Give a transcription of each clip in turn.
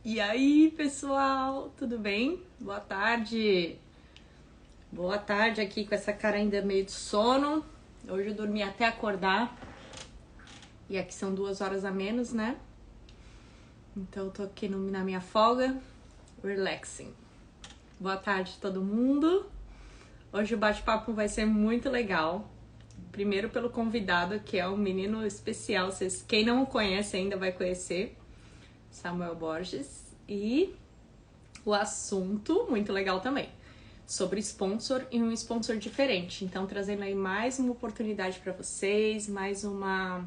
E aí, pessoal, tudo bem? Boa tarde. Boa tarde aqui com essa cara ainda meio de sono. Hoje eu dormi até acordar. E aqui são 2 horas a menos, né? Então eu tô aqui na minha folga, relaxing. Boa tarde todo mundo. Hoje o bate-papo vai ser muito legal. Primeiro pelo convidado, que é um menino especial. Quem não o conhece ainda vai conhecer. Samuel Borges, e o assunto, muito legal também, sobre sponsor e um sponsor diferente. Então, trazendo aí mais uma oportunidade para vocês, mais uma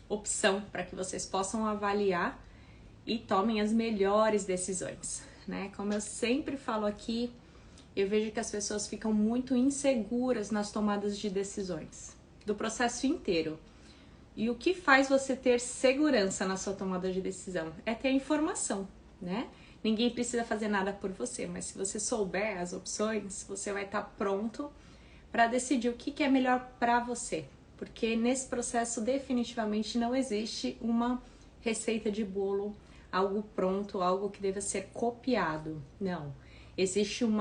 opção para que vocês possam avaliar e tomem as melhores decisões, né? Como eu sempre falo aqui, eu vejo que as pessoas ficam muito inseguras nas tomadas de decisões, do processo inteiro. E o que faz você ter segurança na sua tomada de decisão? É ter informação, né? Ninguém precisa fazer nada por você, mas se você souber as opções, você vai estar pronto para decidir o que é melhor para você. Porque nesse processo definitivamente não existe uma receita de bolo, algo pronto, algo que deva ser copiado. Não. Existe um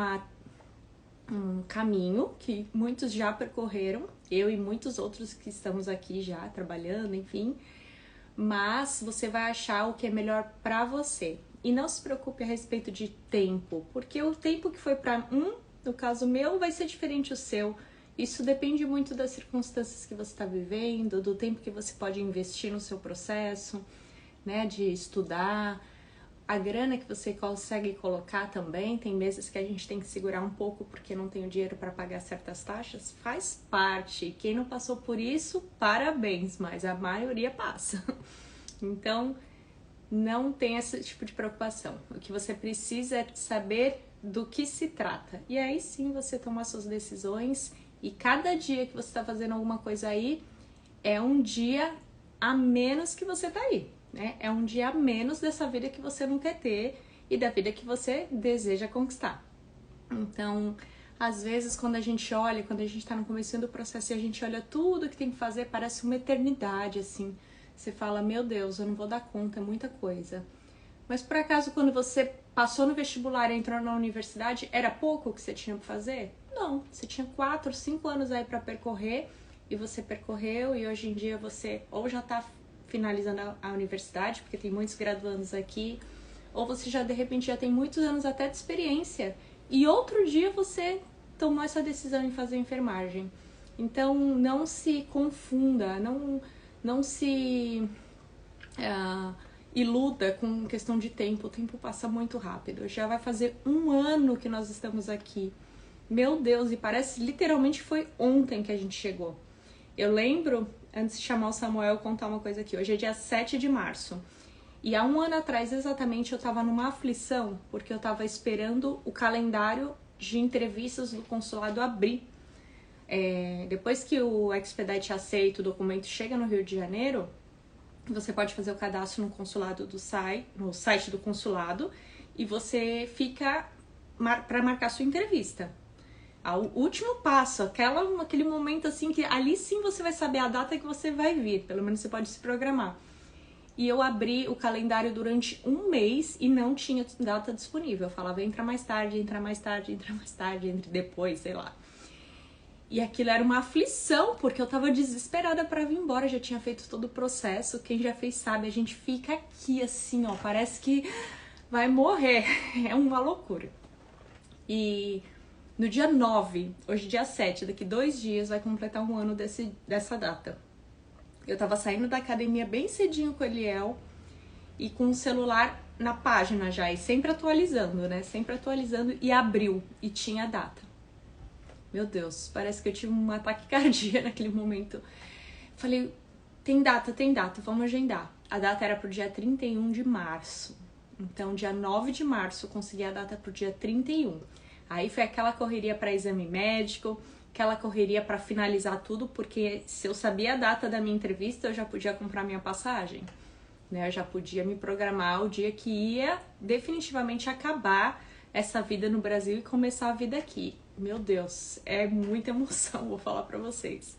caminho que muitos já percorreram, eu e muitos outros que estamos aqui já trabalhando, enfim, mas você vai achar o que é melhor para você. E não se preocupe a respeito de tempo, porque o tempo que foi para no caso meu, vai ser diferente o seu. Isso depende muito das circunstâncias que você está vivendo, do tempo que você pode investir no seu processo, né, de estudar, a grana que você consegue colocar também. Tem meses que a gente tem que segurar um pouco porque não tem o dinheiro para pagar certas taxas, faz parte. Quem não passou por isso, parabéns, mas a maioria passa. Então, não tem esse tipo de preocupação. O que você precisa é saber do que se trata. E aí sim você tomar suas decisões, e cada dia que você está fazendo alguma coisa aí é um dia a menos que você tá aí, né? É um dia a menos dessa vida que você não quer ter e da vida que você deseja conquistar. Então, às vezes, quando a gente olha, quando a gente tá no começo do processo e a gente olha tudo que tem que fazer, parece uma eternidade, assim. Você fala, meu Deus, eu não vou dar conta, é muita coisa. Mas, por acaso, quando você passou no vestibular e entrou na universidade, era pouco o que você tinha pra fazer? Não, você tinha 4, 5 anos aí pra percorrer, e você percorreu, e hoje em dia você ou já tá finalizando a universidade, porque tem muitos graduandos aqui, ou você já, de repente, já tem muitos anos até de experiência, e outro dia você tomou essa decisão em fazer enfermagem. Então, não se confunda, não se iluda com questão de tempo. O tempo passa muito rápido. Já vai fazer 1 ano que nós estamos aqui. Meu Deus, e parece literalmente foi ontem que a gente chegou. Eu lembro, antes de chamar o Samuel, contar uma coisa aqui. Hoje é dia 7 de março. E há 1 ano atrás, exatamente, eu tava numa aflição, porque eu tava esperando o calendário de entrevistas do consulado abrir. Depois que o Expedite aceita, o documento chega no Rio de Janeiro, você pode fazer o cadastro no consulado no site do consulado, e você fica para marcar sua entrevista. O último passo, aquele momento assim que ali sim você vai saber a data que você vai vir, pelo menos você pode se programar. E eu abri o calendário durante 1 mês e não tinha data disponível. Eu falava, entra mais tarde, entra mais tarde, entra mais tarde, entre depois, sei lá. E aquilo era uma aflição, porque eu tava desesperada pra vir embora, já tinha feito todo o processo. Quem já fez sabe, a gente fica aqui assim, ó, parece que vai morrer. É uma loucura. E no dia 9, hoje dia 7, daqui 2 dias vai completar 1 ano dessa data. Eu tava saindo da academia bem cedinho com o Eliel e com o celular na página já, e sempre atualizando, né? Sempre atualizando, e abriu e tinha a data. Meu Deus, parece que eu tive um ataque cardíaco naquele momento. Falei, tem data, vamos agendar. A data era pro dia 31 de março. Então, dia 9 de março, eu consegui a data pro dia 31. Aí foi aquela correria para exame médico, aquela correria para finalizar tudo, porque se eu sabia a data da minha entrevista, eu já podia comprar minha passagem, né? Eu já podia me programar o dia que ia definitivamente acabar essa vida no Brasil e começar a vida aqui. Meu Deus, é muita emoção, vou falar pra vocês.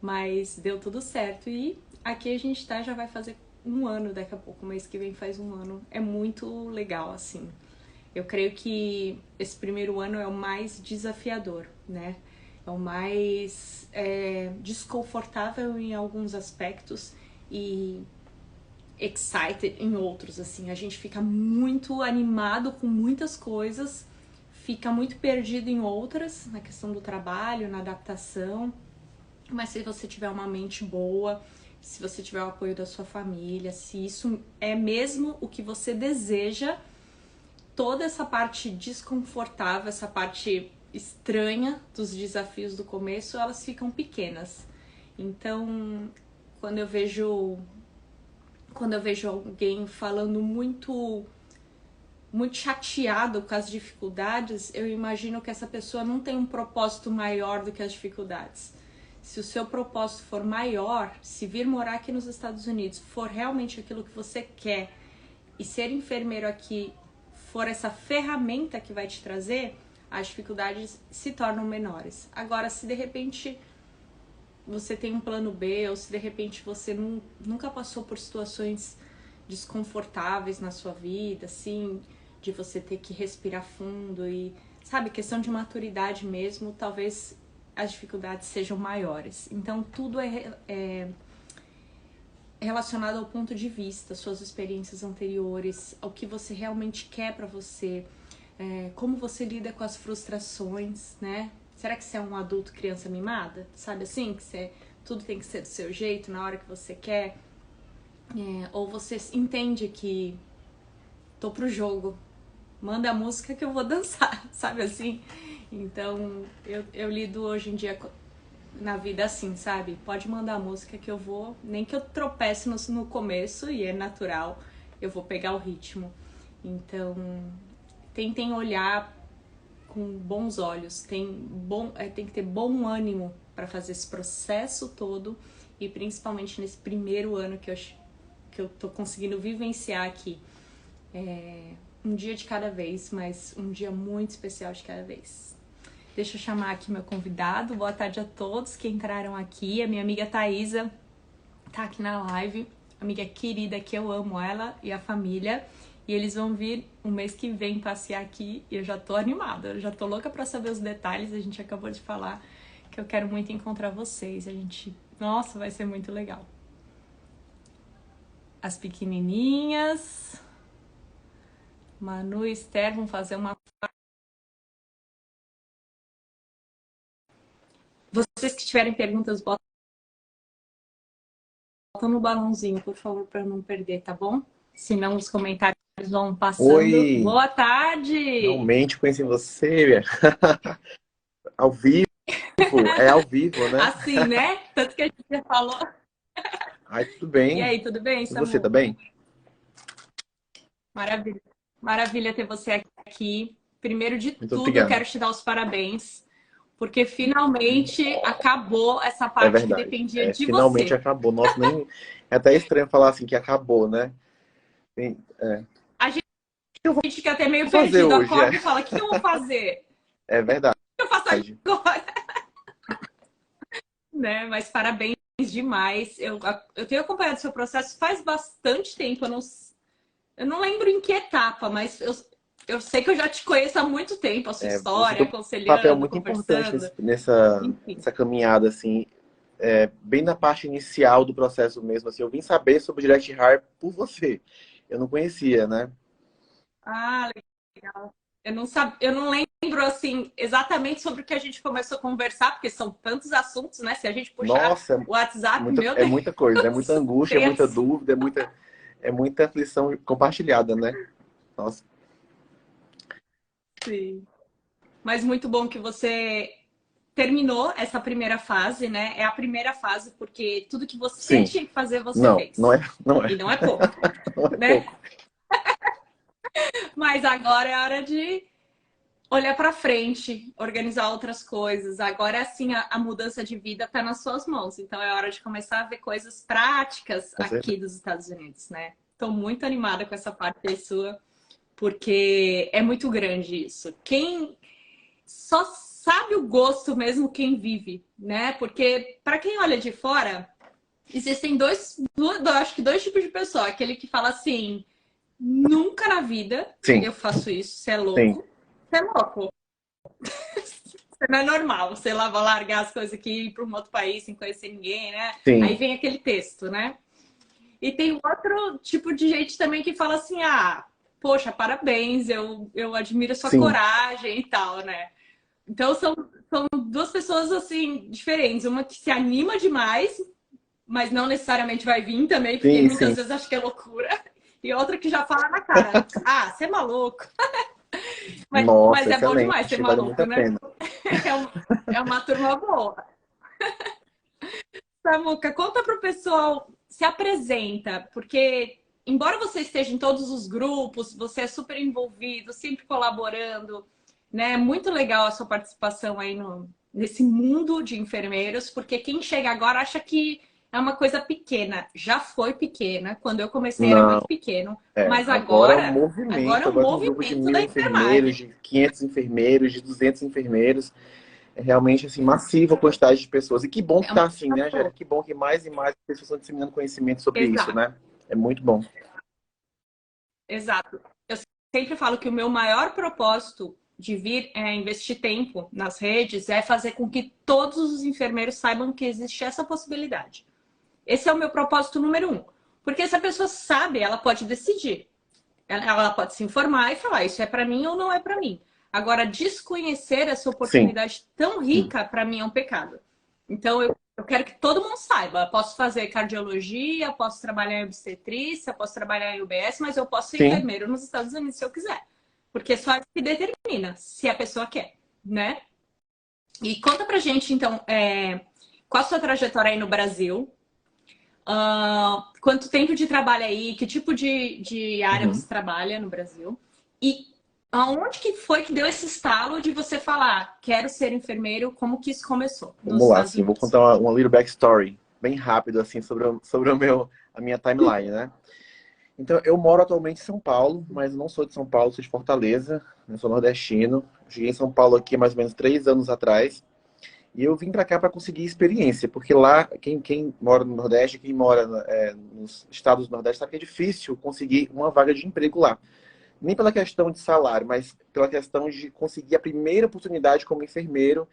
Mas deu tudo certo e aqui a gente tá, já vai fazer um ano daqui a pouco, mês que vem faz um ano. É muito legal, assim. Eu creio que esse primeiro ano é o mais desafiador, né? É o mais desconfortável em alguns aspectos e excited em outros, assim. A gente fica muito animado com muitas coisas, fica muito perdido em outras, na questão do trabalho, na adaptação. Mas se você tiver uma mente boa, se você tiver o apoio da sua família, se isso é mesmo o que você deseja, toda essa parte desconfortável, essa parte estranha dos desafios do começo, elas ficam pequenas. Então, quando eu vejo alguém falando muito chateado com as dificuldades, eu imagino que essa pessoa não tem um propósito maior do que as dificuldades. Se o seu propósito for maior, se vir morar aqui nos Estados Unidos for realmente aquilo que você quer e ser enfermeiro aqui for essa ferramenta que vai te trazer, as dificuldades se tornam menores. Agora, se de repente você tem um plano B, ou se de repente você nunca passou por situações desconfortáveis na sua vida, assim, de você ter que respirar fundo e, sabe, questão de maturidade mesmo, talvez as dificuldades sejam maiores. Então, tudo é relacionado ao ponto de vista, suas experiências anteriores, ao que você realmente quer pra você, como você lida com as frustrações, né? Será que você é um adulto criança mimada? Sabe assim? Que tudo tem que ser do seu jeito, na hora que você quer? Ou você entende que tô pro jogo, manda a música que eu vou dançar, sabe assim? Então, eu lido hoje em dia na vida assim, sabe? Pode mandar a música que eu vou, nem que eu tropece no começo, e é natural, eu vou pegar o ritmo. Então, tentem olhar com bons olhos, tem que ter bom ânimo para fazer esse processo todo, e principalmente nesse primeiro ano que eu tô conseguindo vivenciar aqui. Um dia de cada vez, mas um dia muito especial de cada vez. Deixa eu chamar aqui meu convidado. Boa tarde a todos que entraram aqui. A minha amiga Thaisa tá aqui na live. Amiga querida, que eu amo ela e a família. E eles vão vir um mês que vem passear aqui e eu já tô animada. Eu já tô louca pra saber os detalhes. A gente acabou de falar que eu quero muito encontrar vocês. Nossa, vai ser muito legal. As pequenininhas. Manu e Esther vão fazer uma... Vocês que tiverem perguntas, botam no balãozinho, por favor, para não perder, tá bom? Senão os comentários vão passando. Oi, Boa tarde! finalmente conheci você. Ao vivo, é ao vivo, né? Assim, né? Tanto que a gente já falou. Ai, tudo E bem. aí, tudo bem, E você, tá Samu? bem? Maravilha. Maravilha ter você aqui. Primeiro de Muito tudo, eu obrigado. quero te dar os parabéns, porque finalmente acabou essa É parte que verdade. dependia É, de finalmente você. acabou. Nossa, nem... É até estranho falar assim que acabou, né? A gente O que eu fica até meio vou fazer perdido, hoje? acorda e fala: o que eu vou fazer? É verdade. O que eu faço agora? Né? Mas parabéns demais. Eu tenho acompanhado seu processo faz bastante tempo. Eu não lembro em que etapa, mas eu sei que eu já te conheço há muito tempo, a sua Você história, tem um papel aconselhando, muito importante conversando, enfim. nessa caminhada, assim. Bem na parte inicial do processo mesmo, assim. Eu vim saber sobre o Direct Hire por você. Eu não conhecia, né? Ah, legal. Eu não lembro assim exatamente sobre o que a gente começou a conversar, porque são tantos assuntos, né? Se a gente puxar Nossa, o WhatsApp, meu é muita coisa, é muita Deus, angústia, é tem muita assim. dúvida, é muita aflição compartilhada, né? Nossa, Mas muito bom que você terminou essa primeira fase, né? É a primeira fase porque tudo que você sim, tinha que fazer, você não, fez. não é, E não é pouco, não é né? pouco. Mas agora é hora de olhar para frente, organizar outras coisas. Agora, assim, a mudança de vida está nas suas mãos. Então, é hora de começar a ver coisas práticas Com aqui certeza. dos Estados Unidos, né? Estou muito animada com essa parte aí sua, porque é muito grande isso. Quem só sabe o gosto mesmo quem vive, né? Porque para quem olha de fora, Existem acho que dois tipos de pessoa. Aquele que fala assim, nunca na vida Sim, eu faço isso, você é sim, louco. Você é louco. Você não é normal, você lá vai largar as coisas aqui e ir para um outro país sem conhecer ninguém, né? Aí sim, vem aquele texto, né? E tem outro tipo de gente também que fala assim, ah, poxa, parabéns, eu admiro a sua sim, coragem e tal, né? Então são duas pessoas assim diferentes. Uma que se anima demais, mas não necessariamente vai vir também, porque sim, muitas sim. vezes acho que é loucura. E outra que já fala na cara, ah, você é maluco. Mas Nossa, é bom demais ser excelente, vale muito maluco, a né? pena. É uma turma boa. Samuca, conta pro pessoal, se apresenta, porque embora você esteja em todos os grupos, você é super envolvido, sempre colaborando, né? É muito legal a sua participação aí nesse mundo de enfermeiros, porque quem chega agora acha que é uma coisa pequena. Já foi pequena, quando eu comecei era Não, muito pequeno, é, mas agora é um agora é movimento, um agora tem um grupo de movimento 1.000 da enfermeiros, enfermagem. de 500 enfermeiros, de 200 enfermeiros. É realmente, assim, massiva a quantidade de pessoas. E que bom que É uma tá assim, né, coisa Angélica? Que bom que mais e mais pessoas estão disseminando conhecimento sobre isso, Exato, né? É muito bom. exato. Eu sempre falo que o meu maior propósito de vir investir tempo nas redes é fazer com que todos os enfermeiros saibam que existe essa possibilidade. Esse é o meu propósito número um. Porque se a pessoa sabe, ela pode decidir. Ela pode se informar e falar, isso é para mim ou não é para mim. Agora, desconhecer essa Sim, oportunidade tão sim, rica, para mim, é um pecado. Então, eu quero que todo mundo saiba. Eu posso fazer cardiologia, posso trabalhar em obstetrícia, posso trabalhar em UBS, mas eu posso ser sim. enfermeiro nos Estados Unidos se eu quiser. Porque só isso que determina se a pessoa quer, né? E conta pra gente, então, qual a sua trajetória aí no Brasil? Quanto tempo de trabalho aí? Que tipo de área Uhum. você trabalha no Brasil? E aonde que foi que deu esse estalo de você falar, quero ser enfermeiro? Como que isso começou nos Vamos lá, Estados assim, vou Unidos? contar uma little backstory, bem rápido, assim, a minha timeline, né? Então, eu moro atualmente em São Paulo, mas não sou de São Paulo, sou de Fortaleza, eu sou nordestino. Cheguei em São Paulo aqui mais ou menos 3 anos atrás. E eu vim para cá para conseguir experiência, porque lá, quem mora no Nordeste, quem mora nos estados do Nordeste, sabe que é difícil conseguir uma vaga de emprego lá. Nem pela questão de salário, mas pela questão de conseguir a primeira oportunidade como enfermeiro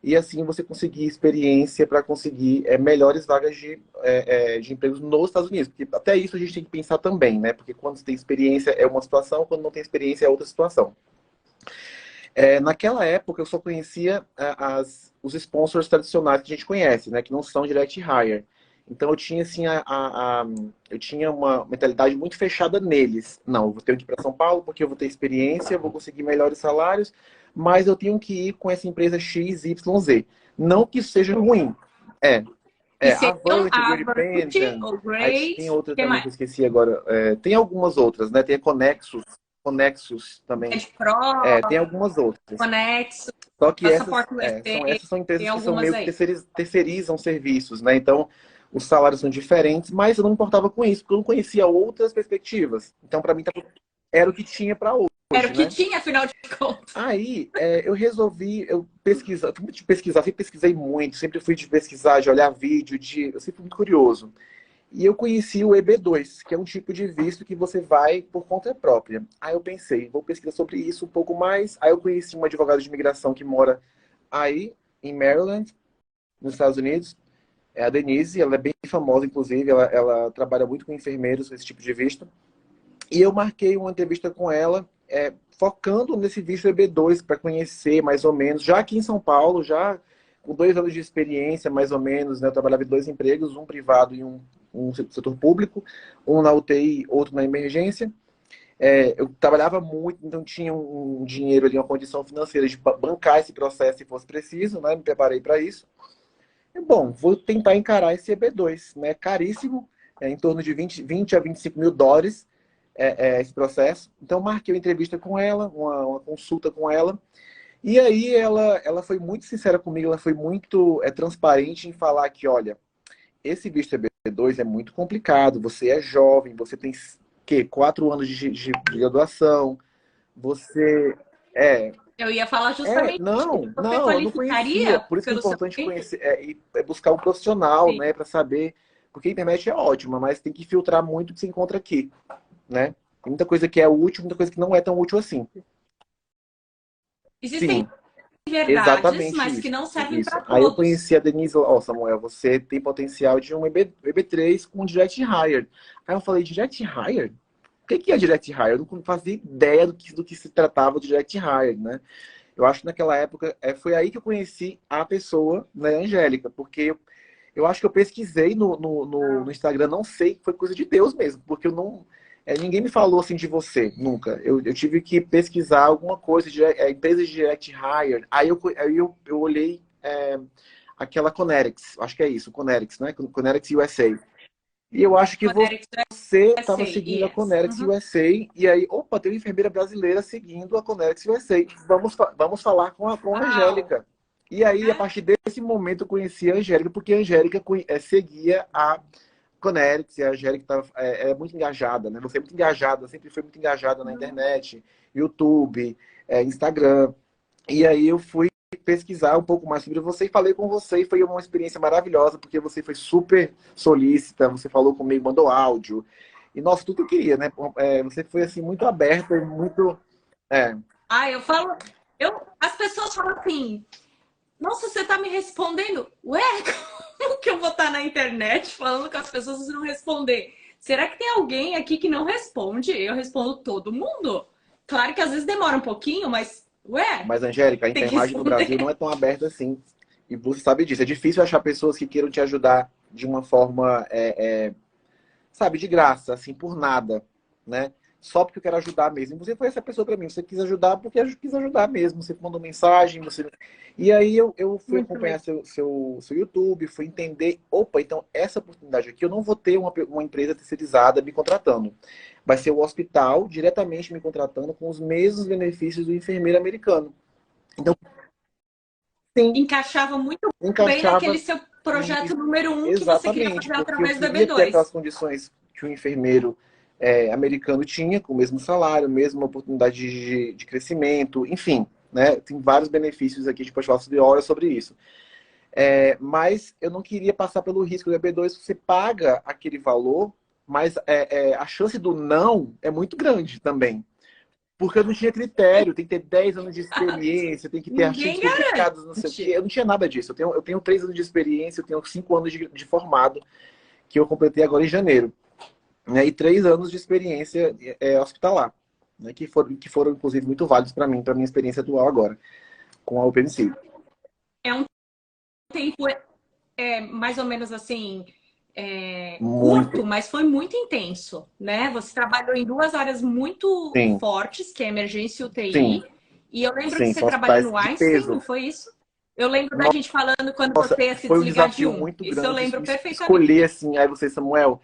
e assim você conseguir experiência para conseguir melhores vagas de empregos nos Estados Unidos. Porque até isso a gente tem que pensar também, né? Porque quando você tem experiência é uma situação, quando não tem experiência é outra situação. Naquela época eu só conhecia os sponsors tradicionais que a gente conhece, né? Que não são direct hire. Então eu tinha assim eu tinha uma mentalidade muito fechada neles. Não, eu vou ter que ir para São Paulo porque eu vou ter experiência, vou conseguir melhores salários, mas eu tenho que ir com essa empresa X, Y, Z. Não que isso seja ruim. É, Que a seriam Verint, a Verity, Independent, o aí tem Grace, outra que também que mais? eu esqueci agora. Tem algumas outras, né? Tem a Conexus também. Red Pro, Tem algumas outras. Conexo, Só que Passaporte USA, essas são tem empresas que são algumas meio que aí. terceirizam serviços, né? Então, os salários são diferentes, mas eu não me importava com isso, porque eu não conhecia outras perspectivas. Então, para mim, era o que tinha para Era o hoje, que né? tinha, afinal de contas. Aí, eu resolvi, eu pesquisar, fui muito de pesquisar, sempre pesquisei muito, sempre fui de pesquisar, de olhar vídeo, eu sempre fui muito curioso. E eu conheci o EB2, que é um tipo de visto que você vai por conta própria. Aí eu pensei, vou pesquisar sobre isso um pouco mais. Aí eu conheci uma advogada de imigração que mora aí, em Maryland, nos Estados Unidos. É a Denise, ela é bem famosa, inclusive, ela trabalha muito com enfermeiros, esse tipo de visto. E eu marquei uma entrevista com ela, focando nesse visto EB2, para conhecer mais ou menos, já aqui em São Paulo, já com 2 anos de experiência, mais ou menos, né? Eu trabalhava em 2 empregos, um privado e um setor público, um na UTI, outro na emergência. Eu trabalhava muito, então tinha um dinheiro ali, uma condição financeira de bancar esse processo se fosse preciso, né? Me preparei para isso. Bom, vou tentar encarar esse EB2, né? Caríssimo, em torno de 20 a 25 mil dólares esse processo. Então, marquei uma entrevista com ela, uma consulta com ela. E aí, ela foi muito sincera comigo, ela foi muito transparente em falar que, olha, esse visto EB2 é muito complicado, você é jovem, você tem, 4 anos de graduação, você. É, Eu ia falar justamente isso. não, Você não, eu não conhecia. qualificaria Por isso que é pelo seu importante tempo? conhecer, buscar um profissional, Sim. né, para saber. Porque a internet é ótima, mas tem que filtrar muito o que você encontra aqui, né? Tem muita coisa que é útil, muita coisa que não é tão útil assim. Existem Sim, verdades, exatamente mas que isso. não servem Isso. para Aí eu todos. conheci a Denise, ó, Samuel, você tem potencial de um EB3 com Direct Hire. Aí eu falei, Direct Hire? O que é Direct Hire? Eu não fazia ideia do que se tratava de Direct Hire, né? Eu acho que naquela época, foi aí que eu conheci a pessoa, né, Angélica, porque eu acho que eu pesquisei no Instagram, não sei, foi coisa de Deus mesmo, porque eu não. Ninguém me falou assim de você, nunca. Eu tive que pesquisar alguma coisa de empresa de direct hire. Aí eu olhei aquela Conerix, acho que é isso, Conerix, né? Conerix USA. E eu acho que Coneric você estava USA, seguindo a yes. Conerix Uhum. USA, e aí, opa, tem uma enfermeira brasileira seguindo a Conerix USA. Vamos falar com a Uau! Angélica. E aí, a É? partir desse momento, eu conheci a Angélica, porque a Angélica seguia a Conerix, e a Angélica é muito engajada, né? Você é muito engajada, sempre foi muito engajada na internet, YouTube, Instagram. E aí eu fui pesquisar um pouco mais sobre você e falei com você e foi uma experiência maravilhosa, porque você foi super solícita, você falou comigo, mandou áudio. E, nossa, tudo que eu queria, né? Você foi, assim, muito aberta e muito... É, Ah, eu falo. As pessoas falam assim: nossa, você tá me respondendo? Ué, como que eu vou estar na internet falando com as pessoas e não responder? Será que tem alguém aqui que não responde? Eu respondo todo mundo. Claro que às vezes demora um pouquinho, mas, ué, mas, Angélica, a tem que enfermagem no Brasil não responder. é tão aberta assim. E você sabe disso. É difícil achar pessoas que queiram te ajudar de uma forma, sabe, de graça, assim, por nada, né? Só porque eu quero ajudar mesmo. Você foi essa pessoa para mim. Você quis ajudar porque eu quis ajudar mesmo. Você mandou mensagem, você... E aí eu fui Muito acompanhar legal. seu YouTube, fui entender, opa, então essa oportunidade aqui eu não vou ter uma empresa terceirizada me contratando. Vai ser o hospital diretamente me contratando com os mesmos benefícios do enfermeiro americano. Então, sim, Encaixava muito bem naquele encaixava seu projeto número um que você queria exatamente, fazer porque eu através do queria ter aquelas EB2. condições que o enfermeiro americano tinha, com o mesmo salário, mesma oportunidade de crescimento, enfim, né? Tem vários benefícios aqui, a gente pode falar sobre horas sobre isso. Mas eu não queria passar pelo risco do EB2, você paga aquele valor, mas a chance do não é muito grande também. Porque eu não tinha critério, tem que ter 10 anos de experiência, tem que ter artigos Ninguém publicados, não sei o quê. garante. Eu não tinha nada disso. Eu tenho 3 anos de experiência, eu tenho 5 anos de formado, que eu completei agora em janeiro. Né? E 3 anos de experiência hospitalar, né? Que foram, inclusive, muito válidos para minha experiência atual agora, com a UPMC. É um tempo mais ou menos assim, Muito, curto, mas foi muito intenso, né? Você trabalhou em duas áreas muito sim, fortes, que é emergência e sim, UTI. E eu lembro que sim, você são trabalhou hospitais no de Einstein, peso. não foi isso? Eu lembro da gente falando quando Nossa, você ia se foi um desligar de desafio um. muito Isso eu grande lembro perfeitamente. escolher assim. Aí você, Samuel,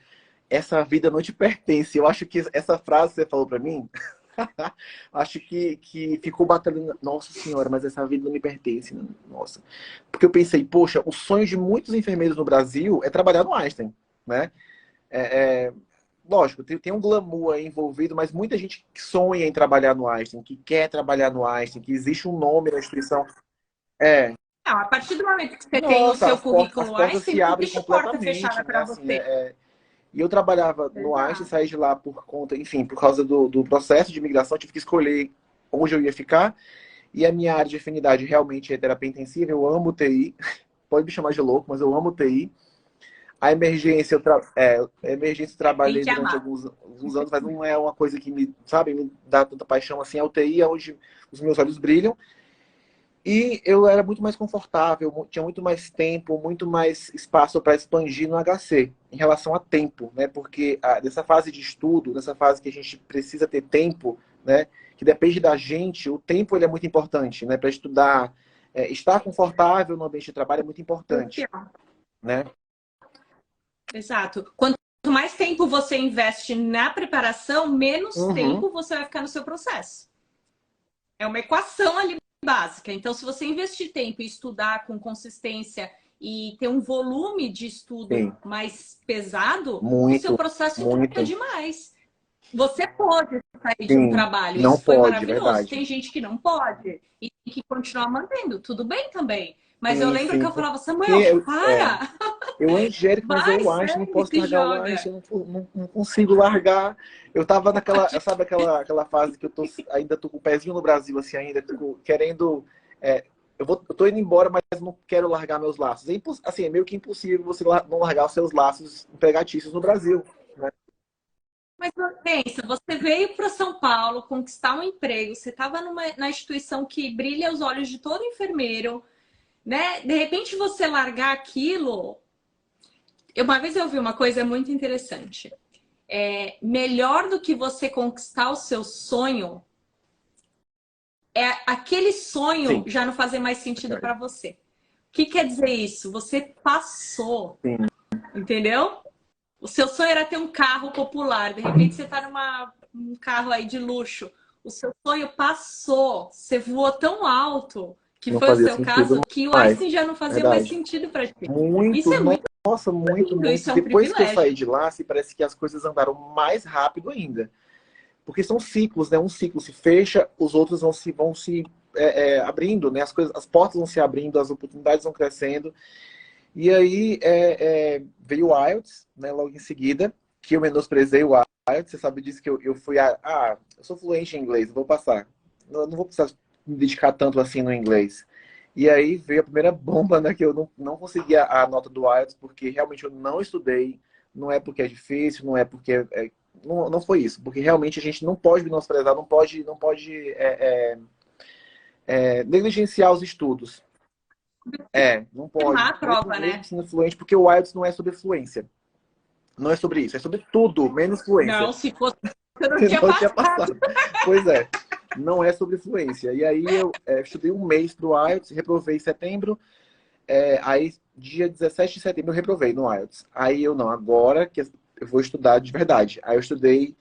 essa vida não te pertence. Eu acho que essa frase que você falou para mim, acho que ficou batendo. Nossa senhora, mas essa vida não me pertence. Nossa. Porque eu pensei, poxa, o sonho de muitos enfermeiros no Brasil é trabalhar no Einstein, né? É, é, lógico, tem um glamour aí envolvido, mas muita gente que sonha em trabalhar no Einstein, que quer trabalhar no Einstein, que existe um nome na instituição. É, Não, a partir do momento que você tem o nossa, seu as currículo portas Einstein, se não abrem existe porta completamente, fechada né? para Assim, você. e eu trabalhava no Einstein, Exato. saí de lá por conta, enfim, por causa do processo de imigração, tive que escolher onde eu ia ficar. E a minha área de afinidade realmente é terapia intensiva, eu amo TI, pode me chamar de louco, mas eu amo TI. A emergência eu Tem trabalhei que durante amar. alguns anos, mas não é uma coisa que me, sabe, me dá tanta paixão assim. A UTI é onde os meus olhos brilham. E eu era muito mais confortável, tinha muito mais tempo, muito mais espaço para expandir no HC, em relação a tempo, né? Porque nessa fase de estudo, nessa fase que a gente precisa ter tempo, né? Que depende da gente, o tempo ele é muito importante, né? Para estudar, estar confortável no ambiente de trabalho é muito importante, Crucial. né? Exato. Quanto mais tempo você investe na preparação, menos Uhum, tempo você vai ficar no seu processo. É uma equação ali básica. Então, se você investir tempo e estudar com consistência e ter um volume de estudo sim, mais pesado, o seu muito, processo fica muito, demais. Você pode sair de um sim, trabalho, não isso foi pode, maravilhoso. verdade. Tem gente que não pode e tem que continuar mantendo, tudo bem também. Mas eu Sim, lembro que sim. eu falava, Porque Samuel, para! eu, Angélica, mas Vai, eu acho, não segue, posso se largar o joga. Einstein, eu não consigo largar. Eu tava naquela, sabe aquela fase que ainda tô com o pezinho no Brasil, assim, ainda, querendo. é, eu tô indo embora, mas não quero largar meus laços. Assim, é meio que impossível você não largar os seus laços empregatícios no Brasil, né? Mas pensa, você veio para São Paulo conquistar um emprego, você estava na instituição que brilha os olhos de todo enfermeiro, né? De repente você largar aquilo. Uma vez eu ouvi uma coisa muito interessante. Melhor do que você conquistar o seu sonho é aquele sonho Sim, já não fazer mais sentido verdade. para você. O que quer dizer isso? Você passou, Sim, entendeu? O seu sonho era ter um carro popular, de repente você está num carro aí de luxo. O seu sonho passou, você voou tão alto, que não foi o fazia seu sentido caso, que o mais. Einstein já não fazia mais Verdade. sentido para ti. Isso Muito, é muito nossa, muito, lindo, muito. isso é um Depois que eu saí privilégio. de lá, assim, parece que as coisas andaram mais rápido ainda. Porque são ciclos, né? Um ciclo se fecha, os outros vão se abrindo, né? As portas vão se abrindo, as oportunidades vão crescendo. E aí veio o IELTS, né? Logo em seguida, que eu menosprezei o IELTS. Você sabe disso que eu fui eu sou fluente em inglês, vou passar. Não vou precisar me dedicar tanto assim no inglês. E aí veio a primeira bomba, né? Que eu não consegui a nota do IELTS, porque realmente eu não estudei. Não é porque é difícil, não é porque não foi isso, porque realmente a gente não pode menosprezar, não pode negligenciar os estudos. Não pode, Errar a prova, mesmo né? sendo fluente, porque o IELTS não é sobre fluência. Não é sobre isso, é sobre tudo, menos fluência. Não, se fosse, eu não tinha Não tinha passado. passado. Pois é, não é sobre fluência. E aí eu estudei um mês pro IELTS, reprovei em setembro, aí dia 17 de setembro eu reprovei no IELTS. Aí eu não, agora que eu vou estudar de verdade. Aí eu estudei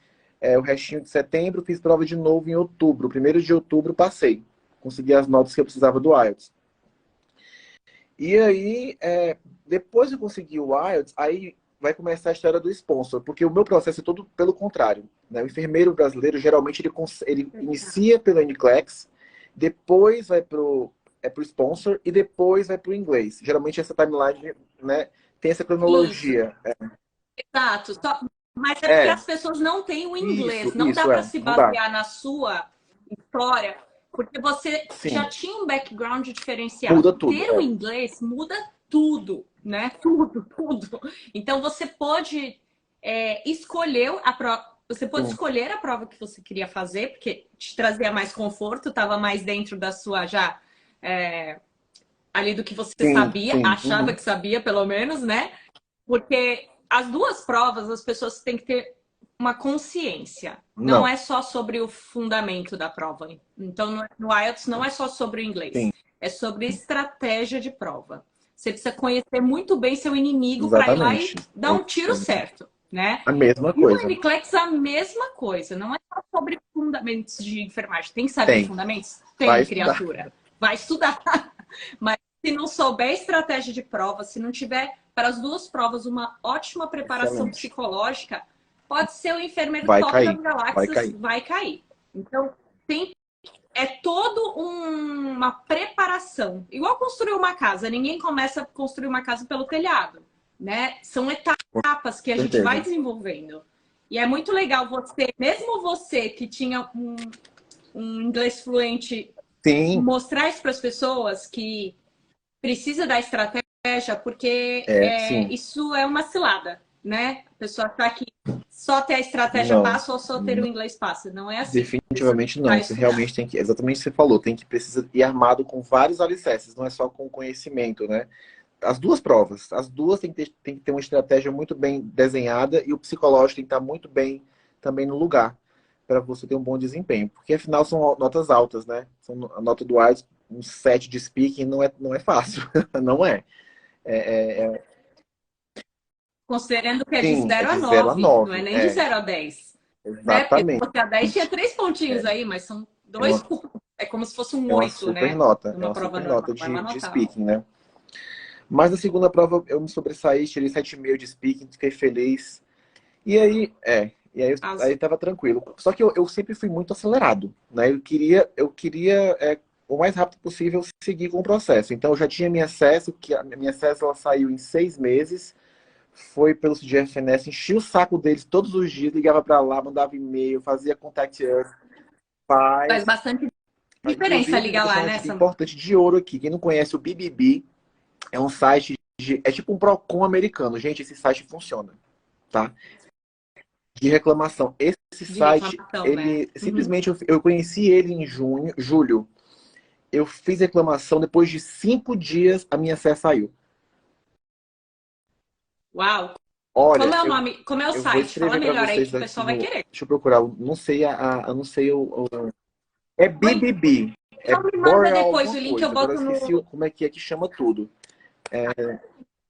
o restinho de setembro, fiz prova de novo em outubro. 1º de outubro passei. Consegui as notas que eu precisava do IELTS. E aí, depois de conseguir o IELTS, aí vai começar a história do sponsor, porque o meu processo é todo pelo contrário, né? O enfermeiro brasileiro, geralmente, ele inicia pelo NCLEX, depois vai pro sponsor e depois vai pro inglês. Geralmente essa timeline, né, tem essa Isso, cronologia. exato. Mas é porque É, as pessoas não têm o inglês. isso, Não dá isso, para se não dá. basear na sua história, porque você já Sim, tinha um background muda diferenciado. tudo. Ter o inglês muda tudo, né? Tudo, tudo. Então você pode escolher a prova. Você pode Sim, escolher a prova que você queria fazer, porque te trazia mais conforto, estava mais dentro da sua já ali do que você sim, sabia, sim. achava Uhum. que sabia, pelo menos, né? Porque as duas provas, as pessoas têm que ter uma consciência. Não Não, é só sobre o fundamento da prova. Então, no IELTS não é só sobre o sim, inglês. É sobre estratégia de prova. Você precisa conhecer muito bem seu inimigo para ir lá e exatamente. dar É um tiro isso. certo, né? A mesma E o coisa. NCLEX a mesma coisa. Não é só sobre fundamentos de enfermagem. Tem que saber Tem. fundamentos? Vai Tem, estudar. criatura. Vai estudar. Mas se não souber estratégia de prova, se não tiver para as duas provas uma ótima preparação Excelente. psicológica, pode ser o enfermeiro Vai top das cair. Vai galáxias, cair. vai cair. Então, é todo uma preparação. Igual construir uma casa. Ninguém começa a construir uma casa pelo telhado, né? São etapas que a Com gente vai certeza. desenvolvendo. E é muito legal você, mesmo você que tinha um inglês fluente, Sim, mostrar isso para as pessoas que precisa da estratégia, porque sim. isso é uma cilada, né? A pessoa achar que só ter a estratégia Não. passa ou só ter o inglês passa. Não é assim. Você Definitivamente não. vai Você estudar. realmente tem que, exatamente o que você falou, precisa ir armado com vários alicerces, não é só com conhecimento, né? As duas provas, as duas tem que ter uma estratégia muito bem desenhada e o psicológico tem que estar muito bem também no lugar para você ter um bom desempenho. Porque afinal são notas altas, né? A nota do IELTS, um 7 de speaking não é fácil. Não é. É, é, é. Considerando que é de Sim, é zero a de 0 a 9.9, não é nem de 0 a 10, né? Porque se Exatamente. fosse a 10 tinha 3 pontinhos É, aí, mas são é dois uma, pontos. É como se fosse um é uma 8, super né? nota. É Numa uma prova super normal. nota Vai de anotar, ó. speaking, né? Mas na segunda prova eu me sobressaí, tirei 7,5 de speaking, fiquei feliz. E aí As... tava tranquilo. Só que eu sempre fui muito acelerado, né? Eu queria o mais rápido possível, seguir com o processo. Então, eu já tinha minha acesso, que a minha acesso ela saiu em 6 meses, foi pelo CGFNS, enchi o saco deles todos os dias, ligava para lá, mandava e-mail, fazia contact us, Faz faz. bastante diferença Inclusive, vou ligar deixar lá, uma né, dica Samu? importante de ouro aqui. Quem não conhece o BBB, é um site, é tipo um Procon americano. Gente, esse site funciona, tá? De reclamação. Esse De site, reclamação, né? ele Uhum. simplesmente eu conheci ele em julho. Eu fiz reclamação, depois de 5 dias a minha CE saiu. Uau! Como Olha, é o nome? Como é o eu vou site? Fala escrever para melhor aí vocês que o aqui pessoal vai no. querer. Deixa eu procurar. Não sei eu não sei é BBB. É Então me manda Boreal depois alguma o link, eu coisa. Agora eu boto esqueci no. como é que chama tudo.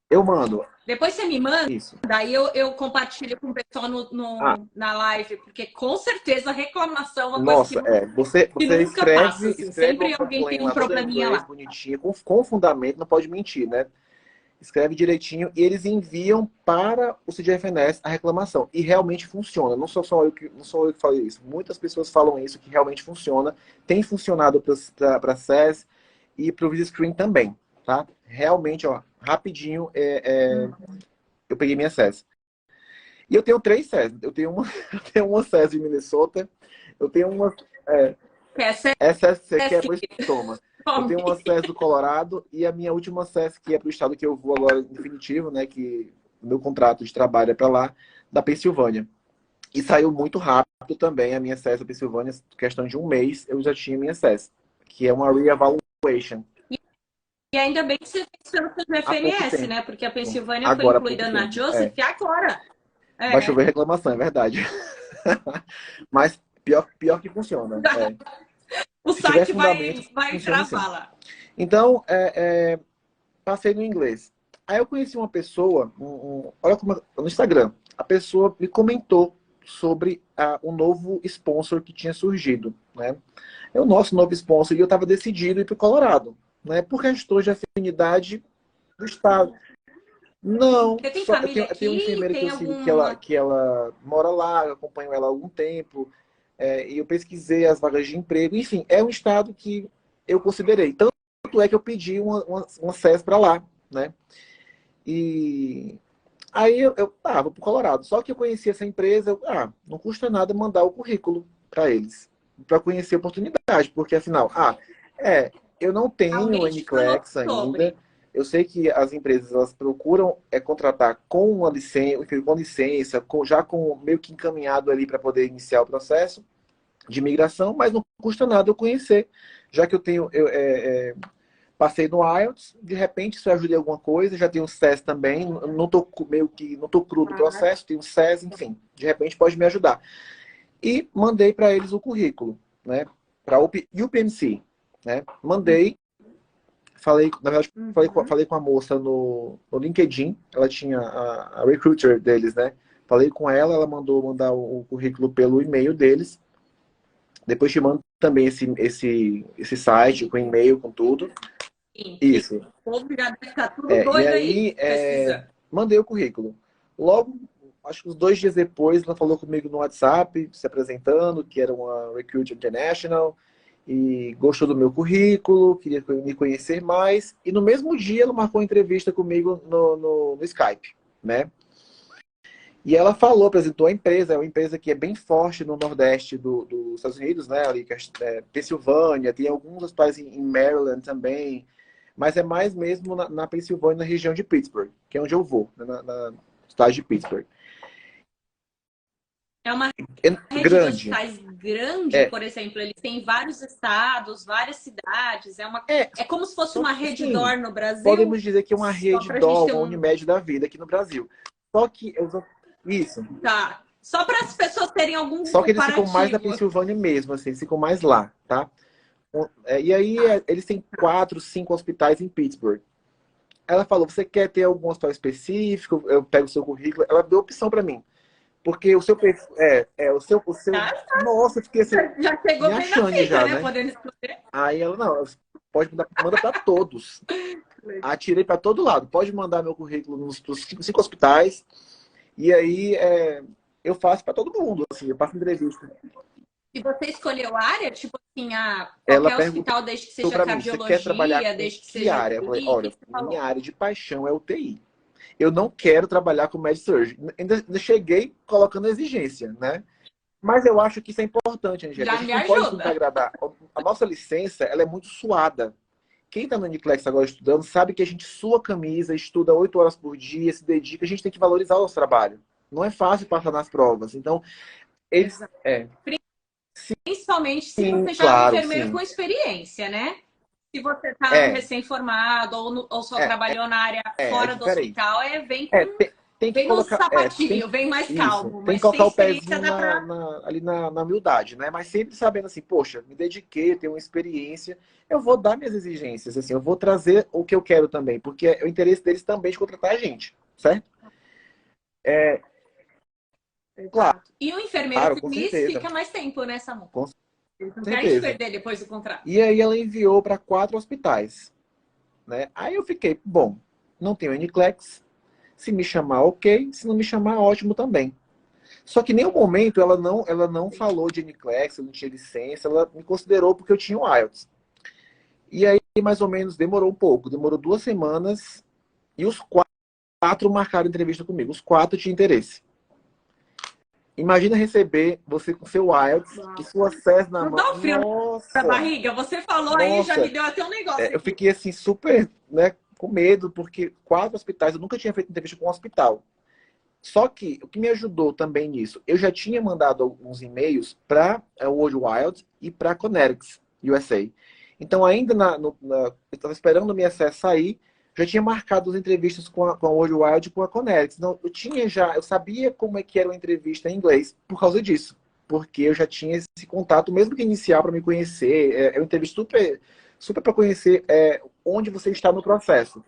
Eu mando. Depois você me manda, Isso. daí eu compartilho com o pessoal Ah, na live, porque com certeza reclamação é uma coisa nossa, que você nunca passa, escreve, assim. escreve uma Sempre alguém tem complaint um lá, toda em probleminha inglês, lá. bonitinha, com fundamento, não pode mentir, né? Escreve direitinho e eles enviam para o CGFNS a reclamação. E realmente funciona. Não sou eu que falei isso. Muitas pessoas falam isso, que realmente funciona. Tem funcionado para a SES e para o VisiScreen também, tá? Realmente, ó, rapidinho, eu peguei minha SES. E eu tenho 3 SES. Eu tenho uma SES de Minnesota, eu tenho uma. É, Essa essa você é quer, assim, pois toma. Eu come. tenho uma SES do Colorado e a minha última SES, que é para o estado que eu vou agora, em definitivo, né? Que o meu contrato de trabalho é para lá, da Pensilvânia. E saiu muito rápido também a minha SES da Pensilvânia, questão de um mês, eu já tinha minha SES, que é uma reevaluation. E ainda bem que você fez pelo Há pouco FNS, tempo. né? Porque a Pensilvânia foi Agora há pouco incluída na tempo. Joseph e agora. Vai É. chover reclamação, é verdade. Mas pior que funciona. O Se tiver site fundamento, vai funciona sim. travar lá. Então, passei no inglês. Aí eu conheci uma pessoa, olha como, no Instagram, a pessoa me comentou sobre um novo sponsor que tinha surgido, né? É o nosso novo sponsor e eu estava decidido a ir para o Colorado, né? Por questões de afinidade do estado. Não, Você tem só família eu tenho uma aqui? enfermeira que Tem eu sigo alguma. que ela mora lá, eu acompanho ela há algum tempo, e eu pesquisei as vagas de emprego. Enfim, é um estado que eu considerei. Tanto é que eu pedi uma SES para lá, né? E aí vou pro Colorado. Só que eu conheci essa empresa, não custa nada mandar o currículo para eles, para conhecer a oportunidade, porque afinal, eu não tenho o Alguém te falou NCLEX ainda. sobre? Eu sei que as empresas elas procuram contratar com uma licença, enfim, com licença, já com meio que encaminhado ali para poder iniciar o processo de migração, mas não custa nada eu conhecer, já que eu tenho passei no IELTS, de repente isso ajuda em alguma coisa, já tenho o SES também, não tô meio que não tô cru do processo, tenho o SES, enfim, de repente pode me ajudar. E mandei para eles o currículo, né? Para UPMC, né? Mandei, falei, na verdade, Uhum. falei com a moça no LinkedIn, ela tinha a recruiter deles, né? Falei com ela, ela mandou mandar o currículo pelo e-mail deles. Depois te mando também esse site com e-mail, com tudo. Sim, sim. Isso. O povo já deve ficar tudo E doido aí, aí, pesquisando. mandei o currículo. Logo, acho que uns 2 dias depois, ela falou comigo no WhatsApp, se apresentando, que era uma Recruit International, e gostou do meu currículo, queria me conhecer mais. E no mesmo dia, ela marcou uma entrevista comigo no Skype, né? E ela falou, apresentou a empresa, é uma empresa que é bem forte no Nordeste dos Estados Unidos, né? Ali, Pensilvânia, tem alguns hospitais em Maryland também, mas é mais mesmo na Pensilvânia, na região de Pittsburgh, que é onde eu vou, né? Na cidade de Pittsburgh. É uma É rede de grande. hospitais grande, É, por exemplo, eles têm vários estados, várias cidades. é, É como se fosse só uma que rede assim, DOR no Brasil, podemos dizer que é uma só rede para a gente DOL, ter uma um. Unimed da vida aqui no Brasil. Só que, isso. Tá. Só para as pessoas terem algum Só que eles ficam mais na comparativo. Pensilvânia mesmo, assim, eles ficam mais lá, tá? E aí Tá. eles têm 4, 5 hospitais em Pittsburgh. Ela falou, você quer ter algum hospital específico? Eu pego o seu currículo. Ela deu opção para mim. Porque o seu perfil. Tá? Nossa, eu fiquei assim, Já me chegou bem na achando frente, já, né? né? Podendo escolher. Aí ela, não, pode mandar, manda para todos. Atirei para todo lado. Pode mandar meu currículo nos 5 hospitais. E aí eu faço para todo mundo, assim, eu faço entrevista. E você escolheu a área? Tipo Assim, Ela qualquer perguntou hospital, desde que seja para mim, você quer trabalhar cardiologia, com desde que que seja área? Eu falei, UTI, o que olha, que você minha falou? área de paixão é UTI. Eu não quero trabalhar com MedSurg. Ainda cheguei colocando exigência, né? Mas eu acho que isso é importante, Angélica. A Já gente me não pode tentar ajuda. agradar. A nossa licença, ela é muito suada. Quem está no Uniclex agora estudando sabe que a gente sua a camisa, estuda 8 horas por dia, se dedica. A gente tem que valorizar o nosso trabalho. Não é fácil passar nas provas. Então, eles... Exato. É, Principalmente se sim, você já é um claro, enfermeiro sim. com experiência, né? Se você está É, recém-formado ou só é, trabalhou na área é fora do diferente. hospital, Tem que vem no colocar, sapatinho, vem mais isso, calmo, tem que mas sem colocar o experiência pezinho dá pra. ali na humildade, né? Mas sempre sabendo assim, poxa, me dediquei, tenho uma experiência, eu vou dar minhas exigências, assim, eu vou trazer o que eu quero também, porque é o interesse deles também de contratar a gente, certo? É, Exato. E o enfermeiro claro, com feliz certeza, fica mais tempo, né, Samu? com Eles não querem te certeza. perder depois do contrato. E aí ela enviou para 4 hospitais, né? Aí eu fiquei, bom, não tenho NCLEX, se me chamar, ok, se não me chamar, ótimo também. Só que em nenhum momento ela não falou de NCLEX, eu não tinha licença, ela me considerou porque eu tinha o IELTS. E aí, mais ou menos, demorou um pouco, demorou 2 semanas, e os 4 marcaram entrevista comigo, os 4 tinham interesse. Imagina receber você com seu IELTS e Uau. sua SES na Não mão. dá um frio na Nossa, barriga? Você falou aí, já me nossa. deu até um negócio Eu aqui. fiquei assim, super, né, com medo, porque 4 hospitais, eu nunca tinha feito entrevista com um hospital. Só que o que me ajudou também nisso, eu já tinha mandado alguns e-mails para o World Wild e para a Connecticut, USA. Então, ainda eu estava esperando o meu acesso sair, já tinha marcado as entrevistas com a World Wild e com a Connecticut. Então, eu sabia como é que era uma entrevista em inglês por causa disso. Porque eu já tinha esse contato, mesmo que inicial, para me conhecer. É uma entrevista super, super para conhecer onde você está no processo.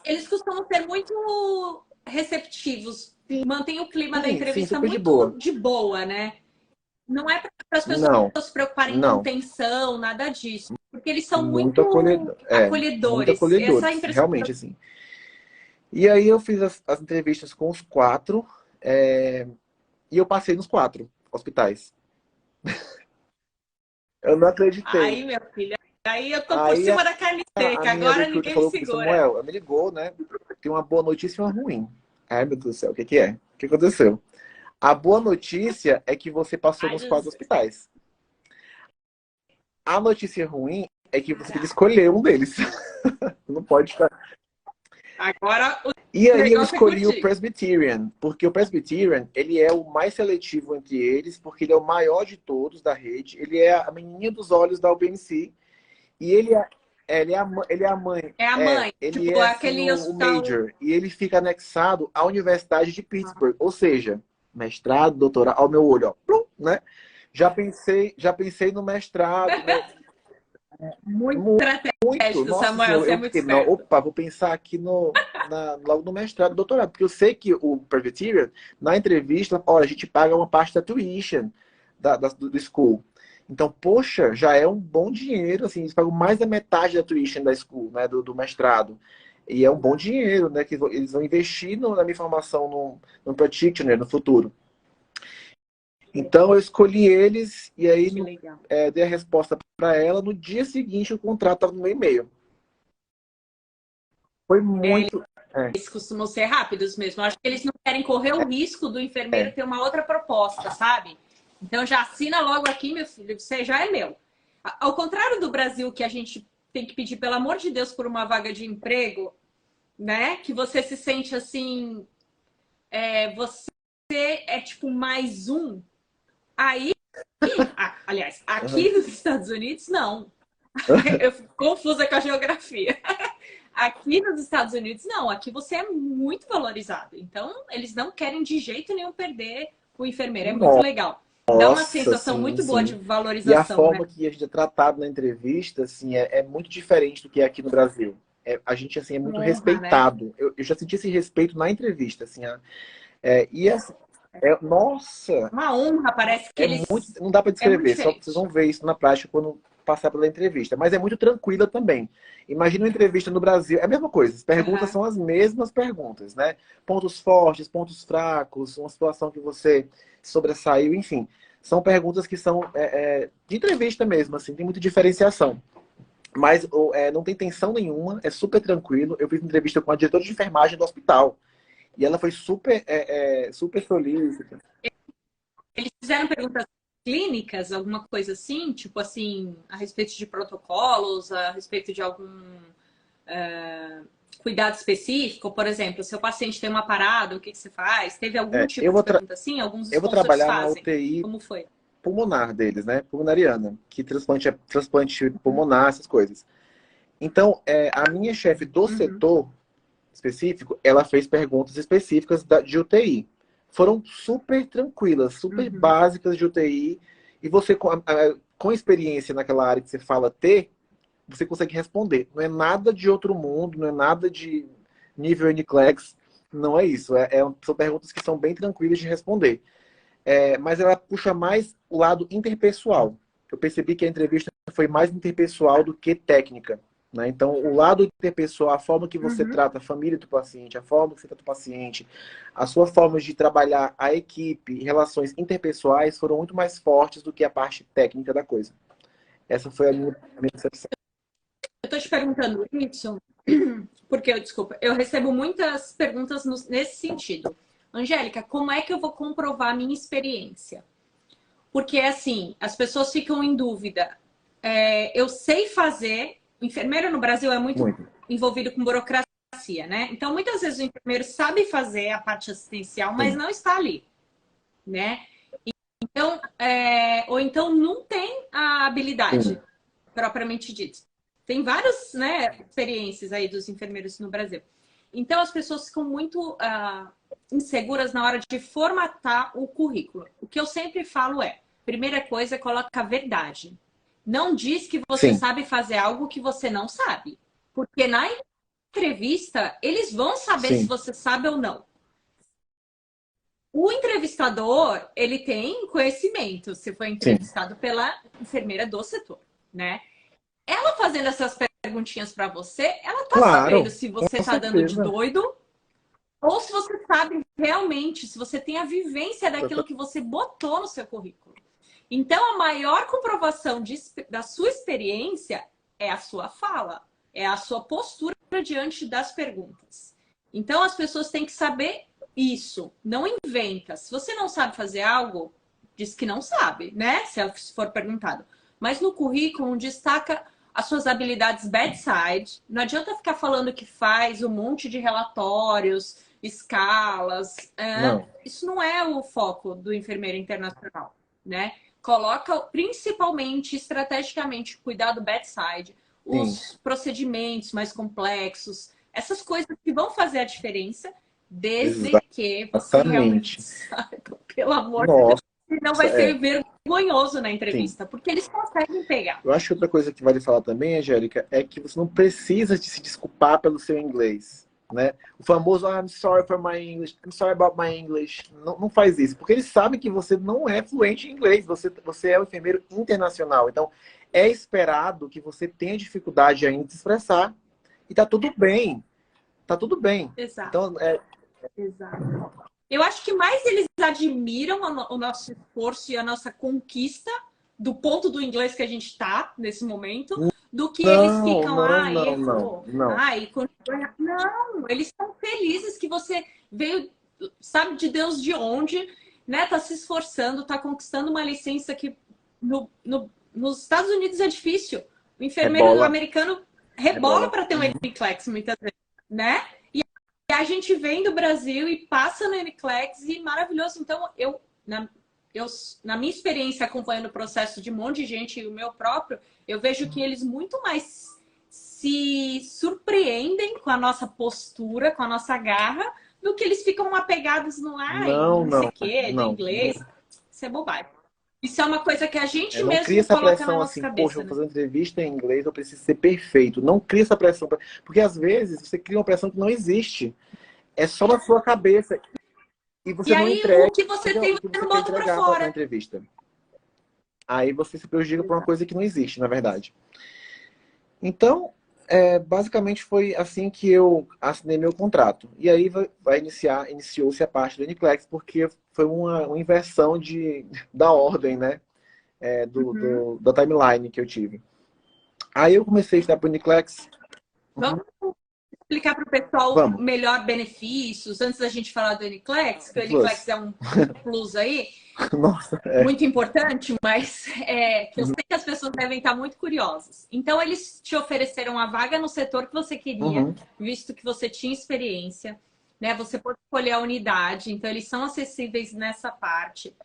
Eles costumam ser muito receptivos, mantém o clima da Sim, sim, entrevista super de muito boa. de boa, né? Não é para as pessoas Não, se preocuparem com não. tensão, nada disso. Porque eles são Muito muito muito acolhedores. Essa é a acolhedores, impressão que eu realmente, assim. E aí eu fiz as entrevistas com os 4, e eu passei nos 4 hospitais. Eu não acreditei. Aí, meu filho, aí eu tô por Aí cima da carne a seca, minha agora recruiter ninguém me falou comigo, segura. Samuel, ela me ligou, né? Tem uma boa notícia e uma ruim. Ai, meu Deus do céu, o que que é? O que aconteceu? A boa notícia é que você passou Ai, nos 4 Jesus. hospitais. A notícia ruim é que você tem que escolher um deles. Não pode ficar. Agora o E aí eu negócio é escolhi o curtir. Presbyterian, porque o Presbyterian, ele é o mais seletivo entre eles, porque ele é o maior de todos da rede, ele é a menininha dos olhos da UPMC, e ele é a mãe, É a mãe, ele tipo, é assim aquele o hospital. major, e ele fica anexado à Universidade de Pittsburgh, ou seja, mestrado, doutorado, ao meu olho, ó, plum, né? Já pensei no mestrado, né? Muito Muito, estratégico, nossa Samuel, senhora, você é eu muito fiquei, não, esperto. opa, vou pensar aqui logo no mestrado, doutorado, porque eu sei que o Presbyterian, na entrevista, olha, a gente paga uma parte da tuition do school. Então, poxa, já é um bom dinheiro, assim, eles pagam mais da metade da tuition da school, né, do mestrado. E é um bom dinheiro, né, que eles vão investir na minha formação no practitioner, no futuro. Então, eu escolhi eles e aí Que legal. dei a resposta para ela. No dia seguinte, o contrato estava no meu e-mail. Foi É, muito. É, eles costumam ser rápidos mesmo. Acho que eles não querem correr o risco do enfermeiro é. ter uma outra proposta, sabe? Então já assina logo aqui, meu filho, você já é meu. Ao contrário do Brasil, que a gente tem que pedir, pelo amor de Deus, por uma vaga de emprego, né? Que você se sente assim, você é tipo mais um. Aí, aliás, aqui Uhum. nos Estados Unidos, não. Eu fico confusa com a geografia. Aqui nos Estados Unidos, não. Aqui você é muito valorizado. Então, eles não querem de jeito nenhum perder o enfermeiro. É muito legal. Dá uma Nossa, sensação sim, muito boa de sim. E a valorização, né? forma que a gente é tratado na entrevista, assim, é muito diferente do que é aqui no Brasil. A gente, assim, é muito Honra, né? respeitado. Eu já senti esse respeito na entrevista, assim. E, assim, nossa, Uma honra, parece que eles. não dá para É muito descrever, só vocês diferente. vão ver isso na prática quando passar pela entrevista. Mas é muito tranquila também. Imagina uma entrevista no Brasil, é a mesma coisa, as perguntas Uhum. são as mesmas perguntas, né? Pontos fortes, pontos fracos, uma situação que você sobressaiu, enfim. São perguntas que são de entrevista mesmo, assim, tem muita diferenciação. Mas não tem tensão nenhuma, é super tranquilo. Eu fiz entrevista com a diretora de enfermagem do hospital e ela foi super solícita. Eles fizeram perguntas clínicas, alguma coisa assim? Tipo assim, a respeito de protocolos, a respeito de algum cuidado específico? Por exemplo, se o paciente tem uma parada, o que você faz? Teve algum tipo de pergunta assim? Alguns Eu vou sponsors trabalhar na fazem. UTI Como foi? pulmonar deles, né? Pulmonariana, que é transplante pulmonar, essas coisas. Então, a minha chefe do setor específico, ela fez perguntas específicas de UTI. Foram super tranquilas, super básicas de UTI. E você, com experiência naquela área que você fala ter, você consegue responder. Não é nada de outro mundo, não é nada de nível NCLEX, não é isso. São perguntas que são bem tranquilas de responder. Mas ela puxa mais o lado interpessoal. Eu percebi que a entrevista foi mais interpessoal do que técnica. Né? Então, o lado interpessoal, a forma que você trata a família do paciente, a forma que você trata o paciente, a sua forma de trabalhar a equipe, relações interpessoais foram muito mais fortes do que a parte técnica da coisa. Essa foi a minha percepção. Eu tô te perguntando isso porque, desculpa, eu recebo muitas perguntas nesse sentido. Angélica, como é que eu vou comprovar a minha experiência? Porque, assim, as pessoas ficam em dúvida. Eu sei fazer... O enfermeiro no Brasil é muito envolvido com burocracia, né? Então, muitas vezes o enfermeiro sabe fazer a parte assistencial, mas não está ali, né? Então, ou então não tem a habilidade propriamente dita. Tem várias, né, experiências aí dos enfermeiros no Brasil. Então, as pessoas ficam muito inseguras na hora de formatar o currículo. O que eu sempre falo primeira coisa, coloca a verdade. Não diz que você sabe fazer algo que você não sabe. Porque na entrevista, eles vão saber se você sabe ou não. O entrevistador, ele tem conhecimento, se foi entrevistado pela enfermeira do setor, né? Ela fazendo essas perguntinhas para você, ela tá sabendo se você tá dando de doido ou se você sabe realmente, se você tem a vivência daquilo que você botou no seu currículo. Então, a maior comprovação da sua experiência é a sua fala, é a sua postura diante das perguntas. Então, as pessoas têm que saber isso, não inventa. Se você não sabe fazer algo, diz que não sabe, né? Se for perguntado. Mas no currículo, destaca as suas habilidades bedside. Não adianta ficar falando que faz um monte de relatórios, escalas. Isso não é o foco do enfermeiro internacional, né? Coloca principalmente, estrategicamente, cuidar do bedside, os procedimentos mais complexos, essas coisas que vão fazer a diferença, desde que você realmente saiba, pelo amor de Deus. Senão vai ser vergonhoso na entrevista, porque eles conseguem pegar. Eu acho que outra coisa que vale falar também, Angélica, é que você não precisa de se desculpar pelo seu inglês. Né? O famoso I'm sorry for my English, I'm sorry about my English. Não faz isso, porque eles sabem que você não é fluente em inglês, você é um enfermeiro internacional. Então, é esperado que você tenha dificuldade ainda de se expressar. E tá tudo bem. Tá tudo bem. Exato. Então, Exato. Eu acho que mais eles admiram o nosso esforço e a nossa conquista do ponto do inglês que a gente está nesse momento, do que eles ficam, errou. Não, eles estão felizes que você veio, sabe de Deus de onde, né? Tá se esforçando, tá conquistando uma licença que nos Estados Unidos é difícil. O enfermeiro americano rebola para ter um NCLEX muitas vezes, né? E a gente vem do Brasil e passa no NCLEX e maravilhoso. Então, na minha experiência acompanhando o processo de um monte de gente e o meu próprio, eu vejo que eles muito mais se surpreendem com a nossa postura, com a nossa garra, do que eles ficam apegados no não sei o quê, do inglês. Isso é bobagem. Isso é uma coisa que a gente mesmo cria essa coloca pressão na nossa assim, cabeça. poxa, eu vou fazer uma entrevista em inglês, eu preciso ser perfeito. Não cria essa pressão. Porque às vezes você cria uma pressão que não existe. É só na sua cabeça. E você não entrega o que você tem, você não bota pra fora. Na entrevista. Aí você se prejudica por uma coisa que não existe, na verdade. Então, Basicamente foi assim que eu assinei meu contrato. E aí iniciou-se a parte do Uniclex, porque foi uma inversão da ordem, né? Uhum. Da timeline que eu tive. Aí eu comecei a estudar para o Uniclex. Vamos Uhum. explicar para o pessoal Vamos, melhor benefícios, antes da gente falar do Uniclex, que o Uniclex plus. é um plus aí, Nossa, muito importante, mas que eu sei que as pessoas devem estar muito curiosas. Então, eles te ofereceram a vaga no setor que você queria, Uhum. visto que você tinha experiência, né? Você pode escolher a unidade, então eles são acessíveis nessa parte.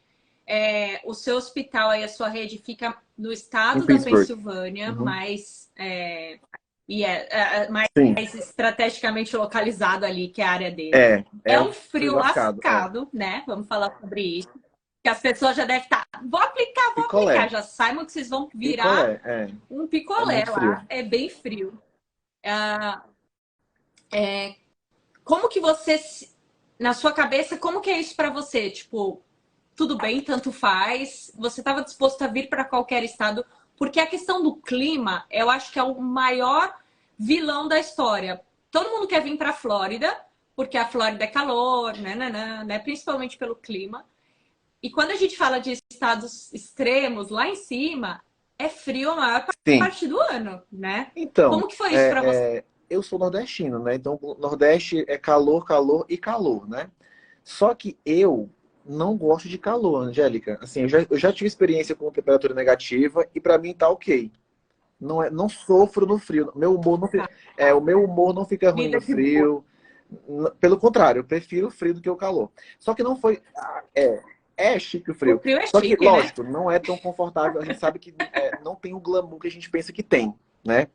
O seu hospital aí, a sua rede fica no Em estado da Pittsburgh. Pensilvânia, Uhum. mas mais Sim, estrategicamente localizado ali, que é a área deles. é É um um frio frio lascado. lascado, né? Vamos falar sobre isso. Que as pessoas já devem estar. Vou Picolé, aplicar. Já saibam que vocês vão virar picolé, um é picolé muito frio. lá. É bem frio. Ah, como que você, na sua cabeça, como que é isso para você? Tipo, tudo bem, tanto faz. Você estava disposto a vir para qualquer estado, porque a questão do clima, eu acho que é o maior vilão da história. Todo mundo quer vir para a Flórida, porque a Flórida é calor, né? Principalmente pelo clima. E quando a gente fala de estados extremos lá em cima, é frio a maior Sim. parte do ano, né? Então, Como que foi isso para você? eu sou nordestino, né? Então, o Nordeste é calor, calor e calor, né? Só que eu não gosto de calor, Angélica. Assim, eu já tive experiência com temperatura negativa e para mim tá ok. Não sofro no frio. O meu humor não fica ruim no Vida de boa. frio. Pelo contrário, eu prefiro o frio do que o calor. Só que não foi. É chique o O frio. frio é Só que, chique, né? lógico, não é tão confortável. A gente sabe que não tem o glamour que a gente pensa que tem, né?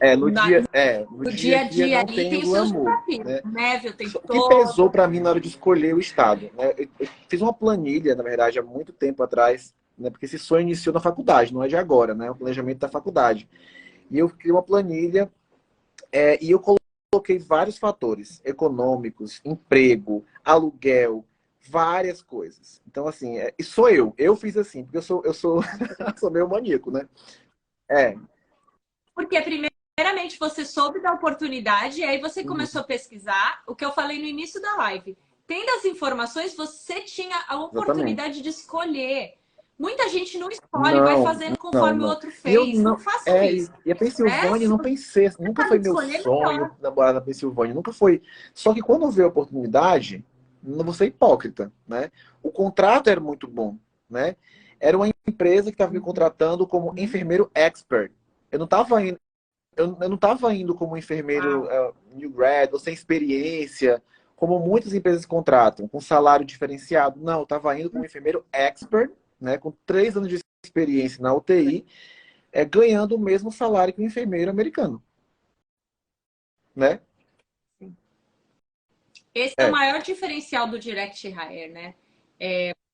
Na- No no dia a dia a dia dia não ali tem o tem os seus glamour, desafios. né? Neve o tempo O que pesou todo. para mim na hora de escolher o estado, né? Eu fiz uma planilha, na verdade, há muito tempo atrás, né? Porque esse sonho iniciou na faculdade, não é de agora, né? O planejamento da faculdade. E eu criei uma planilha e eu coloquei vários fatores econômicos, emprego, aluguel, várias coisas. Então, assim, e sou eu. Eu fiz assim, porque eu sou, sou meio maníaco, né? É. Porque, primeiramente, você soube da oportunidade e aí você começou Uhum, a pesquisar o que eu falei no início da live. Tendo as informações, você tinha a exatamente. oportunidade de escolher. Muita gente não escolhe, vai Não, fazendo não, conforme o não. outro E eu fez. Não não. façam isso, E a né? Pensilvânia, eu Se não você pensei, nunca foi sabe meu escolher, sonho melhor. namorar na Pensilvânia, nunca foi. Só que quando veio a oportunidade, não vou ser hipócrita, né? O contrato era muito bom, né? Era uma empresa que estava me contratando como Uhum. enfermeiro expert. Eu não estava indo, eu não estava indo como enfermeiro Uau. new grad, ou sem experiência, como muitas empresas contratam, com salário diferenciado. Não, eu estava indo como enfermeiro expert, né? Com 3 anos de experiência na UTI ganhando o mesmo salário que o enfermeiro americano, né? Esse é o É, maior diferencial do Direct Hire, né?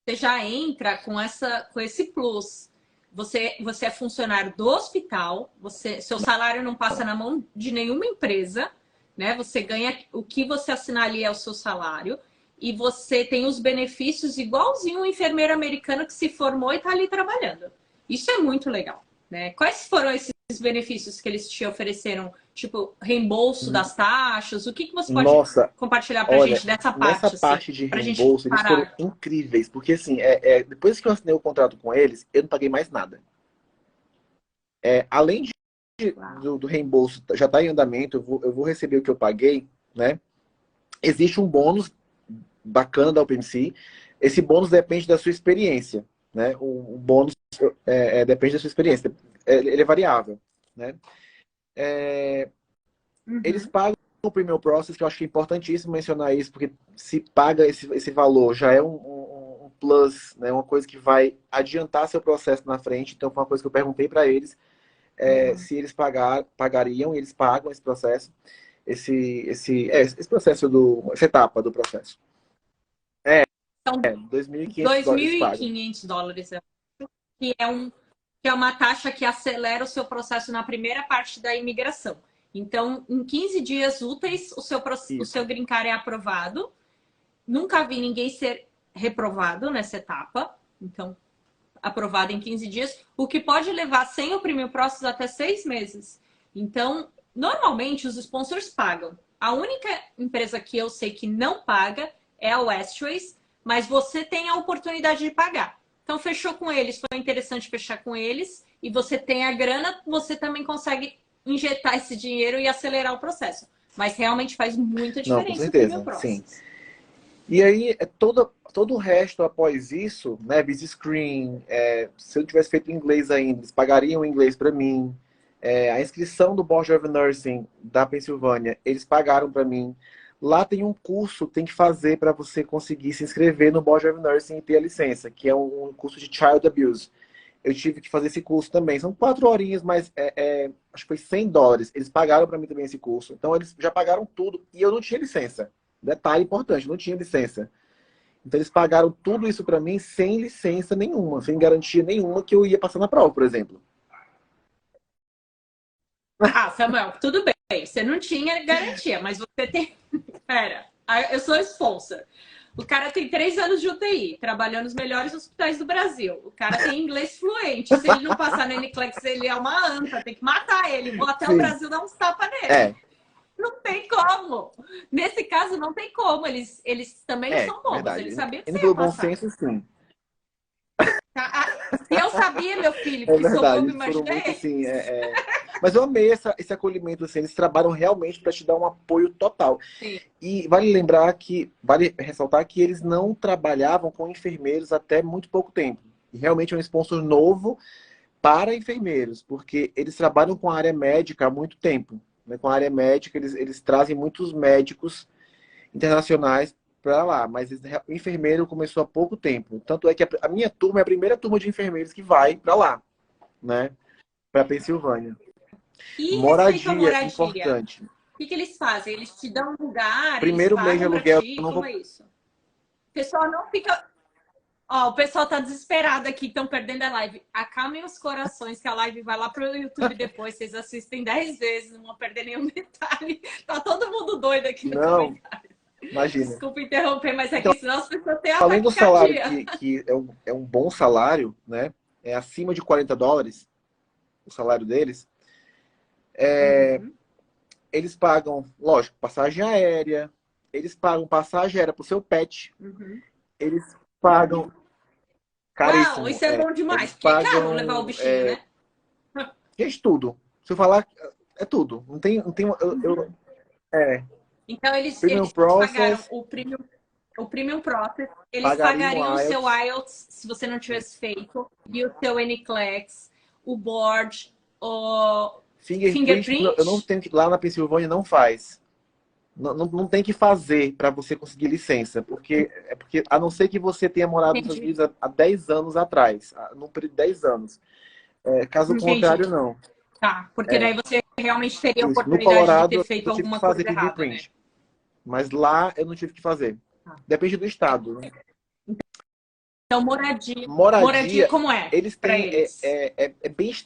Você já entra com esse plus. Você é funcionário do hospital, seu salário não passa na mão de nenhuma empresa, né? Você ganha o que você assinar ali é o seu salário e você tem os benefícios igualzinho um enfermeiro americano que se formou e está ali trabalhando. Isso é muito legal, né? Quais foram esses benefícios que eles te ofereceram? Tipo, reembolso das taxas? O que você pode nossa, compartilhar pra olha, gente dessa nessa parte, assim, parte de pra gente reembolso, eles foram parar? incríveis, porque assim, depois que eu assinei o contrato com eles, eu não paguei mais nada. Além do reembolso já está em andamento, eu vou receber o que eu paguei, né? Existe um bônus bacana da OpenSea. Esse bônus depende da sua experiência, né? O bônus depende da sua experiência. Ele é variável, né? Eles Uhum. pagam o Premium Process, que eu acho que é importantíssimo mencionar isso, porque se paga esse valor, já é um plus, né? Uma coisa que vai adiantar seu processo na frente. Então, foi uma coisa que eu perguntei para eles, Uhum. se eles pagariam, e eles pagam esse processo, esse processo, essa etapa do processo. É, São $2.500 eles pagam. US$ 2.500, que é que é uma taxa que acelera o seu processo na primeira parte da imigração. Então, em 15 dias úteis, o Isso. seu green card é aprovado. Nunca vi ninguém ser reprovado nessa etapa. Então, aprovado em 15 dias, o que pode levar sem o Premium Process até 6 meses. Então, normalmente os sponsors pagam. A única empresa que eu sei que não paga é a Westways, mas você tem a oportunidade de pagar. Então, fechou com eles, foi interessante fechar com eles, e você tem a grana, você também consegue injetar esse dinheiro e acelerar o processo. Mas realmente faz muita Não, com diferença o Premium certeza, sim. Process. E aí, todo o resto após isso, né, Busy Screen, se eu tivesse feito inglês ainda, eles pagariam o inglês para mim. A inscrição do Board of Nursing da Pensilvânia, eles pagaram para mim. Lá tem um curso, tem que fazer para você conseguir se inscrever no Board of Nursing e ter a licença, que é um curso de Child Abuse. Eu tive que fazer esse curso também. São 4 horinhas, mas acho que foi $100. Eles pagaram para mim também esse curso. Então eles já pagaram tudo e eu não tinha licença. Detalhe importante, não tinha licença. Então eles pagaram tudo isso para mim sem licença nenhuma, sem garantia nenhuma que eu ia passar na prova, por exemplo. Ah, Samuel, tudo bem. Você não tinha garantia, mas você tem. Pera, eu sou sponsor. O cara tem 3 anos de UTI, trabalhando nos melhores hospitais do Brasil. O cara tem inglês fluente. Se ele não passar na NCLEX, ele é uma anta. Tem que matar ele. Vou até o Sim. Brasil dar uns tapas nele. É, Não tem como. Nesse caso, não tem como. Eles também não são bobos. verdade. Eles sabiam que Indo você ia pelo bom passar. senso, sim. Se eu sabia, meu filho, É que sou verdade, bobo, eles foram imagina muito ele. assim. Mas eu amei esse acolhimento, assim, eles trabalham realmente para te dar um apoio total. Sim. E vale ressaltar que eles não trabalhavam com enfermeiros até muito pouco tempo. E realmente é um sponsor novo para enfermeiros, porque eles trabalham com a área médica há muito tempo. Né? Com a área médica, eles trazem muitos médicos internacionais para lá, mas o enfermeiro começou há pouco tempo. Tanto é que a minha turma é a primeira turma de enfermeiros que vai para lá, né? Para Pensilvânia. E respeito à Moradia, moradia. importante. O que eles fazem? Eles te dão um lugar, eles Primeiro mês de pagam pra aluguel, eu ti? não Como vou. é isso? O pessoal não fica. Ó, o pessoal tá desesperado aqui, estão perdendo a live. Acalmem os corações, que a live vai lá pro YouTube depois. Vocês assistem 10 vezes, não vão perder nenhum detalhe. Tá todo mundo doido aqui no Não, comentário. imagina. Desculpa interromper, mas Então, aqui, senão as pessoas têm além ataque do salário, cardíaco. que é um bom salário, né? É acima de $40, o salário deles. Uhum. Eles pagam, lógico, passagem aérea. Eles pagam passagem aérea pro seu pet. Uhum. Eles pagam Uau, caríssimo. isso é bom demais, Eles porque é caro levar o pagam, bichinho, né? gente, tudo. Se eu falar, é tudo. Não tem, é, Então, Premium eles te pagaram Process, o Premium Process, eles pagariam pagariam o seu IELTS. IELTS, se você não tivesse feito, e o seu NCLEX, o board, o Fingerprint, eu não fingerprint. tenho que. Lá na Pensilvânia não faz. Não tem que fazer para você conseguir licença. Porque, a não ser que você tenha morado nos Estados Entendi, Unidos há 10 anos atrás. Num período de 10 anos. Caso entendi. contrário, não. Tá, porque daí você realmente teria a Isso. No oportunidade de ter Colorado, feito eu tive que alguma fazer coisa errada, né? fingerprint. Mas lá eu não tive que fazer. Tá. Depende do estado. Né? Então, moradia. Moradia Moradia, como é eles para têm. eles?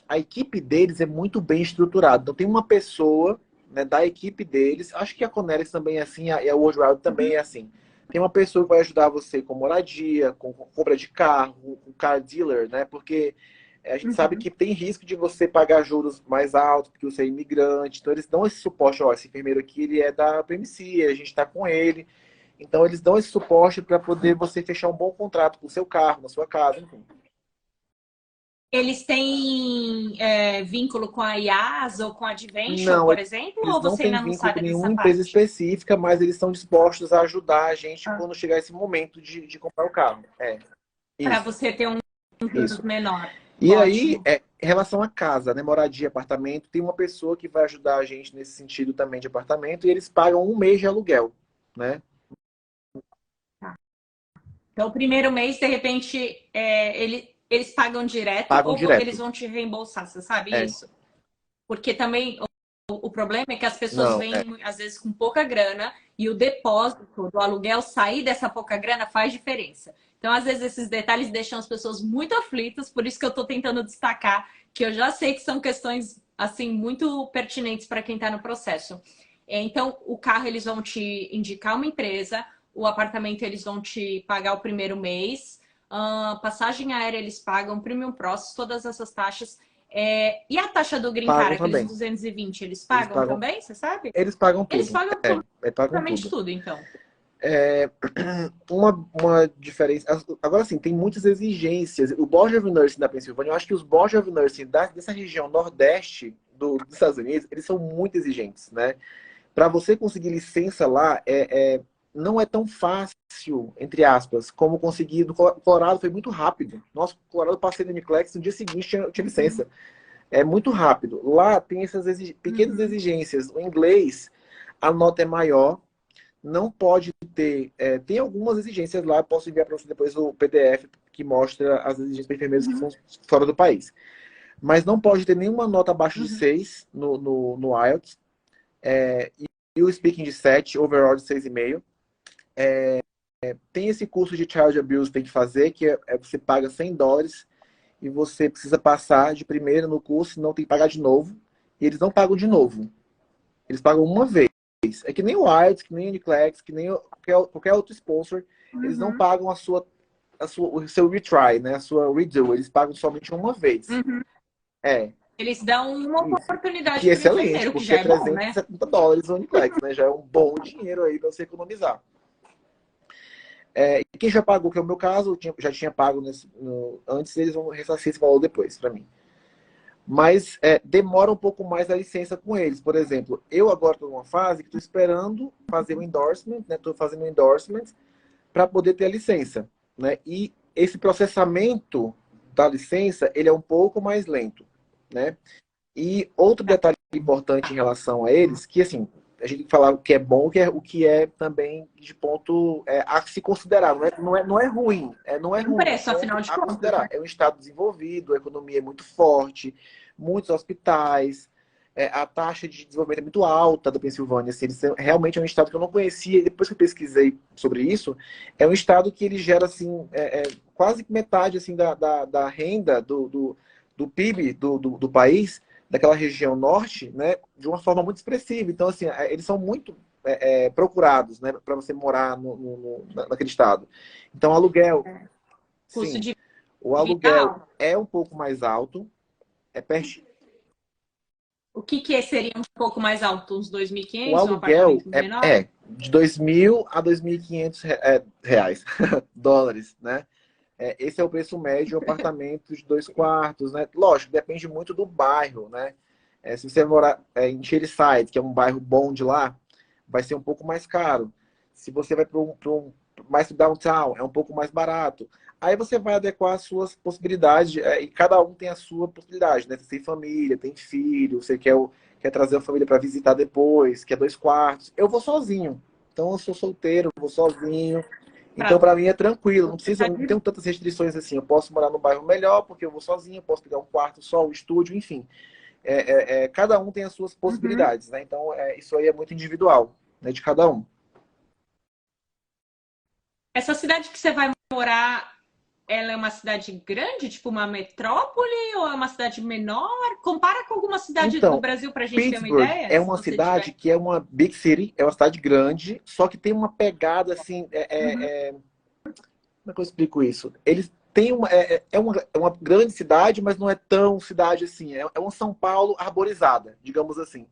A equipe deles é muito bem estruturada. Então tem uma pessoa, né, da equipe deles. Acho que a Conelis também é assim, e a World Wide também Uhum, é assim. Tem uma pessoa que vai ajudar você com moradia, com compra de carro, com car dealer, né? Porque a gente sabe uhum. que tem risco de você pagar juros mais altos, porque você é imigrante. Então eles dão esse suporte, ó, esse enfermeiro aqui, ele é da PMC, a gente está com ele. Então eles dão esse suporte para poder você fechar um bom contrato com o seu carro, na sua casa, enfim. Eles têm vínculo com a IAS ou com a Adventure, Não, por exemplo, eles ou não você têm ainda não vínculo com sabe dessa nenhuma empresa parte? específica, mas eles estão dispostos a ajudar a gente Ah, quando chegar esse momento de comprar o carro. para Isso, você ter um juros isso. menor. E aí, Ótimo. em relação à casa, né, moradia, apartamento, tem uma pessoa que vai ajudar a gente nesse sentido também de apartamento, e eles pagam um mês de aluguel, né? Tá. Então, o primeiro mês, de repente, eles pagam direto Pagam ou eles direto. vão te reembolsar? Você sabe É, isso? Porque também o problema é que as pessoas não, vêm, às vezes, com pouca grana e o depósito do aluguel sair dessa pouca grana faz diferença. Então, às vezes, esses detalhes deixam as pessoas muito aflitas, por isso que eu estou tentando destacar, que eu já sei que são questões, assim, muito pertinentes para quem está no processo. Então, o carro eles vão te indicar uma empresa, o apartamento eles vão te pagar o primeiro mês, passagem aérea eles pagam, Premium Process, todas essas taxas. E a taxa do Green Pagam Card, aqueles também. 220, eles Eles pagam pagam, também, você sabe? eles pagam Eles tudo. pagam Pagam absolutamente tudo. tudo, então. É, uma diferença. Agora sim, tem muitas exigências. O Board of Nursing da Pensilvânia, eu acho que os Board of Nursing dessa região nordeste dos Estados Unidos, eles são muito exigentes, né? Para você conseguir licença lá, não é tão fácil, entre aspas, como conseguir no Colorado. Foi muito rápido. Nossa, no Colorado eu passei no NCLEX, no dia seguinte tinha licença. É muito rápido. Lá tem essas pequenas Uhum. exigências. O inglês, a nota é maior. Não pode ter. Tem algumas exigências lá, posso enviar para você depois o PDF que mostra as exigências para enfermeiros que Uhum. são fora do país. Mas não pode ter nenhuma nota abaixo de Uhum. 6 no IELTS. E o speaking de 7, overall de 6,5. Tem esse curso de Child Abuse que tem que fazer, que você paga $100 e você precisa passar de primeira no curso, não tem que pagar de novo. E eles não pagam de novo. Eles pagam uma vez. É que nem o IELTS, que nem o NCLEX, que nem qualquer outro sponsor. Eles não Uhum. pagam o seu retry, né? A sua redo. Eles pagam somente uma vez. Uhum. É, Eles dão uma isso. O que oportunidade é para o excelente, enfermeiro, que porque já é é bom, trezentos e né? setenta dólares o NCLEX, né? Já é um bom dinheiro aí para você economizar. E quem já pagou, que é o meu caso, já tinha pago antes, eles vão ressarcir esse valor depois para mim. Mas demora um pouco mais a licença com eles. Por exemplo, eu agora estou numa fase que estou esperando fazer o endorsement, né? Estou fazendo o endorsement para poder ter a licença, né? E esse processamento da licença, ele é um pouco mais lento, né? E outro Tá. detalhe importante em relação a eles, que assim, a gente tem que falar o que é bom, o que é também de ponto a se considerar. Não é ruim, não é Tem um ruim, é preço, ponto afinal de a contas, considerar. né? É um estado desenvolvido, a economia é muito forte, muitos hospitais, a taxa de desenvolvimento é muito alta da Pensilvânia. Assim, realmente é um estado que eu não conhecia, e depois que eu pesquisei sobre isso, é um estado que ele gera assim, quase que metade assim, da renda do PIB do país, daquela região norte, né, de uma forma muito expressiva. Então, assim, eles são muito procurados, né, para você morar naquele estado. Então, aluguel, Custo sim, de o vida aluguel alto. é um pouco mais alto, é perto. O que seria um pouco mais alto? Uns O 2.500, um aluguel apartamento menor? de 2.000 a 2.500 reais, dólares, né? Esse é o preço médio de um apartamento de 2 quartos, né? Lógico, depende muito do bairro, né? Se você morar em Shadyside, que é um bairro bom de lá, vai ser um pouco mais caro. Se você vai para mais pro downtown, é um pouco mais barato. Aí você vai adequar as suas possibilidades, e cada um tem a sua possibilidade, né? Você tem família, tem filho, você quer trazer a família para visitar depois, quer 2 quartos. Eu vou sozinho. Então eu sou solteiro, vou sozinho. Então, Pra para mim é tranquilo, você tá não de... tenho tantas restrições assim. Eu posso morar num bairro melhor, porque eu vou sozinho, eu posso pegar um quarto só, um estúdio, enfim. Cada um tem as suas Uhum. possibilidades, né? Então, isso aí é muito individual, né, de cada um. Essa cidade que você vai morar, ela é uma cidade grande, tipo uma metrópole, ou é uma cidade menor? Compara com alguma cidade do Então, Brasil para a gente ter uma Pittsburgh ideia, é se uma você cidade tiver. que é uma big city, é uma cidade grande, só que tem uma pegada assim. Uhum. Como é que eu explico isso? Eles têm uma grande cidade, mas não é tão cidade assim. É uma São Paulo arborizada, digamos assim.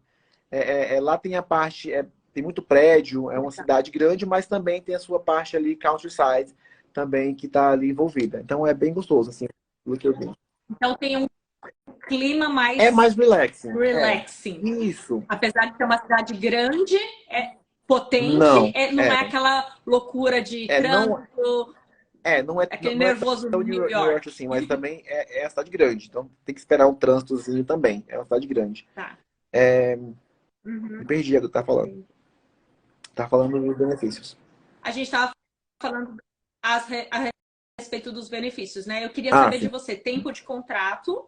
Lá tem a parte, tem muito prédio, é uma cidade grande, mas também tem a sua parte ali, countryside, também, que está ali envolvida. Então é bem gostoso, assim, do que eu vi. Então tem um clima É mais mais relaxing. relaxing. Isso. Apesar de ser uma cidade grande, potente, Não. não é aquela loucura de Não, trânsito, aquele não é nervoso tão New New York. York assim, mas também é a cidade grande. Então tem que esperar um trânsitozinho também. É uma cidade grande. Tá. Uhum. Me perdi do que tá falando. Tá falando dos benefícios. A gente estava falando a respeito dos benefícios, né? Eu queria Ah, saber de sim. você, tempo de contrato,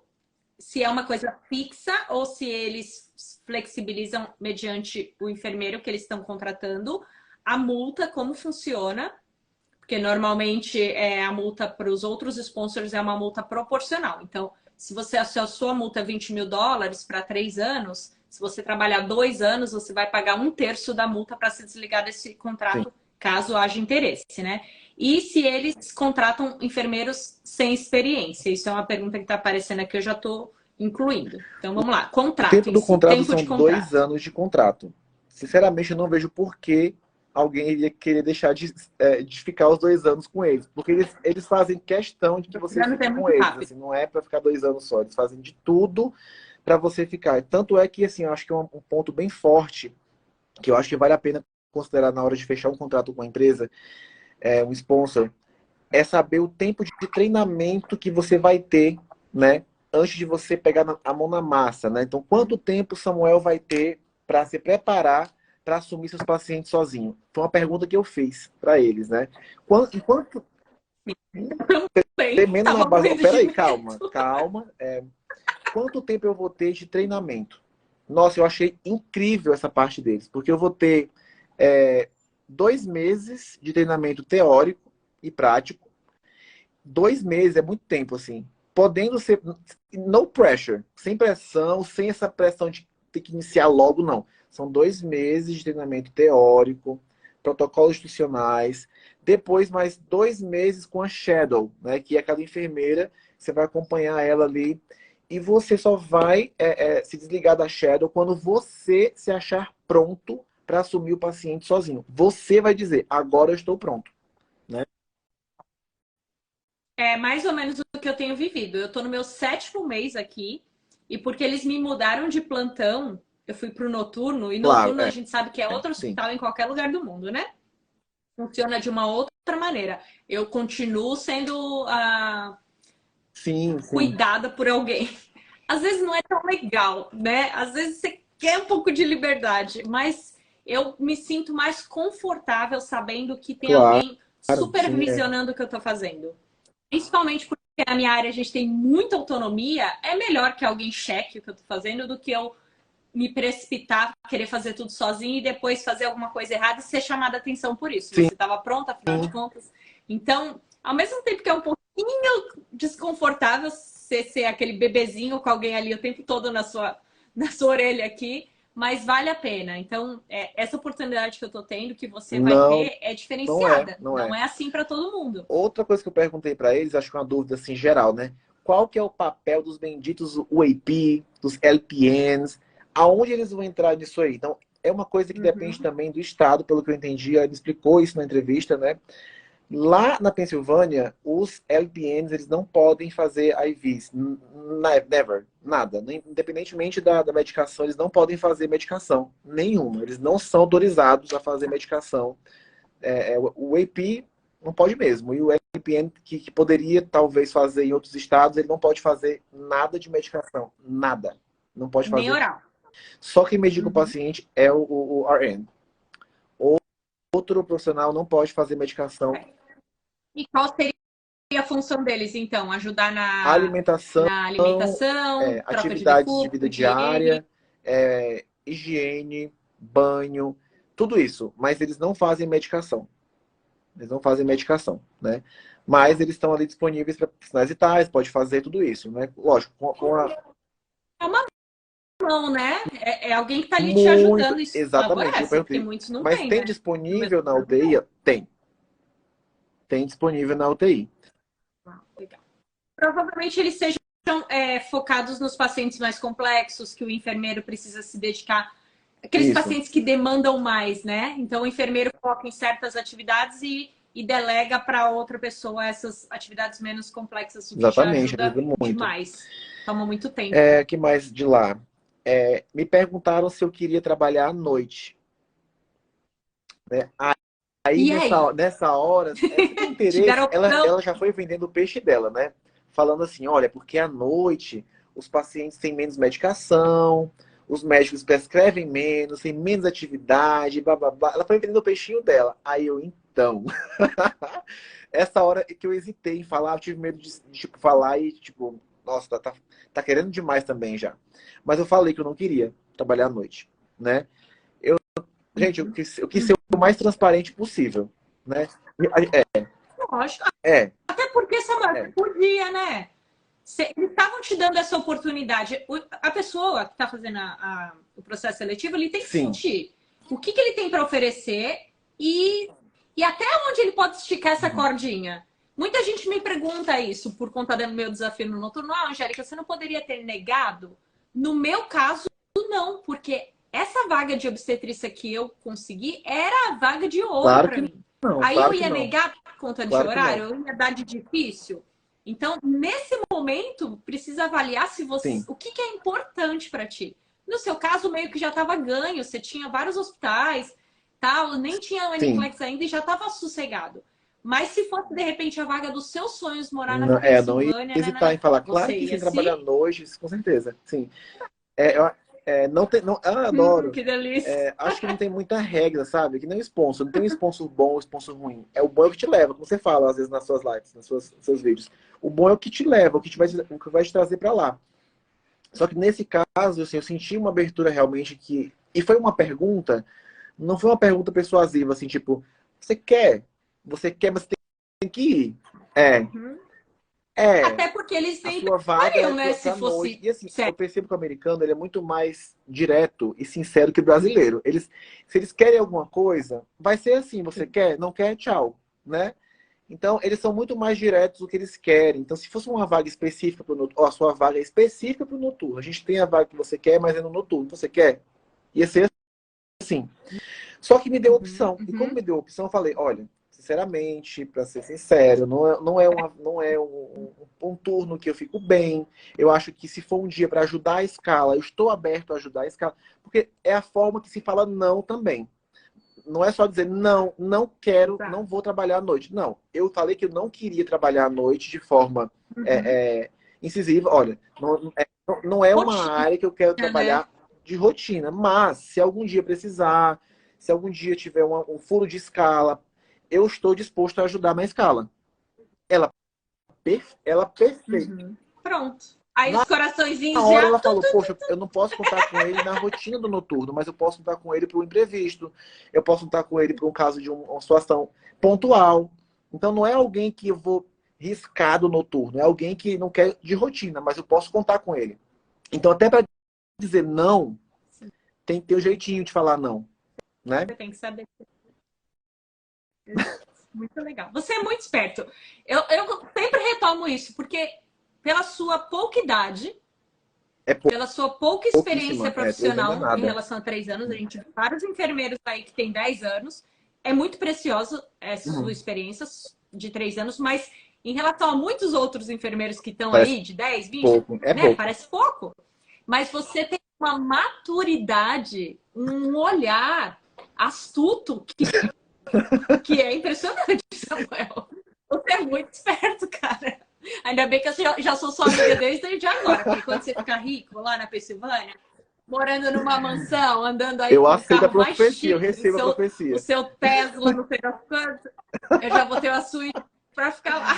se é uma coisa fixa ou se eles flexibilizam mediante o enfermeiro que eles estão contratando, a multa, como funciona, porque normalmente a multa para os outros sponsors é uma multa proporcional. Então, se a sua multa é US$ 20.000 para 3 anos, se você trabalhar 2 anos, você vai pagar um terço da multa para se desligar desse Sim. contrato, caso haja interesse, né? E se eles contratam enfermeiros sem experiência? Isso é uma pergunta que está aparecendo aqui, eu já estou incluindo. Então vamos lá, O contrato tempo em do si, contrato tempo são de contrato. 2 anos de contrato. Sinceramente, eu não vejo por que alguém iria querer deixar de ficar os 2 anos com eles. Porque eles fazem questão de que você 2 anos fique é com muito eles. rápido. Assim, não é para ficar 2 anos só. Eles fazem de tudo para você ficar. Tanto é que, assim, eu acho que é um ponto bem forte, que eu acho que vale a pena considerar na hora de fechar um contrato com a empresa, um sponsor, é saber o tempo de treinamento que você vai ter, né? Antes de você pegar a mão na massa, né? Então, quanto tempo Samuel vai ter para se preparar para assumir seus pacientes sozinho? Foi uma pergunta que eu fiz para eles, né? Enquanto Bem, temendo na tava base. morrendo de Peraí, medo. calma, calma. Quanto tempo eu vou ter de treinamento? Nossa, eu achei incrível essa parte deles, porque eu vou ter 2 meses de treinamento teórico e prático. 2 meses é muito tempo, assim. Podendo ser no pressure, sem pressão, sem essa pressão de ter que iniciar logo, não. São 2 meses de treinamento teórico, protocolos institucionais, depois mais 2 meses com a Shadow, né? Que é aquela enfermeira, você vai acompanhar ela ali. E você só vai se desligar da Shadow quando você se achar pronto para assumir o paciente sozinho. Você vai dizer, agora eu estou pronto, né? É mais ou menos o que eu tenho vivido. Eu tô no meu 7º mês aqui, e porque eles me mudaram de plantão, eu fui pro noturno, e Claro, noturno a gente sabe que é outro sim. hospital em qualquer lugar do mundo, né? Funciona de uma outra maneira. Eu continuo sendo Sim, sim. cuidada por alguém. Às vezes não é tão legal, né? Às vezes você quer um pouco de liberdade, mas eu me sinto mais confortável sabendo que tem Claro, alguém sim, supervisionando o que eu tô fazendo. Principalmente porque na minha área a gente tem muita autonomia, é melhor que alguém cheque o que eu tô fazendo do que eu me precipitar, querer fazer tudo sozinho e depois fazer alguma coisa errada e ser chamada a atenção por isso. sim, Você estava pronta, afinal de contas. Então, ao mesmo tempo que é um pouquinho desconfortável você ser aquele bebezinho com alguém ali o tempo todo na sua orelha aqui, mas vale a pena. Então, essa oportunidade que eu tô tendo, que você vai não, ter, é não é, diferenciada. não Não é. é assim para todo mundo. Outra coisa que eu perguntei para eles, acho que é uma dúvida assim geral, né? Qual que é o papel dos benditos UAP, dos LPNs? Aonde eles vão entrar nisso aí? Então, é uma coisa que depende Uhum. também do estado, pelo que eu entendi, ele explicou isso na entrevista, né? Lá na Pensilvânia, os LPNs eles não podem fazer IVs. Never. Nada. Independentemente da medicação, eles não podem fazer medicação. Nenhuma. Eles não são autorizados a fazer medicação. O AP não pode mesmo. E o LPN, que poderia talvez fazer em outros estados, ele não pode fazer nada de medicação. Nada. Não pode Nem fazer. oral. Só quem medica o Uhum. paciente é o RN. Outro profissional não pode fazer medicação. E qual seria a função deles, então? Ajudar na, Alimentação, na alimentação, troca de atividades de vida bicudo, higiene. diária, higiene, banho, tudo isso. Mas eles não fazem medicação. Eles não fazem medicação, né? Mas eles estão ali disponíveis para sinais vitais, pode fazer tudo isso, né? Lógico, É uma mão, né? É alguém que está ali te muito, ajudando. Isso exatamente. Eu favorece, porque perguntei, muitos não mas têm, tem né? No meu disponível na caso, não. UTI? Tem disponível na UTI. Ah, legal. Provavelmente eles sejam focados nos pacientes mais complexos, que o enfermeiro precisa se dedicar. Aqueles Isso, pacientes que demandam mais, né? Então o enfermeiro foca em certas atividades e delega para outra pessoa essas atividades menos complexas, o que já exatamente, ajuda ajuda muito. demais. Toma muito tempo. Que mais de lá? Me perguntaram se eu queria trabalhar à noite, né? Aí, E aí? nessa hora, você tem Tiveram interesse? Ela, opção? ela já foi vendendo o peixe dela, né? Falando assim, olha, porque à noite os pacientes têm menos medicação, os médicos prescrevem menos, tem menos atividade, blá, blá, blá. Ela foi vendendo o peixinho dela. Aí eu, então... Essa hora que eu hesitei em falar, eu tive medo de tipo, falar e, tipo, nossa, tá querendo demais também já. Mas eu falei que eu não queria trabalhar à noite, né? Gente, eu quis ser o mais transparente possível, né? Lógico. É, Até porque, Samuel, você é, podia, né? Eles estavam te dando essa oportunidade. A pessoa que está fazendo o processo seletivo, ele tem que sim, sentir o que ele tem para oferecer e até onde ele pode esticar essa cordinha. Muita gente me pergunta isso por conta do meu desafio no noturno. Ah, Angélica, você não poderia ter negado? No meu caso, não, porque essa vaga de obstetrícia que eu consegui era a vaga de ouro Claro para que mim. não, Aí eu claro que ia não. negar por conta de Claro que horário, não. eu ia dar de difícil. Então, nesse momento, precisa avaliar se você, Sim, o que é importante para ti. No seu caso, meio que já estava ganho, você tinha vários hospitais, tal, nem tinha o sim. NCLEX ainda e já estava sossegado. Mas se fosse, de repente, a vaga dos seus sonhos morar na Não, não ia Pensilvânia, hesitar em falar. Claro você que ia sim, trabalhar à se. noite, isso com certeza. Sim. É, não tem, não, adoro. Que delícia. Acho que não tem muita regra, sabe? Que nem o sponsor. Não tem um sponsor bom, um sponsor ruim. É o bom é o que te leva, como você fala às vezes nas suas lives, nos seus vídeos. O bom é o que te leva, o que vai te trazer para lá. Só que nesse caso, assim, eu senti uma abertura realmente que. E foi uma pergunta, não foi uma pergunta persuasiva, assim, tipo, você quer? Você quer, mas você tem que ir. É. Uhum. É, Até porque eles a sempre sua vaga fariam, é né? Se para noite. fosse E assim, eu certo. percebo que o americano ele é muito mais direto e sincero que o brasileiro. Se eles querem alguma coisa, vai ser assim, você quer? Não quer? Tchau, né? Então, eles são muito mais diretos do que eles querem. Então, se fosse uma vaga específica para o noturno, a sua vaga é específica para o noturno. A gente tem a vaga que você quer, mas é no noturno. Você quer? Ia ser assim. Só que me deu Uhum, opção. E como uhum. me deu opção, eu falei, olha, sinceramente, para ser sincero, não é um turno que eu fico bem. Eu acho que se for um dia para ajudar a escala, eu estou aberto a ajudar a escala, porque é a forma que se fala não também. Não é só dizer não, não quero, não Exato. vou trabalhar à noite. Não, eu falei que eu não queria trabalhar à noite de forma Uhum. é, incisiva. Olha, não é uma Rotina, área que eu quero né? trabalhar de rotina, mas se algum dia precisar, se algum dia tiver um furo de escala, eu estou disposto a ajudar na escala. Ela, ela perfeita. Uhum. Pronto. Aí os Na coraçõezinhos hora já. ela falou, poxa, eu não posso contar com ele na rotina do noturno, mas eu posso contar com ele para um imprevisto, eu posso contar com ele para um caso de uma situação pontual. Então não é alguém que eu vou riscar do noturno, é alguém que não quer de rotina, mas eu posso contar com ele. Então até para dizer não, tem que ter o jeitinho de falar não, né? Você tem que saber. Exato. Muito legal. Você é muito esperto. Eu sempre retomo isso, porque pela sua pouca idade, É pela sua pouca experiência pouquíssima, 3 anos não é profissional em nada. relação a 3 anos, a gente tem vários enfermeiros aí que têm 10 anos, é muito preciosa essa sua Uhum. experiência de 3 anos, mas em relação a muitos outros enfermeiros que estão Parece aí de 10, 20, pouco, é né? pouco. Parece pouco. Mas você tem uma maturidade, um olhar astuto que é impressionante, Samuel. Você é muito esperto, cara. Ainda bem que eu já sou sua amiga desde agora, porque quando você ficar rico lá na Pensilvânia, morando numa mansão, andando aí Eu com o aceito a carro mais profecia, eu chique, recebo a o profecia. seu Tesla, não sei das quantas, eu já vou ter uma suíte para ficar lá.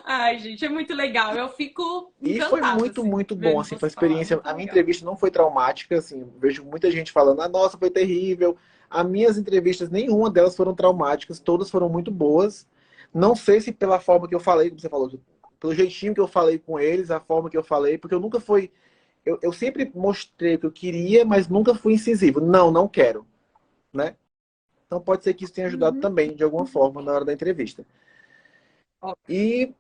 Ai, gente, é muito legal. Eu fico E foi encantada, muito, assim, muito bom, vendo assim, foi uma você falar. experiência. Muito A minha legal. entrevista não foi traumática, assim, vejo muita gente falando, ah, nossa, foi terrível. As minhas entrevistas, nenhuma delas foram traumáticas, todas foram muito boas. Não sei se pela forma que eu falei, como você falou, pelo jeitinho que eu falei com eles, a forma que eu falei, porque eu nunca fui. Eu sempre mostrei o que eu queria, mas nunca fui incisivo. Não, não quero, né? Então pode ser que isso tenha ajudado Uhum. também, de alguma forma, na hora da entrevista. Ó, E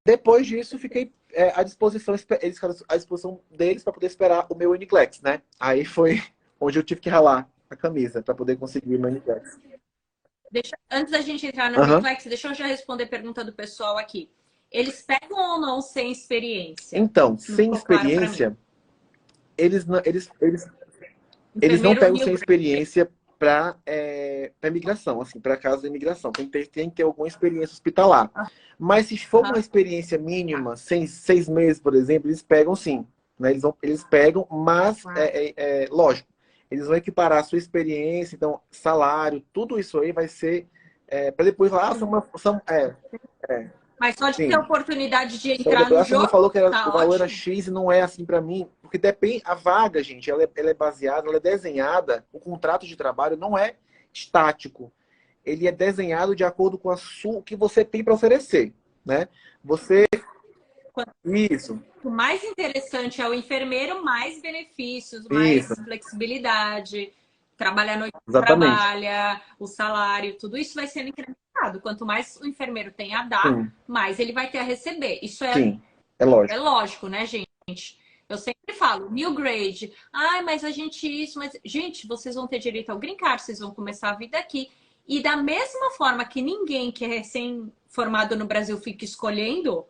depois disso, fiquei à disposição, eles ficaram à disposição deles para poder esperar o meu Uniclex, né? Aí foi onde eu tive que ralar a camisa para poder conseguir o meu Uniclex. antes da gente entrar no Uhum. Uniclex, deixa eu já responder a pergunta do pessoal aqui. Eles pegam ou não sem experiência? Então, Não sem ficou claro para mim. experiência, eles não Enfermeiro pegam Rio sem Grande. experiência para imigração, assim, para casa da imigração. Tem que ter alguma experiência hospitalar. Mas se for uma Aham. experiência mínima, 6 meses, por exemplo, eles pegam sim. Né? Eles pegam, mas, lógico, eles vão equiparar a sua experiência, então, salário, tudo isso aí vai ser para depois lá, Mas só de ter a sim. oportunidade de Só que entrar depois no a Sandra jogo, falou que o tá valor era ótimo. X e não é assim para mim, porque depende a vaga, gente, ela é baseada, ela é desenhada, o contrato de trabalho não é estático. Ele é desenhado de acordo com o que você tem para oferecer, né? Você Quanto isso, mais interessante é o enfermeiro, mais benefícios, isso. mais flexibilidade. trabalha a noite, Exatamente. trabalha, o salário, tudo isso vai sendo incrementado. Quanto mais o enfermeiro tem a dar, Sim, mais ele vai ter a receber. Isso sim, é é lógico. lógico, né, gente? Eu sempre falo, new grade. Ai, mas a gente isso, mas. Gente, vocês vão ter direito ao green card, vocês vão começar a vida aqui. E da mesma forma que ninguém que é recém-formado no Brasil fica escolhendo,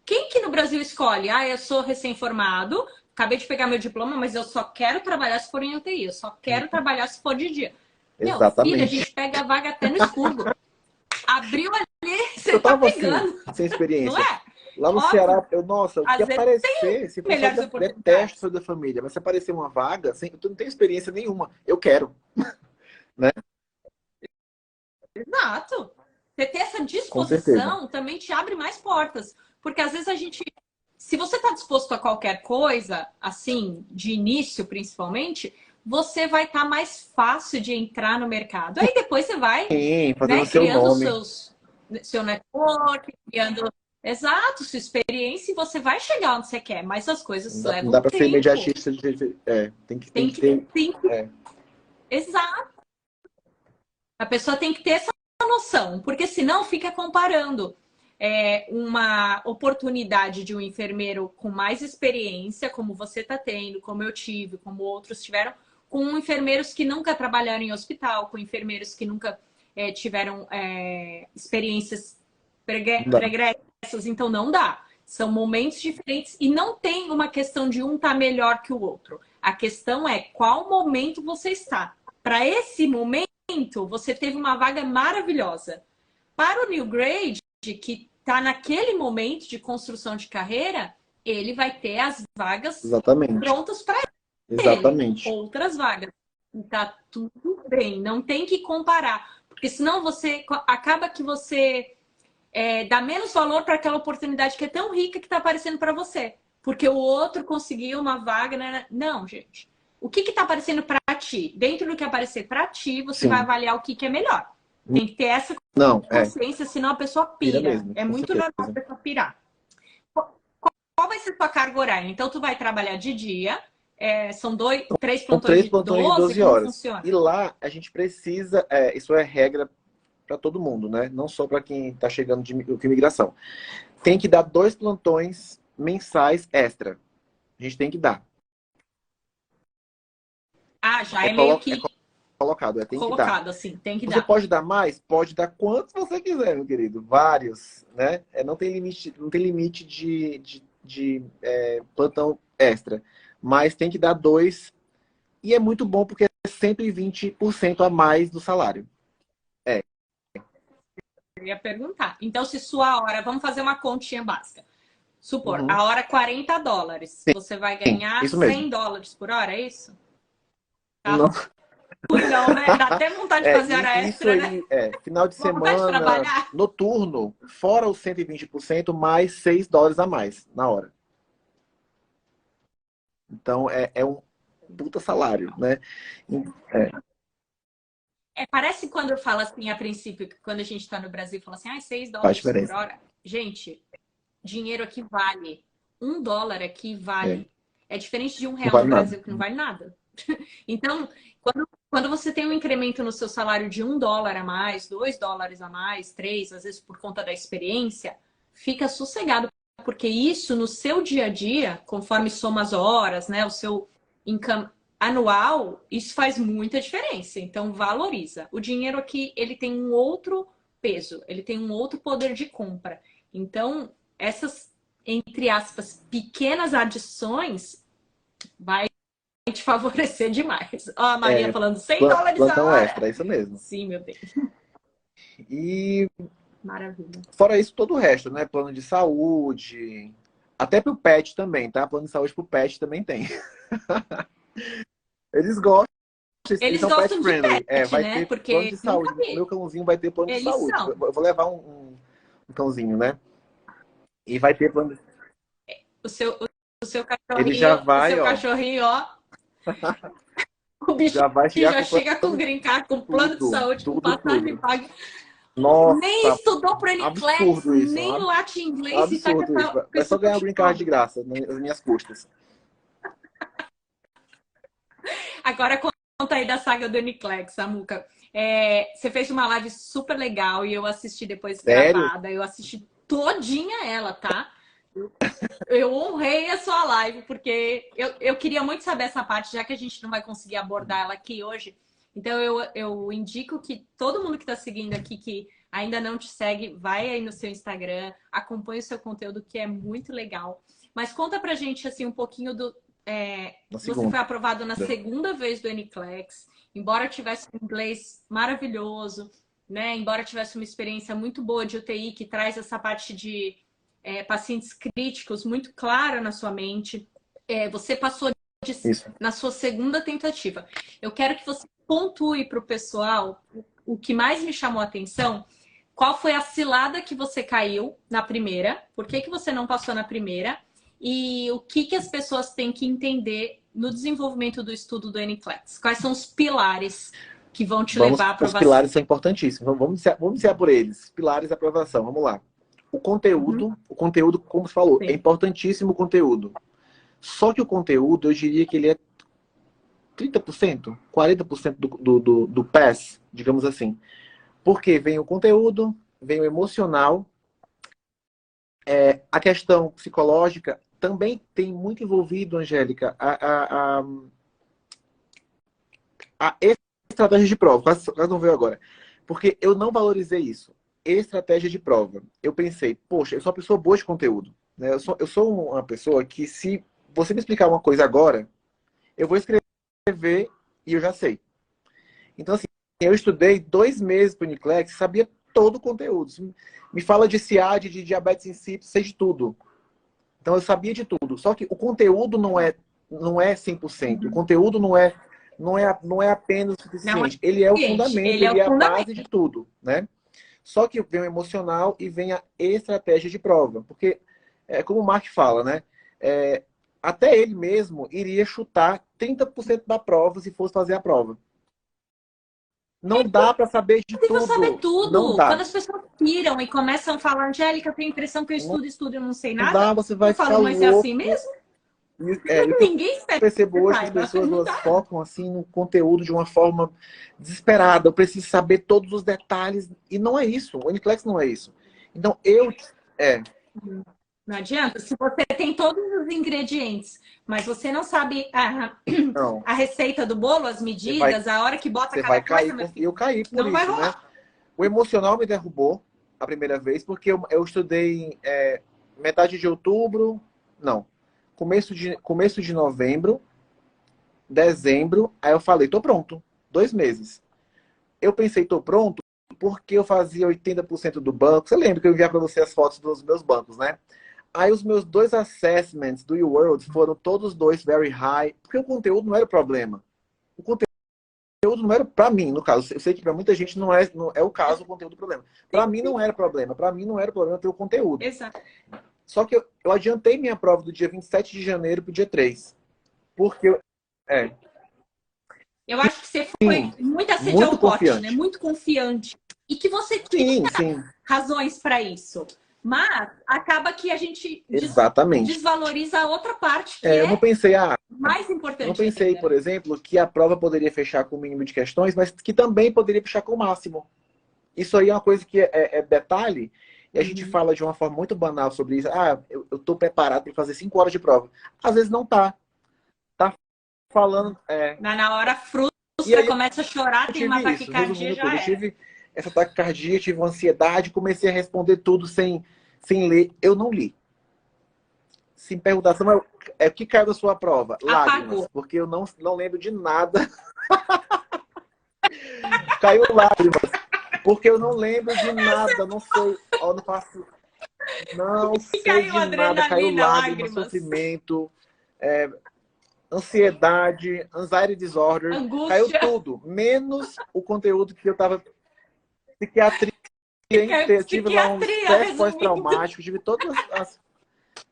quem que no Brasil escolhe? Ah, eu sou recém-formado, acabei de pegar meu diploma, mas eu só quero trabalhar se for em UTI, eu só quero trabalhar se for de dia. Meu filho, a Exatamente. gente pega a vaga até no escuro. Abriu ali, você Eu tá tava assim, pegando, sem não experiência. é? Lá no Óbvio, Ceará, nossa, o que às vezes aparecer, se for só melhores detesto oportunidades. sair da família, mas se aparecer uma vaga, eu não tenho experiência nenhuma, eu quero, né? Exato. Você ter essa Com certeza. disposição também te abre mais portas. Porque às vezes a gente. Se você está disposto a qualquer coisa, assim, de início principalmente, você vai estar mais fácil de entrar no mercado. Aí depois você vai, Sim, fazendo né, seu criando nome. seu network, criando. Exato, sua experiência e você vai chegar onde você quer, mas as coisas Não dá levam para ser tempo. imediatista. Tem Tem que que, ter. tem que, É, exato. A pessoa tem que ter essa noção, porque senão fica comparando uma oportunidade de um enfermeiro com mais experiência, como você está tendo, como eu tive, como outros tiveram, com enfermeiros que nunca trabalharam em hospital, com enfermeiros que nunca tiveram experiências não dá. pregressas, então não dá. São momentos diferentes e não tem uma questão de um estar tá melhor que o outro. A questão é qual momento você está. Para esse momento, você teve uma vaga maravilhosa. Para o New Grade, que está naquele momento de construção de carreira, ele vai ter as vagas Exatamente. prontas para ele, Exatamente. outras vagas. E tá tudo bem, não tem que comparar, porque senão você acaba que você dá menos valor para aquela oportunidade que é tão rica que está aparecendo para você, porque o outro conseguiu uma vaga, né? Não, gente. O que está aparecendo para ti? Dentro do que aparecer para ti, você vai Sim. avaliar o que é melhor. Tem que ter essa Não, consciência, senão a pessoa pira pira. mesmo, É com muito certeza. normal a pessoa pirar. Qual vai ser a tua carga horária? Então, tu vai trabalhar de dia, são três São plantões três de plantões de 12, 12 como horas. funciona? E lá a gente precisa, isso é regra para todo mundo, né? Não só para quem está chegando de imigração. Tem que dar 2 plantões mensais extra. A gente tem que dar. Ah, já É, é meio é que colocado, tem que dar. colocado assim, tem que Você dar. pode dar mais? Pode dar quantos você quiser, meu querido. Vários, né? Não tem limite, não tem limite de plantão extra. Mas tem que dar 2. E é muito bom porque é 120% a mais do salário. É. Eu ia perguntar. Então, se sua hora, vamos fazer uma continha básica. Supor, Uhum. a hora $40, você vai Sim, ganhar isso mesmo. $100 por hora, é isso? Tá Não, ruim não, né? Dá até vontade de fazer hora isso extra, né? aí final de Dá vontade de semana, trabalhar. noturno, fora os 120% mais $6 a mais na hora. Então é um puta salário, né? É, Parece quando eu falo assim, a princípio, quando a gente tá no Brasil, fala assim, $6 faz por diferença. hora. Gente, dinheiro aqui vale. $1 aqui É, vale. É diferente de não R$ 1 no vale nada. Brasil, que não vale nada. Então, quando você tem um incremento no seu salário de $1 a mais, $2 a mais, 3, às vezes por conta da experiência, fica sossegado, porque isso no seu dia a dia, conforme soma as horas, né, o seu income anual, isso faz muita diferença. Então, valoriza. O dinheiro aqui, ele tem um outro peso, ele tem um outro poder de compra. Então, essas, entre aspas, pequenas adições vai te favorecer demais. Ó, a Maria É, falando $100 a plantão hora. extra, é isso mesmo. Sim, meu bem. E Maravilha. fora isso, todo o resto, né? Plano de saúde, até pro pet também, tá? Plano de saúde pro pet também tem. Eles gostam, eles Eles são pet gostam de friendly. pet, Vai né? ter plano Porque de nunca saúde. O meu vi. cãozinho vai ter plano de Eles saúde. são. Eu vou levar um cãozinho, né? E vai ter plano de... O seu, o seu Ele já cachorrinho, o vai, seu ó. cachorrinho, ó, o bicho Já vai chegar já com chega com plano green card, com plano de tudo, saúde, com tudo, passagem tudo. paga. Nem Nossa, estudou pro NCLEX, absurdo isso, nem late inglês e tá com, absurdo isso. com Vai esse só ganhar o green card de cachorro. graça, nas minhas custas. Agora, conta aí da saga do Uniclex, Samuca. Você fez uma live super legal e eu assisti depois Sério? gravada. Eu assisti todinha ela, tá? Eu honrei a sua live, porque eu queria muito saber essa parte, já que a gente não vai conseguir abordar ela aqui hoje. Então, eu indico que todo mundo que está seguindo aqui, que ainda não te segue, vai aí no seu Instagram, acompanhe o seu conteúdo, que é muito legal. Mas conta pra gente, assim, um pouquinho do... Na você segunda. foi aprovado na segunda vez do NCLEX, embora tivesse um inglês maravilhoso, né? Embora tivesse uma experiência muito boa de UTI, que traz essa parte de pacientes críticos muito clara na sua mente. Você passou Isso. na sua segunda tentativa. Eu quero que você pontue para o pessoal o que mais me chamou a atenção. Qual foi a cilada que você caiu na primeira? Por que você não passou na primeira? E o que as pessoas têm que entender no desenvolvimento do estudo do NCLEX? Quais são os pilares que vão te levar à Os aprovação? pilares são importantíssimos. Vamos iniciar por eles. Pilares da aprovação. Vamos lá. O conteúdo, como você falou, Sim. é importantíssimo o conteúdo. Só que o conteúdo, eu diria que ele é 30%, 40% do pass, digamos assim. Porque vem o conteúdo, vem o emocional, a questão psicológica também tem muito envolvido, Angélica, a estratégia de prova. Quase não veio agora. Porque eu não valorizei isso. Estratégia de prova. Eu pensei, poxa, eu sou uma pessoa boa de conteúdo. Né? Eu sou uma pessoa que, se você me explicar uma coisa agora, eu vou escrever e eu já sei. Então, assim, eu estudei 2 meses para o Uniclex e sabia todo o conteúdo. Me fala de SIAD, de diabetes insípidos, sei de tudo. Então, eu sabia de tudo. Só que o conteúdo não é 100%. O conteúdo não é apenas o Não é suficiente. Ele é o suficiente, fundamento, ele é ele o é a fundamento. base de tudo, né? Só que vem o emocional e vem a estratégia de prova. Porque, como o Mark fala, né? Até ele mesmo iria chutar 30% da prova se fosse fazer a prova. Não dá para saber de Você precisa saber tudo. Não tudo. Quando dá. as pessoas piram e começam a falar, Angélica, eu tenho a impressão que eu Não estudo e eu não sei nada. dá, você Eu vai falo, ficar mas é assim louco. mesmo? E o que eu Ninguém espera que percebo você hoje é que as saiba. pessoas Não elas dá. focam assim no conteúdo de uma forma desesperada. Eu preciso saber todos os detalhes. E não é isso. O Uniclex não é isso. Então, É, Não adianta. Se você tem todos os ingredientes, mas você não sabe não. a receita do bolo, as Você vai, medidas, a hora que bota você vai cada coisa, cair. meu E eu filho, caí por não vai isso, né? rolar. O emocional me derrubou a primeira vez, porque eu estudei metade de outubro, não, começo de novembro, dezembro, aí eu falei, tô pronto, 2 meses. Eu pensei, tô pronto, porque eu fazia 80% do banco. Você lembra que eu enviava para você as fotos dos meus bancos, né? Aí os meus 2 assessments do UWorld foram todos 2 very high, porque o conteúdo não era o problema. O conteúdo não era para mim, no caso. Eu sei que para muita gente não é o caso o conteúdo do problema. Para mim não era problema. Para mim não era problema ter o conteúdo. Exato. Só que eu adiantei minha prova do dia 27 de janeiro para o dia 3. Porque é, Eu acho que você foi sim, muita sede muito ao pote, né? confiante. Muito confiante. E que você tinha Sim, sim, razões para isso. Mas acaba que a gente exatamente. desvaloriza a outra parte, que Eu não é pensei, mais eu não importante pensei, ainda, por né? exemplo, que a prova poderia fechar com o mínimo de questões, mas que também poderia fechar com o máximo. Isso aí é uma coisa que é detalhe, e a gente Uhum. fala de uma forma muito banal sobre isso. Ah, eu estou preparado para fazer 5 horas de prova. Às vezes não tá. Tá falando. Na hora E frustra, aí começa a chorar, eu tem uma tive isso, taquicardia, resumindo tudo. já Eu era. tive essa taquicardia, tive uma ansiedade, comecei a responder tudo sem ler. Eu não li. Se me perguntar, Samuel, o que caiu da sua prova? Lágrimas, Apagou. porque eu não lembro de nada. Caiu lágrimas, porque eu não lembro de nada, não sei, eu não faço, não E sei caiu de nada. Caiu adrenalina, lágrimas, lágrimas, sofrimento, ansiedade, anxiety disorder, caiu angústia. tudo, menos o conteúdo que eu tava psiquiatria E caiu inteira. Tive lá um psiquiatria, estresse resumindo. pós-traumático, tive todas as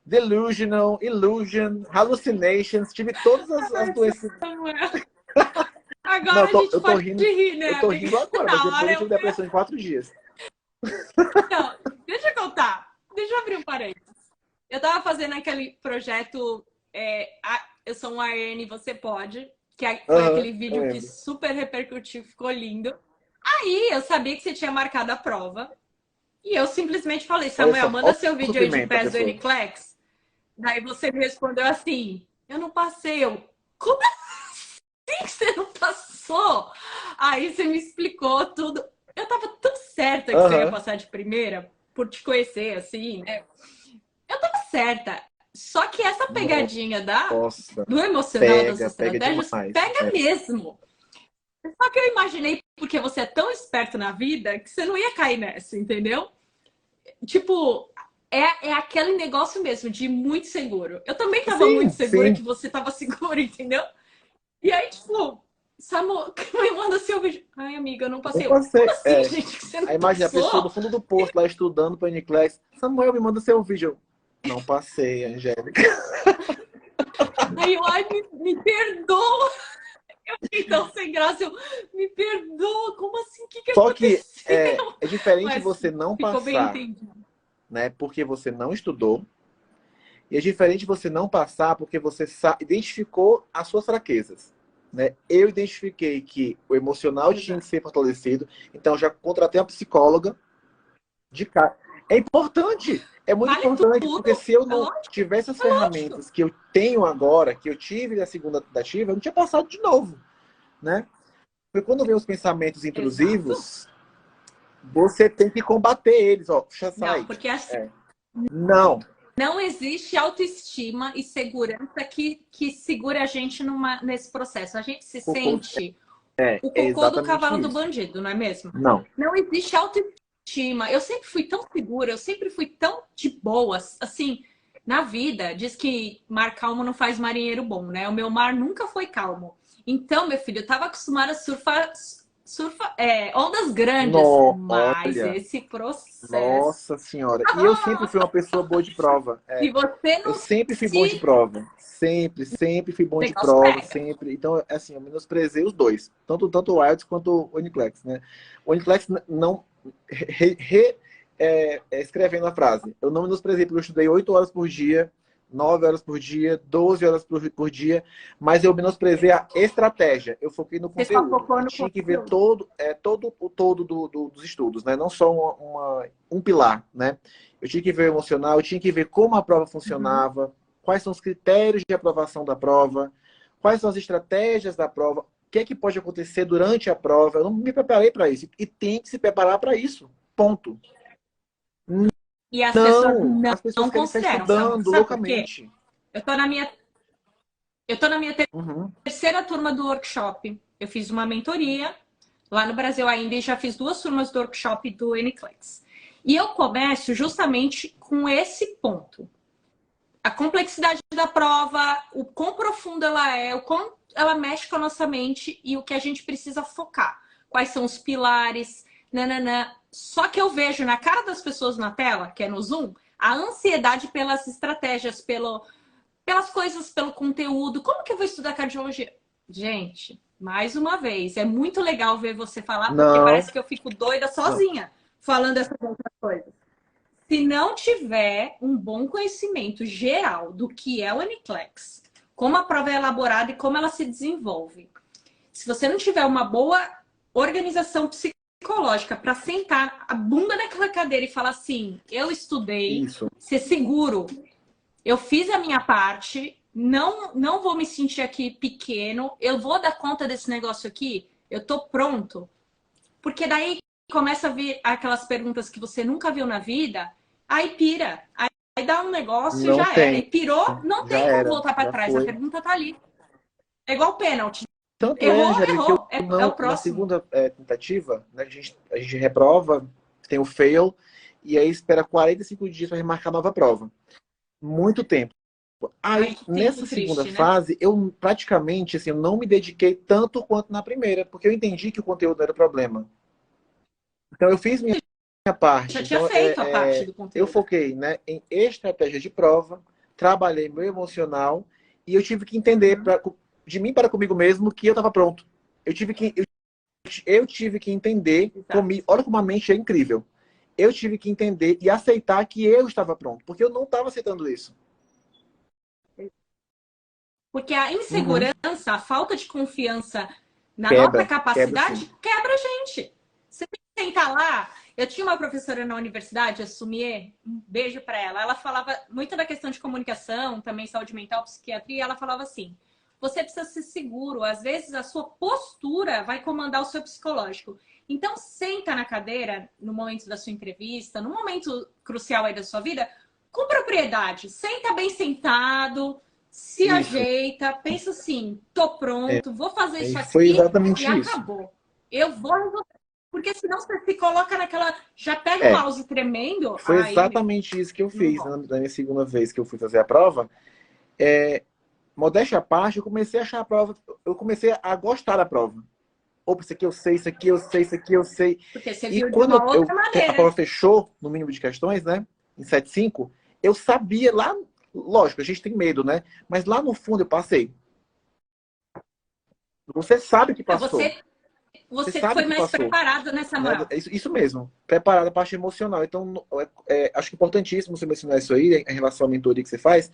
delusional, illusion, hallucinations, tive todas as Ai, doenças. Samuel. Não, Agora a gente eu tô pode rindo, rir, eu né, tô amiga? rindo agora, mas Na depois hora eu tive depressão em 4 dias. Não, deixa eu contar. Deixa eu abrir um parênteses. Eu tava fazendo aquele projeto Eu Sou um AN, Você Pode, foi Aham, aquele eu vídeo que lembro. super repercutiu, ficou lindo. Aí eu sabia que você tinha marcado a prova. E eu simplesmente falei, Olha Samuel, só, manda olha seu o vídeo aí de sofrimento da pés do pessoa. Nclex. Daí você me respondeu assim, eu não passei. Eu, como assim que você não passou? Aí você me explicou tudo. Eu tava tão certa que você ia Aham. passar de primeira, por te conhecer, assim, né? Eu tava certa. Só que essa pegadinha Nossa, do emocional das pega, pega estratégias demais. pega mesmo. Só que eu imaginei, porque você é tão esperto na vida, que você não ia cair nessa, entendeu? Tipo, é aquele negócio mesmo, de muito seguro. Eu também tava muito Sim, segura que sim. você tava segura, entendeu? E aí, tipo, Samu, me manda seu vídeo. Ai, amiga, eu não Eu passei. Eu, como passei. assim, gente, que você não Aí imagina a pessoa no passou? fundo do posto lá estudando para o Uniclass. Samuel, me manda seu vídeo. Não passei, Angélica. Aí eu, ai, me perdoa. Então, sem graça, eu, me perdoa. Como assim? O que Só que aconteceu? é diferente Mas você não ficou bem passar, entendido. né? Porque você não estudou. E é diferente você não passar porque você identificou as suas fraquezas. Né? Eu identifiquei que o emocional tinha que Exato. ser fortalecido, então já contratei uma psicóloga de cara. É importante, é muito Vale importante, porque tudo. se eu É não lógico, tivesse as é lógico. ferramentas que eu tenho agora, que eu tive na segunda tentativa, eu não tinha passado de novo. Né? Porque quando vem os pensamentos Exato. intrusivos, você tem que combater eles. Ó, já Não, sai. porque assim, É. Não. não existe autoestima e segurança que segura a gente nesse processo. A gente se sente É, o é cocô do exatamente cavalo do isso. bandido, não é mesmo? Não. Não existe autoestima. Eu sempre fui tão segura, eu sempre fui tão de boas, assim, na vida. Diz que mar calmo não faz marinheiro bom, né? O meu mar nunca foi calmo. Então, meu filho, eu tava acostumada a ondas grandes, No, mas olha, esse processo, nossa senhora. E eu sempre fui uma pessoa boa de prova. se você Eu não sempre fui bom de se. prova. Sempre, sempre fui bom O de negócio prova, pega. sempre. Então, assim, eu menosprezei os dois. Tanto o Wilds quanto o Uniclex, né? O Uniclex não... escrevendo a frase. Eu não menosprezei, porque eu estudei 8 horas por dia, 9 horas por dia, 12 horas por dia, mas eu menosprezei a estratégia. Eu foquei no Você só conteúdo. focou Eu no tinha que ver conteúdo. todo o todo dos estudos, né? Não só um pilar, né? Eu tinha que ver o emocional, eu tinha que ver como a prova Uhum. funcionava, quais são os critérios de aprovação da prova, quais são as estratégias da prova, o que é que pode acontecer durante a prova. Eu não me preparei para isso. E tem que se preparar para isso. Ponto. E as pessoas Não, as pessoas não querem ficar consideram. estudando Sabe por quê? loucamente. Eu tô na minha, eu tô na minha Uhum. terceira turma do workshop. Eu fiz uma mentoria lá no Brasil ainda e já fiz 2 turmas do workshop do NCLEX. E eu começo justamente com esse ponto. A complexidade da prova, o quão profunda ela é, o quão ela mexe com a nossa mente e o que a gente precisa focar. Quais são os pilares, nananã. Só que eu vejo na cara das pessoas na tela, que é no Zoom, a ansiedade pelas estratégias, pelas coisas, pelo conteúdo. Como que eu vou estudar cardiologia? Gente, mais uma vez, é muito legal ver você falar, porque Não, parece que eu fico doida não. sozinha falando essas outras coisas. Se não tiver um bom conhecimento geral do que é o NCLEX, como a prova é elaborada e como ela se desenvolve, se você não tiver uma boa organização psicológica para sentar a bunda naquela cadeira e falar assim: eu estudei, Isso. ser seguro, eu fiz a minha parte, não vou me sentir aqui pequeno, eu vou dar conta desse negócio aqui, eu tô pronto. Porque daí começa a vir aquelas perguntas que você nunca viu na vida, aí pira, aí dá um negócio e Não já era. E tem. pirou, não Já tem como era, voltar para já trás, a foi. pergunta tá ali. É igual pênalti. Tanto é, Errou, Angélica, que eu errou. É o não, na próximo. segunda tentativa, né, a gente reprova, tem o fail, e aí espera 45 dias para remarcar nova prova. Muito tempo. Ai, Aí, que tempo nessa segunda triste, né? fase, eu praticamente assim, eu não me dediquei tanto quanto na primeira, porque eu entendi que o conteúdo não era o problema. Então, eu fiz minha Já parte. tinha Então, feito a parte do eu conteúdo. foquei, né, em estratégia de prova, trabalhei meu emocional, e eu tive que entender Uhum. de mim para comigo mesmo que eu estava pronto. Eu tive que, eu tive que entender Exato. comigo. Olha como a mente é incrível. Eu tive que entender e aceitar que eu estava pronto, porque eu não estava aceitando isso. Porque a Uhum. insegurança, a falta de confiança na nossa Quebra sim. capacidade, quebra a gente. Você tem que sentar lá. Eu tinha uma professora na universidade, a Sumier, um beijo para ela. Ela falava muito da questão de comunicação, também saúde mental, psiquiatria, e ela falava assim: você precisa ser seguro, às vezes a sua postura vai comandar o seu psicológico. Então, senta na cadeira no momento da sua entrevista, no momento crucial aí da sua vida, com propriedade. Senta bem sentado, se Isso. ajeita, pensa assim: tô É, pronto, vou fazer isso foi aqui e exatamente isso. acabou. Eu vou resolver. Porque senão você se coloca naquela. Já pega o É, mouse tremendo, foi aí exatamente isso que eu não fiz rola. na minha segunda vez que eu fui fazer a prova. Modéstia à parte, eu comecei a achar a prova, eu comecei a gostar da prova. Opa, isso aqui eu sei, isso aqui eu sei, isso aqui eu sei. Porque você E viu de quando uma outra a maneira. prova fechou, no mínimo de questões, né? Em 7,5, eu sabia lá, lógico, a gente tem medo, né? Mas lá no fundo eu passei. Você sabe que Não, passou. Você você sabe foi que mais passou. preparado, né, Né? Samuel? Isso mesmo. Preparada a parte emocional. Então, acho que é importantíssimo você mencionar isso aí, em relação à mentoria que você faz.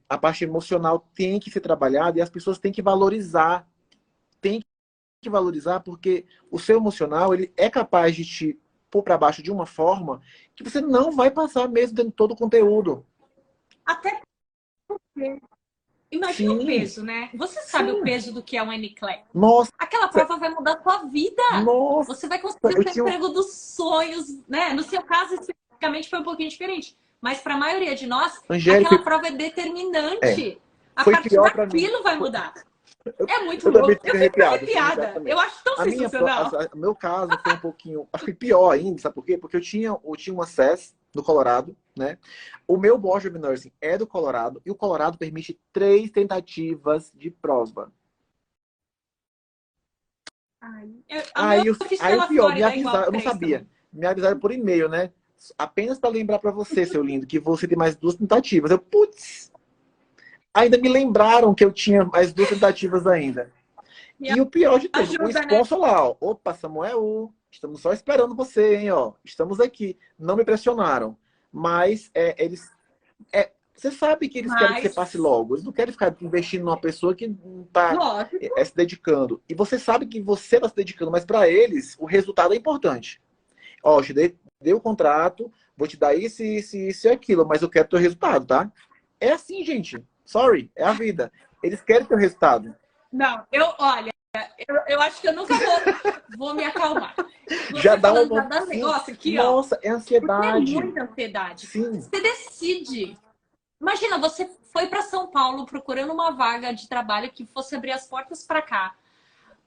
A parte emocional tem que ser trabalhada e as pessoas têm que valorizar. Tem que valorizar porque o seu emocional ele é capaz de te pôr para baixo de uma forma que você não vai passar mesmo dentro de todo o conteúdo. Até porque, imagina o Sim, peso, né? Você sabe o sim. peso do que é um NCLEX. Nossa, Aquela prova vai mudar a sua vida. nossa. Você vai conseguir o Eu seu tinha. emprego dos sonhos, né? No seu caso, especificamente, foi um pouquinho diferente. Mas para a maioria de nós, Angélica, aquela prova é é, determinante. A foi partir pior para mim. daquilo vai mudar. É muito Eu também louco. Eu fico fico arrepiado, sim, arrepiada. Eu exatamente. acho tão sensacional. O meu caso foi um pouquinho, acho que pior ainda, sabe por quê? Porque eu tinha um acesso no Colorado, né? O meu Board of Nursing é do Colorado e o Colorado permite 3 tentativas de prova. O meu eu fiz Aí o pela pior, me Flórida igual avisaram, eu não três sabia, também. me avisaram por e-mail, né? Apenas para lembrar para você, seu lindo, que você tem mais 2 tentativas. Eu, putz, ainda me lembraram que eu tinha mais 2 tentativas ainda. Me E o pior de tudo, o ajuda, né? sponsor lá, ó. Opa, Samuel, estamos só esperando você, hein, ó. Estamos aqui. Não me pressionaram. Mas eles. Você sabe que eles querem que você passe Mas, logo. Eles não querem ficar investindo numa pessoa que não está lógico, se dedicando. E você sabe que você está se dedicando, mas para eles o resultado é importante. Ó, eu te dei o contrato, vou te dar isso e aquilo, mas eu quero teu resultado, tá? É assim, gente. Sorry, é a vida. Eles querem teu resultado. não, olha, eu acho que eu nunca vou me acalmar. Já Você dá falando já uma. dá um Sim, negócio aqui, ó. nossa, é Porque é ansiedade. muita ansiedade. Sim. Você decide. Imagina, você foi para São Paulo procurando uma vaga de trabalho que fosse abrir as portas para cá.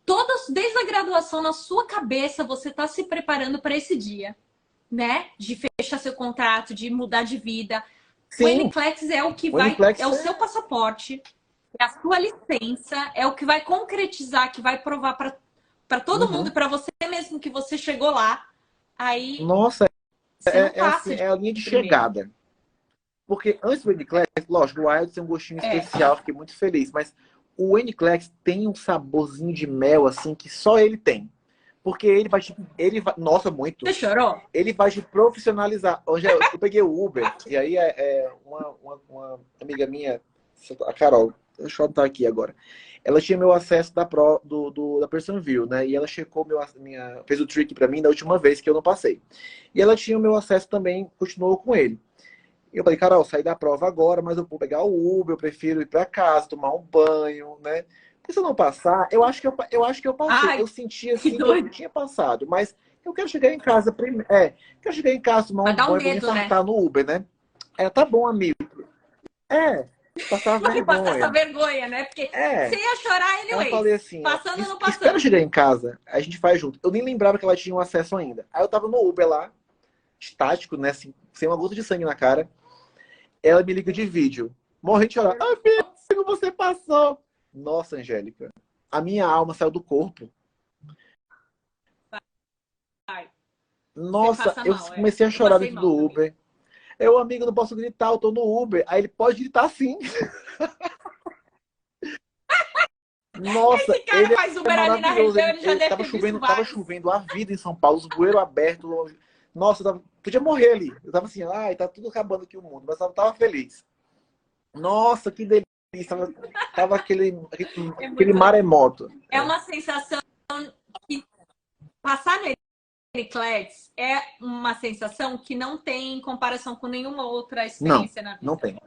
Todas, desde a graduação, na sua cabeça, você está se preparando para esse dia, né? De fechar seu contrato, de mudar de vida. O Sim, NCLEX é o que o vai, é Aniplex o seu passaporte, é a sua licença, é o que vai concretizar, que vai provar para todo mundo, uhum. para você mesmo que você chegou lá. Aí Nossa, você não assim, passa de é a linha de primeira. chegada. Porque antes do Aniplex, lógico, o Wild tem um gostinho É. especial, fiquei muito feliz, mas o Aniplex tem um saborzinho de mel, assim, que só ele tem. Porque nossa, muito. Você chorou? Ele vai te profissionalizar. Hoje eu peguei o Uber, e aí uma amiga minha, a Carol, deixa eu anotar aqui agora. Ela tinha meu acesso da Personview, né? E ela checou fez o trick pra mim da última vez que eu não passei. E ela tinha o meu acesso também, continuou com ele. E eu falei, Carol, saí da prova agora, mas eu vou pegar o Uber, eu prefiro ir pra casa, tomar um banho, né? Porque se eu não passar, eu acho que eu passei. Ai, Eu senti que assim que eu doido. tinha passado, mas eu quero chegar em casa primeiro. Quero chegar em casa, tomar Vai um dar um banho pra não medo, né? infartar no Uber, né? Tá bom, amigo. É, passar Vai passar essa vergonha. vergonha, né? Porque você É. ia chorar Aí eu falei anyways. assim, ó, Passando ou não espera eu passando. chegar em casa, a gente faz junto. Eu nem lembrava que ela tinha um acesso ainda. Aí eu tava no Uber lá, estático, né, assim, sem uma gota de sangue na cara. Ela me liga de vídeo, morrendo de chorar. Amigo, você passou. Nossa, Angélica, a minha alma saiu do corpo. Vai, você Nossa, passa eu mal, é. comecei a Eu chorar passei dentro do mal também. Uber. Amigo, não posso gritar, eu tô no Uber. Aí ele pode gritar sim. Nossa, Esse cara ele faz é Uber ali na maravilhoso. região, ele já deve Tava ter visto chovendo, vários. a vida em São Paulo, os bueiros abertos. Nossa, podia morrer ali. Eu tava assim, ai, tá tudo acabando aqui o mundo, mas eu tava feliz. Nossa, que delícia. tava É aquele muito legal. maremoto. É uma sensação que passar no Eclipse é uma sensação que não tem comparação com nenhuma outra Não, experiência na não vida.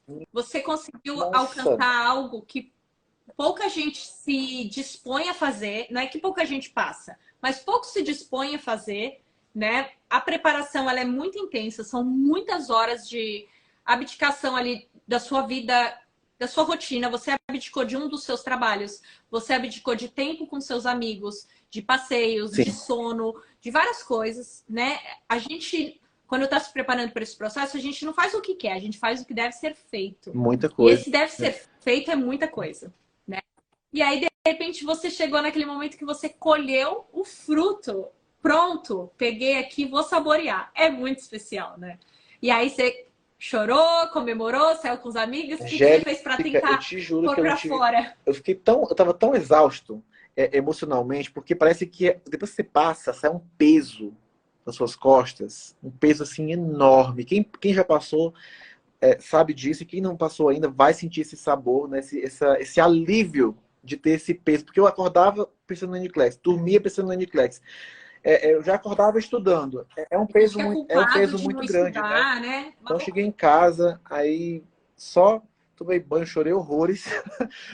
tem. Você conseguiu Nossa, alcançar algo que pouca gente se dispõe a fazer, não é que pouca gente passa, mas pouco se dispõe a fazer, né? A preparação ela é muito intensa, são muitas horas de abdicação ali da sua vida, da sua rotina. Você abdicou de um dos seus trabalhos, você abdicou de tempo com seus amigos, de passeios, de sim, sono, de várias coisas, né? A gente, quando está se preparando para esse processo, a gente não faz o que quer, a gente faz o que deve ser feito. muita E coisa. esse deve ser feito é muita coisa. E aí, de repente, você chegou naquele momento que você colheu o fruto. Pronto, peguei aqui, vou saborear. É muito especial, né? E aí você chorou, comemorou, saiu com os amigos. O que você fez para Angélica, eu tentar te juro pôr que eu não para tive. fora? Eu tava tão exausto emocionalmente, porque parece que depois que você passa, sai um peso nas suas costas, um peso assim enorme. Quem já passou sabe disso, e quem não passou ainda vai sentir esse sabor, né? Esse alívio de ter esse peso. Porque eu acordava pensando no Niclex, dormia pensando no Niclex. Eu já acordava estudando. A gente fica É um culpado peso de não muito grande, né? estudar, né? Então eu cheguei em casa, aí só tomei banho, chorei horrores.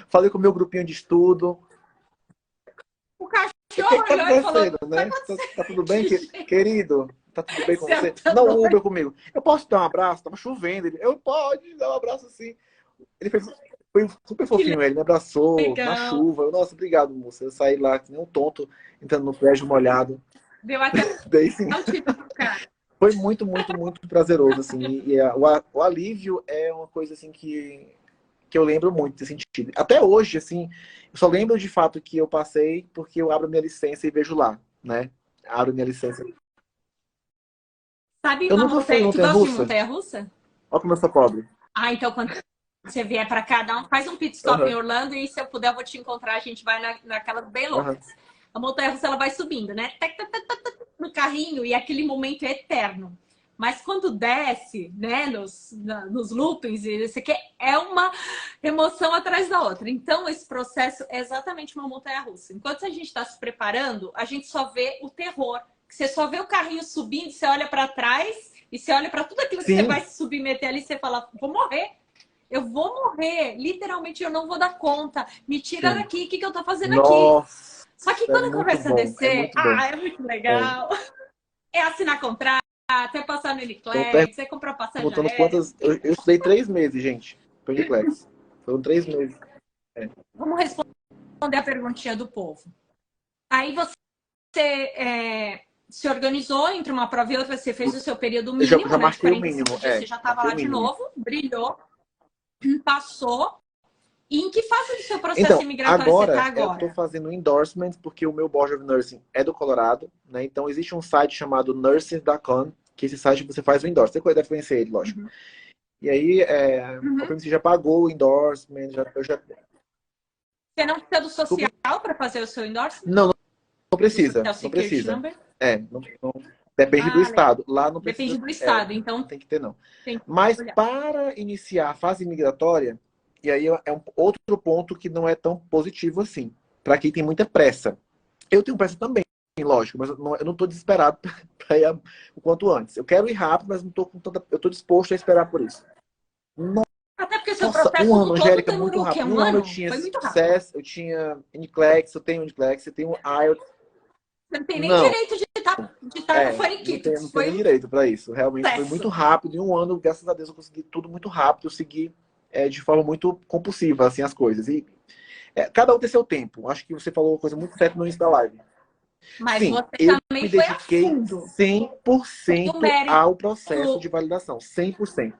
Falei com o meu grupinho de estudo. O O que cachorro que tá olhou e falou: acontecendo, o que tá né? Tá acontecendo tudo bem, aqui, gente? querido? Tá tudo bem com Você você? tá Não, o Uber doido? comigo. Eu posso te dar um abraço? Tava chovendo. Eu pode dar um abraço assim. Ele foi super Que fofinho, ele me abraçou na legal. chuva. Nossa, obrigado, moça. Eu saí lá que nem um tonto, entrando no prédio molhado. Deu até Daí sim, um tiro pro cara. foi muito, muito, muito prazeroso, assim. O alívio é uma coisa assim que eu lembro muito desse sentido. Até hoje, assim, eu só lembro de fato que eu passei porque eu abro minha licença e vejo lá, né? Abro minha licença. Sabe Eu uma nunca fui em montanha? Tu gosta de montanha-russa. montanha-russa? Olha como eu sou pobre. Ah, então quando você vier para cá, faz um pit stop em Aham, Orlando e se eu puder, eu vou te encontrar. A gente vai naquelas bem aham. loucas. A montanha-russa ela vai subindo, né? No carrinho e aquele momento é eterno. Mas quando desce, né, nos loopings, isso aqui é uma emoção atrás da outra. Então, esse processo é exatamente uma montanha-russa. Enquanto a gente está se preparando, a gente só vê o terror. Você só vê o carrinho subindo, você olha para trás e você olha para tudo aquilo que você vai Sim, se submeter ali e você fala, vou morrer. Eu vou morrer, literalmente eu não vou dar conta. Me tira sim. daqui, o que eu tô fazendo aqui? Nossa, Só que é quando muito começa a bom, é descer, muito bom. é muito É. legal. É assinar contrato, é passar no Então, Uniclex, é comprar passagem perguntando aérea. quantas. Eu estudei 3 meses, gente, para o Uniclex. Foram 3 meses. É. Vamos responder a perguntinha do povo. Aí você se organizou entre uma prova e outra, você fez o seu período Já mínimo, né? De marquei o 45 mínimo, dias, você já estava marquei lá o de mínimo. novo, brilhou, passou. E em que fase do seu processo Então, imigratório você está agora eu estou agora? fazendo endorsement porque o meu Board of Nursing é do Colorado, né? Então existe um site chamado nurses.com, que esse site você faz o endorsement. Você deve conhecer ele, lógico. Uhum. E aí, Uhum. obviamente, você já pagou o endorsement, eu já... Você não precisa do social Desculpe? para fazer o seu endorsement? Não, não Do precisa, Social não Security precisa. Number? Depende do Ah, legal. estado. Lá não Depende precisa, do estado, não então tem que ter, não. tem que Mas olhar. para iniciar a fase migratória, e aí é um outro ponto que não é tão positivo assim, para quem tem muita pressa. Eu tenho pressa também, lógico, mas eu não estou desesperado para ir o quanto antes. Eu quero ir rápido, mas não estou com tanta. Eu estou disposto a esperar por isso. Até porque o seu Nossa, um processo ano, todo Angélica, muito demorou o quê? rápido. Um Um ano eu ano? tinha Foi muito rápido. SES, eu tinha NCLEX, eu tenho NCLEX, eu tenho IELTS. Você não tem nem Não, direito de estar no Faniquito. não tenho Foi nem um direito para isso. Realmente foi muito sucesso. rápido. Em um ano, graças a Deus, eu consegui tudo muito rápido. Eu segui de forma muito compulsiva assim, as coisas. E cada um tem seu tempo. Acho que você falou uma coisa muito certa no início da live. Mas Sim, você eu me também foi a dediquei fundo. Tem o 100% mérito. ao processo de validação. 100%.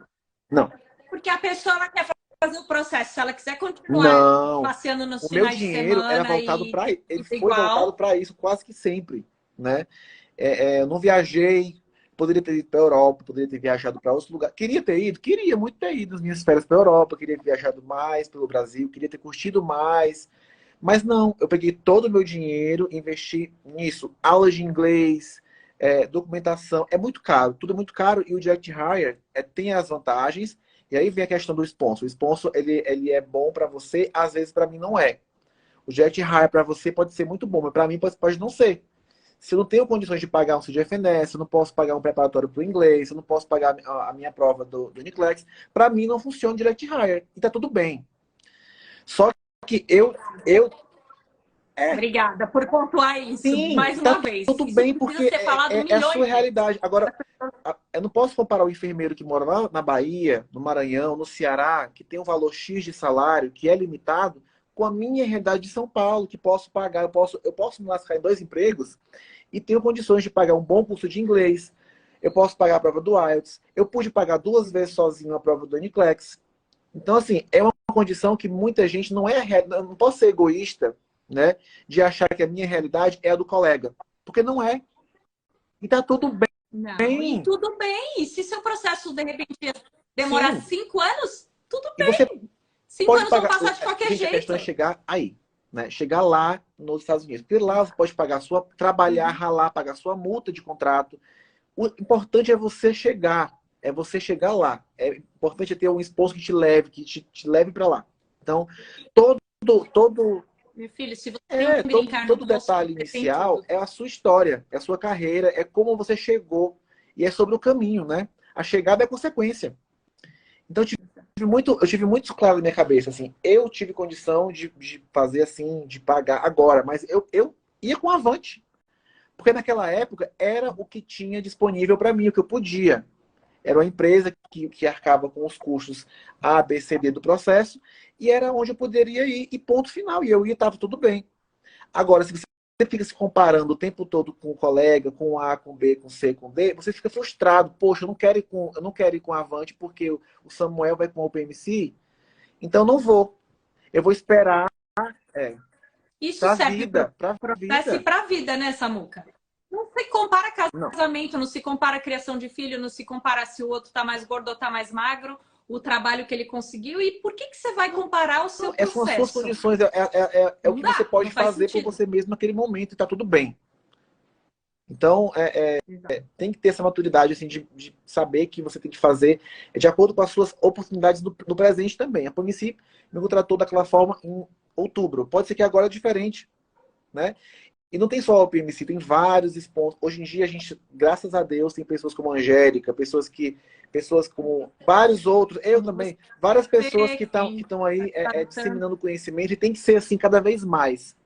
Não, Porque a pessoa ela quer fazer o processo. Se ela quiser continuar não. passeando nos O meu finais de dinheiro era semana voltado e para ele tudo foi voltado igual, para isso quase que sempre, né? Eu não viajei, poderia ter ido para a Europa, poderia ter viajado para outros lugares. Queria ter ido, queria muito ter ido nas minhas férias para a Europa, queria ter viajado mais pelo Brasil, queria ter curtido mais. Mas não, eu peguei todo o meu dinheiro, investi nisso. Aulas de inglês, documentação. É muito caro, tudo é muito caro. E o Direct Hire tem as vantagens E aí vem a questão do sponsor. O sponsor, ele é bom para você, às vezes para mim não é. O Direct Hire para você pode ser muito bom, mas para mim pode não ser. Se eu não tenho condições de pagar um CGFNS, eu não posso pagar um preparatório para o inglês, eu não posso pagar a minha prova do NCLEX, para mim não funciona o Direct Hire. E tá tudo bem. Só que Obrigada por pontuar isso sim, mais tá uma vez. tudo Isso bem, precisa porque ser falado é a milhões sua de vezes. realidade. Agora, eu não posso comparar o enfermeiro que mora lá na Bahia, no Maranhão, no Ceará, que tem um valor X de salário, que é limitado, com a minha realidade de São Paulo, que posso pagar, eu posso me lascar em 2 empregos e tenho condições de pagar um bom curso de inglês, eu posso pagar a prova do IELTS, eu pude pagar 2 vezes sozinho a prova do NCLEX. Então, assim, é uma condição que muita gente não é, eu não posso ser egoísta, né, de achar que a minha realidade é a do colega, porque não é. E tá tudo Não, e bem. tudo bem. E se seu processo, de repente, demorar Sim. 5 anos, tudo E você bem. 5 pode anos vão pagar. passar de qualquer Gente, a jeito. questão é chegar aí, né? Chegar lá nos Estados Unidos. Porque lá você pode pagar trabalhar, ralar, pagar sua multa de contrato. O importante é você chegar. É você chegar lá. É importante ter um esposo que te leve, que te leve para lá. Então, todo, todo, Meu filho, se você tem um green card no todo bolso, detalhe você tem inicial tudo. é a sua história, é a sua carreira, é como você chegou. E é sobre o caminho, né? A chegada é consequência. Então, eu tive muito isso claro na minha cabeça, assim, eu tive condição de fazer assim, de pagar agora, mas eu ia com Avante, porque naquela época era o que tinha disponível para mim, o que eu podia. Era uma empresa que arcava com os custos A, B, C, D do processo, e era onde eu poderia ir, e ponto final, e eu ia, estava tudo bem. Agora, se você fica se comparando o tempo todo com o colega, com A, com B, com C, com D, você fica frustrado. Poxa, eu não quero ir com a Avante porque o Samuel vai com o OpenMC, então não vou. Eu vou esperar Isso para a serve para vida, o para a processo e vida. para a vida, né, Samuca? Não se compara Não. casamento, não se compara criação de filho, não se compara se o outro tá mais gordo ou tá mais magro, o trabalho que ele conseguiu. E por que você vai comparar o seu São as suas processo? condições, é o Não que você dá, pode não faz fazer por sentido. você mesmo naquele momento e está tudo bem. Então, Exato. tem que ter essa maturidade assim, de saber que você tem que fazer de acordo com as suas oportunidades do presente também. A Punici me contratou daquela forma em outubro. Pode ser que agora é diferente, né? E não tem só o PMC, tem vários sponsors. Hoje em dia, a gente, graças a Deus, tem pessoas como a Angélica, pessoas como vários outros, eu Como também, várias pessoas você, que quem estão aí está lutando. disseminando conhecimento e tem que ser assim cada vez mais,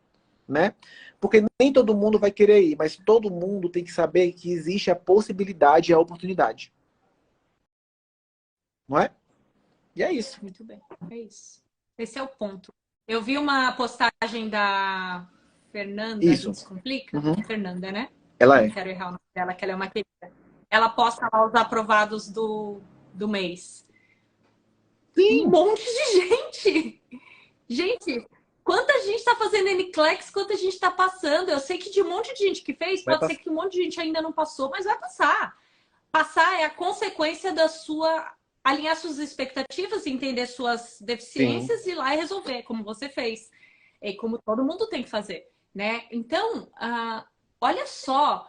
né? Porque nem todo mundo vai querer ir, mas todo mundo tem que saber que existe a possibilidade e a oportunidade, não é? E é isso. Muito bem, é isso. Esse é o ponto. Eu vi uma postagem da Fernanda do Isso. Descomplica. Uhum. Fernanda, né? Ela Não é. quero errar o nome dela, que ela é uma querida. Ela posta lá os aprovados do mês. Um Sim, monte de gente! Gente, quanta gente está fazendo NCLEX, quanta gente está passando. Eu sei que de um monte de gente que fez, vai pode ser passar. que um monte de gente ainda não passou, mas vai passar. Passar é a consequência da sua alinhar suas expectativas, entender suas Sim. deficiências e ir lá e resolver, como você fez. E como todo mundo tem que fazer, né? Então, olha só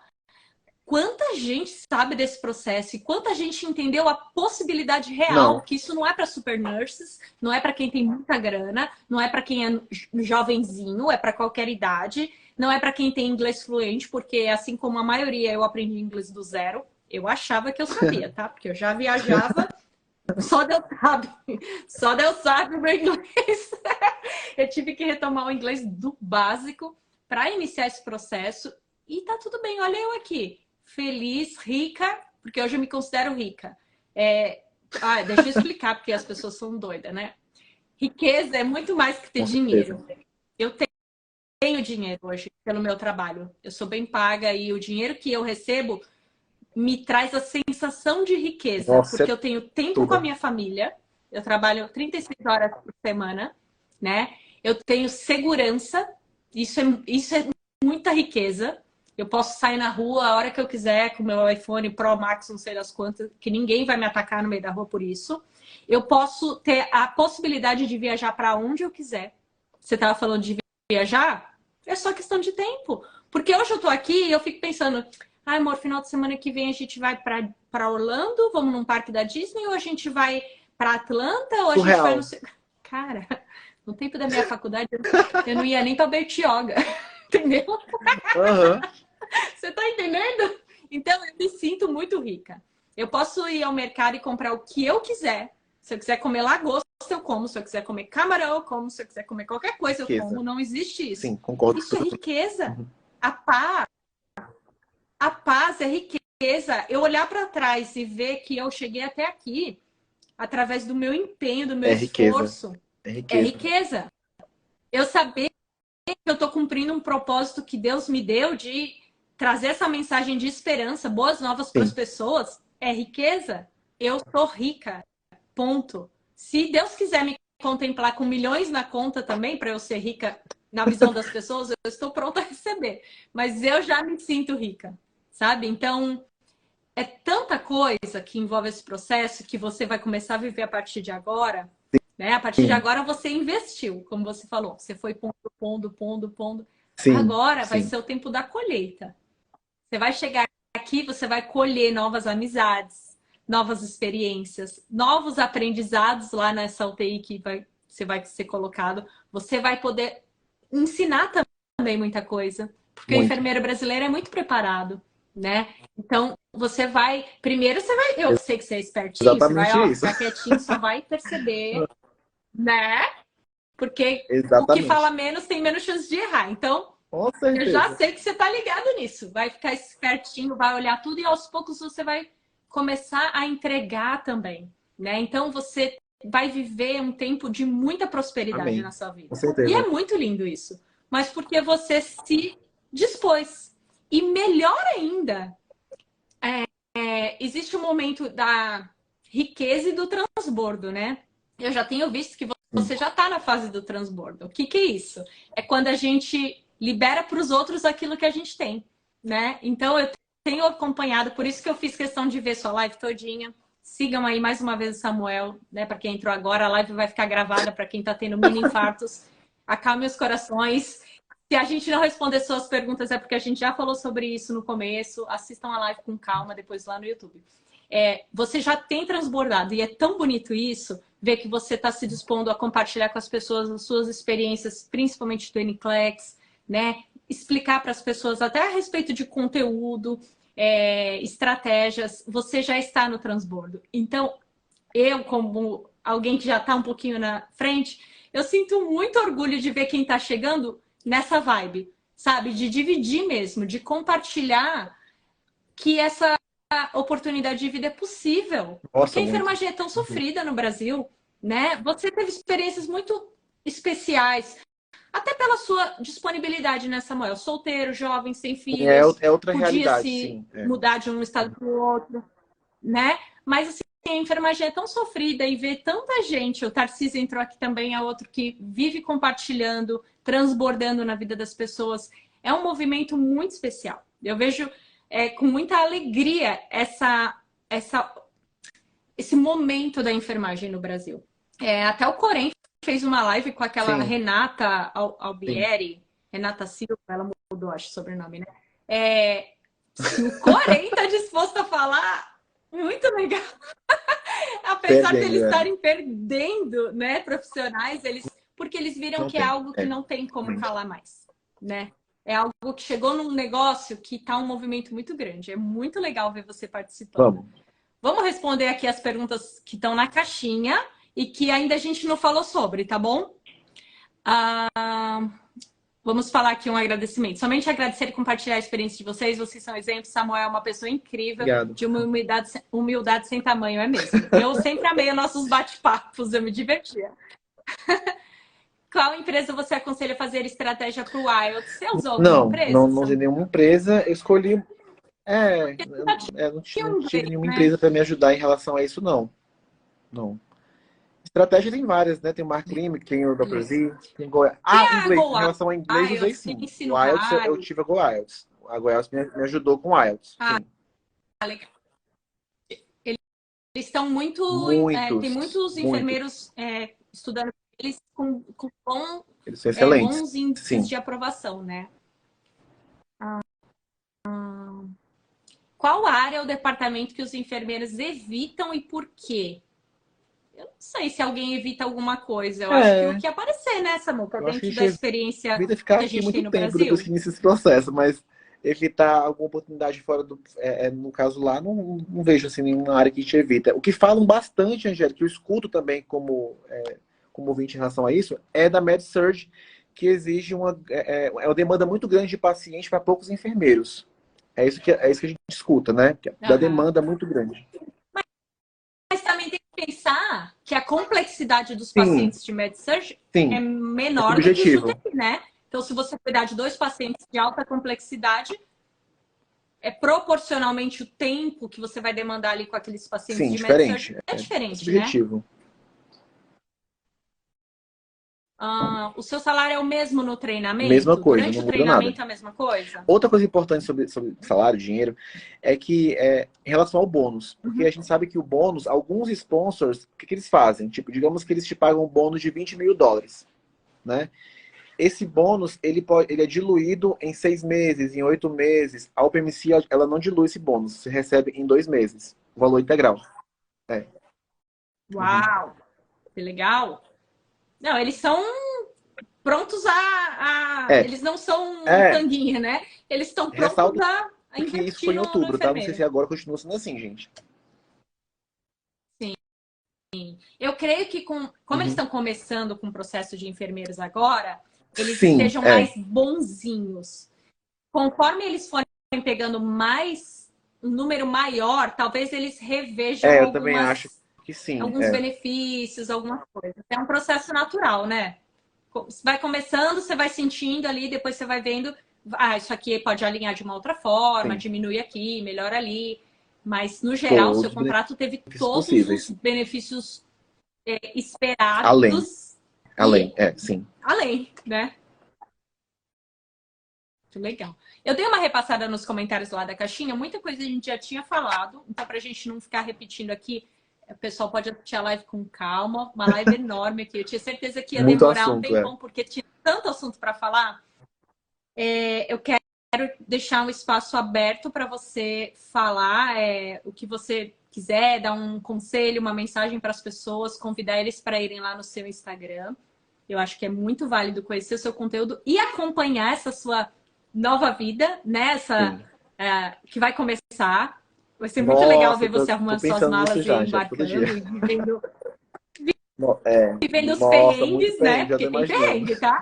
quanta gente sabe desse processo e quanta gente entendeu a possibilidade real Não. que isso não é para super nurses, não é para quem tem muita grana, não é para quem é jovenzinho, é para qualquer idade, não é para quem tem inglês fluente, porque assim como a maioria eu aprendi inglês do zero. Eu achava que eu sabia, tá? Porque eu já viajava, só Deus sabe o meu inglês. Eu tive que retomar o inglês do básico para iniciar esse processo e tá tudo bem. Olha eu aqui, feliz, rica, porque hoje eu me considero rica. Deixa eu explicar, porque as pessoas são doidas, né? Riqueza é muito mais que ter Com certeza. dinheiro. Eu tenho dinheiro hoje pelo meu trabalho. Eu sou bem paga e o dinheiro que eu recebo me traz a sensação de riqueza, Nossa, porque é eu tenho tempo com a tudo. minha família, eu trabalho 36 horas por semana, né? Eu tenho segurança, isso é muita riqueza. Eu posso sair na rua a hora que eu quiser com o meu iPhone Pro Max, não sei das quantas, que ninguém vai me atacar no meio da rua por isso. Eu posso ter a possibilidade de viajar para onde eu quiser. Você estava falando de viajar? É só questão de tempo. Porque hoje eu tô aqui e eu fico pensando, ai, amor, final de semana que vem a gente vai para Orlando, vamos num parque da Disney ou a gente vai para Atlanta ou a gente vai no... Cara, no tempo da minha faculdade, eu não ia nem para Bertioga, entendeu? Aham. Você tá entendendo? Então, eu me sinto muito rica. Eu posso ir ao mercado e comprar o que eu quiser. Se eu quiser comer lagosta, eu como. Se eu quiser comer camarão, eu como. Se eu quiser comer qualquer coisa, eu como. Não existe isso. Sim, concordo. Isso é riqueza. A paz é riqueza. Eu olhar para trás e ver que eu cheguei até aqui através do meu empenho, do meu esforço. É riqueza. Eu saber que eu estou cumprindo um propósito que Deus me deu de trazer essa mensagem de esperança, boas novas para as pessoas, é riqueza. Eu sou rica. Ponto. Se Deus quiser me contemplar com milhões na conta também, para eu ser rica na visão das pessoas, eu estou pronta a receber. Mas eu já me sinto rica, sabe? Então, é tanta coisa que envolve esse processo que você vai começar a viver a partir de agora. Né? A partir de agora você investiu, como você falou. Você foi pondo. Sim, agora vai ser o tempo da colheita. Você vai chegar aqui, você vai colher novas amizades, novas experiências, novos aprendizados lá nessa UTI que você vai ser colocado. Você vai poder ensinar também muita coisa. Porque o enfermeiro brasileiro é muito preparado, né? Então, você vai... Primeiro, você vai... Eu sei que você é espertinho, você vai ficar quietinho, só vai perceber, né? Porque o que fala menos tem menos chance de errar. Então, eu já sei que você tá ligado nisso. Vai ficar espertinho, vai olhar tudo e aos poucos você vai começar a entregar também, né? Então, você vai viver um tempo de muita prosperidade na sua vida. Com certeza. E é muito lindo isso. Mas porque você se dispôs. E melhor ainda, existe um momento da riqueza e do transbordo, né? Eu já tenho visto que você já está na fase do transbordo. O que é isso? É quando a gente libera para os outros aquilo que a gente tem, né? Então, eu tenho acompanhado, por isso que eu fiz questão de ver sua live todinha. Sigam aí mais uma vez o Samuel, né? Para quem entrou agora, a live vai ficar gravada para quem está tendo mini infartos. Acalme os corações. Se a gente não responder suas perguntas, é porque a gente já falou sobre isso no começo. Assistam a live com calma depois lá no YouTube. Você já tem transbordado, e é tão bonito isso, ver que você está se dispondo a compartilhar com as pessoas as suas experiências, principalmente do NCLEX, né? Explicar para as pessoas até a respeito de conteúdo, estratégias. Você já está no transbordo. Então, eu, como alguém que já está um pouquinho na frente, eu sinto muito orgulho de ver quem está chegando nessa vibe, sabe? De dividir mesmo, de compartilhar que essa oportunidade de vida é possível. Porque a enfermagem é tão sofrida no Brasil, né? Você teve experiências muito especiais, até pela sua disponibilidade, né, Samuel? Solteiro, jovem, sem filhos. É outra podia realidade, se sim. mudar de um estado para o outro, né? Mas assim, a enfermagem é tão sofrida e ver tanta gente, o Tarcísio entrou aqui também, é outro que vive compartilhando, transbordando na vida das pessoas. É um movimento muito especial. Eu vejo com muita alegria esse momento da enfermagem no Brasil. Até o Corém fez uma live com aquela Renata Albieri, Renata Silva, ela mudou, acho, o sobrenome, né? Se o Corém está disposto a falar, muito legal. Apesar de eles estarem perdendo, né, profissionais, porque eles viram que é algo que não tem como calar mais, né? É algo que chegou num negócio que está um movimento muito grande. É muito legal ver você participando. Vamos responder aqui as perguntas que estão na caixinha e que ainda a gente não falou sobre, tá bom? Vamos falar aqui um agradecimento. Somente agradecer e compartilhar a experiência de vocês. Vocês são exemplos. Samuel é uma pessoa incrível. Obrigado. De uma humildade sem tamanho, é mesmo. Eu sempre amei os nossos bate-papos, eu me divertia. Qual empresa você aconselha a fazer estratégia para o IELTS? Você usou alguma empresa? Não usei nenhuma empresa. Eu escolhi... não tive nenhuma empresa para me ajudar em relação a isso, não. Estratégia tem várias, né? Tem o Mark Clinic, tem o Dr. Z, tem Goiás. Inglês. Em relação a inglês, usei sim. O IELTS, eu tive a GoIELTS. A GoIELTS me ajudou com o IELTS. Legal. Eles estão muito... tem muitos enfermeiros estudando eles com bons índices de aprovação, né? Qual área ou departamento que os enfermeiros evitam e por quê? eu não sei se alguém evita alguma coisa. Eu acho que o É, que aparecer, né, Samu, tá eu acho que a dentro da gente experiência evita ficar que a aqui gente tem muito no tempo depois Brasil. que inicia esse processo, mas evitar alguma oportunidade fora do. No caso lá, não vejo assim, nenhuma área que te evita. O que falam bastante, Angélica, que eu escuto também como ouvinte em relação a isso, é da MedSurg, que exige uma demanda muito grande de pacientes para poucos enfermeiros. É isso que a gente escuta, né? Da Aham. demanda muito grande. Mas também tem que pensar que a complexidade dos Sim, pacientes de MedSurg é sim, é menor do que os de subjetivo. UTI, né? Então, se você cuidar de 2 pacientes de alta complexidade, é proporcionalmente o tempo que você vai demandar ali com aqueles pacientes Sim, de MedSurg diferente. é É diferente, né? subjetivo. O seu salário é o mesmo no Mesma treinamento? coisa, Durante não o muda nada. treinamento é a mesma coisa? Outra coisa importante sobre salário, dinheiro, é que em relação ao bônus, porque Uhum. a gente sabe que o bônus, alguns sponsors, o que, que eles fazem? Tipo, digamos que eles te pagam um bônus de US$ 20 mil, né? Esse bônus, ele é diluído em 6 meses, em 8 meses. A OpenMC, ela não dilui esse bônus, você recebe em 2 meses, o valor integral. É. Uhum. Uau, que legal! Não, eles são prontos É, eles não são um é, tanguinha, né? Eles estão prontos ressalto a que isso foi investir em no outubro, tá? Não sei enfermeiro. se agora continua sendo assim, gente. Sim. Eu creio que como eles Uhum. estão começando com o processo de enfermeiros agora, eles Sim, estejam é. mais bonzinhos. Conforme eles forem pegando mais um número maior, talvez eles revejam Eu também acho que sim. alguns benefícios, algumas coisas. É um processo natural, né? Vai começando, você vai sentindo ali, depois você vai vendo, isso aqui pode alinhar de uma outra forma, Sim. diminui aqui, melhora ali. Mas, no geral, Todos seu os contrato teve benefícios todos os possíveis. benefícios Além. esperados Além, e sim. além, né? Muito legal. Eu dei uma repassada nos comentários lá da caixinha, muita coisa a gente já tinha falado, então para a gente não ficar repetindo aqui, o pessoal pode assistir a live com calma, uma live enorme aqui. Eu tinha certeza que ia Muito demorar um assunto, tempão, porque tinha tanto assunto para falar. Eu quero deixar um espaço aberto para você falar o que você quiser, dar um conselho, uma mensagem para as pessoas, convidar eles para irem lá no seu Instagram. Eu acho que é muito válido conhecer o seu conteúdo e acompanhar essa sua nova vida, né? Sim. Que vai começar. Vai ser muito legal Nossa, ver você tô arrumando suas pensando nisso malas e já, Angélica, todo dia. embarcando e É, vivendo os nossa, muito perrengues, né? perrengue, já tô Porque tem imaginando. perrengue, tá?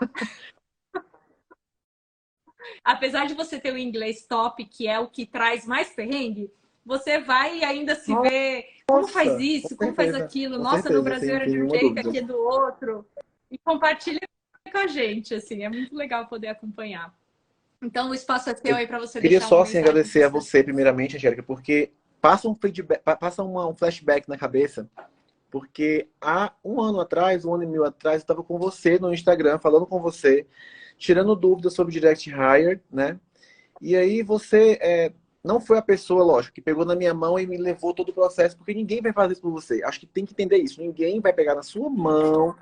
Apesar de você ter o inglês top, que é o que traz mais perrengue, você vai ainda se ver como faz Nossa, isso, como faz aquilo. com Nossa, no certeza, Brasil era sem de um nenhuma jeito, dúvida. aqui é do outro. E compartilha com a gente, assim, é muito legal poder acompanhar. Então, o espaço é seu Eu aí para você queria deixar uma só assim, mensagem para agradecer a as você, pessoas. primeiramente, Angélica, porque passa um feedback, passa um flashback na cabeça. Porque há um ano atrás, um ano e meio atrás, eu estava com você no Instagram, falando com você, tirando dúvidas sobre Direct Hire, né? E aí você não foi a pessoa, lógico, que pegou na minha mão e me levou todo o processo, porque ninguém vai fazer isso por você. Acho que tem que entender isso. Ninguém vai pegar na sua mão.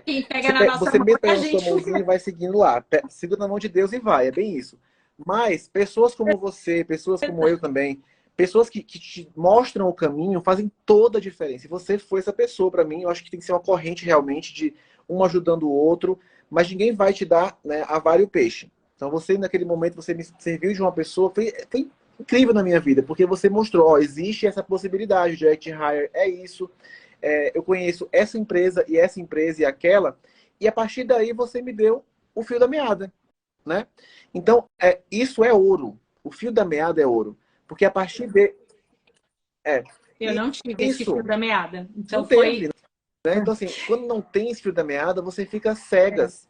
Quem pega na nossa Você mão mesmo é a pega na sua gente. mãozinha e vai seguindo lá. Segura na mão de Deus e vai. É bem isso. Mas pessoas como você, pessoas como eu também, pessoas que te mostram o caminho, fazem toda a diferença. E você foi essa pessoa para mim. Eu acho que tem que ser uma corrente realmente de um ajudando o outro, mas ninguém vai te dar, né, a vara e o peixe. Então você, naquele momento, você me serviu de uma pessoa, foi incrível na minha vida, porque você mostrou, ó, existe essa possibilidade de Direct Hire, é isso, eu conheço essa empresa e aquela, e a partir daí você me deu o fio da meada, né? Então, isso é ouro. O fio da meada é ouro. Porque a partir de... É, Eu e não tive esse fio isso da meada. não Então, teve, foi. né? Então, assim, quando não tem esse fio da meada, você fica cegas.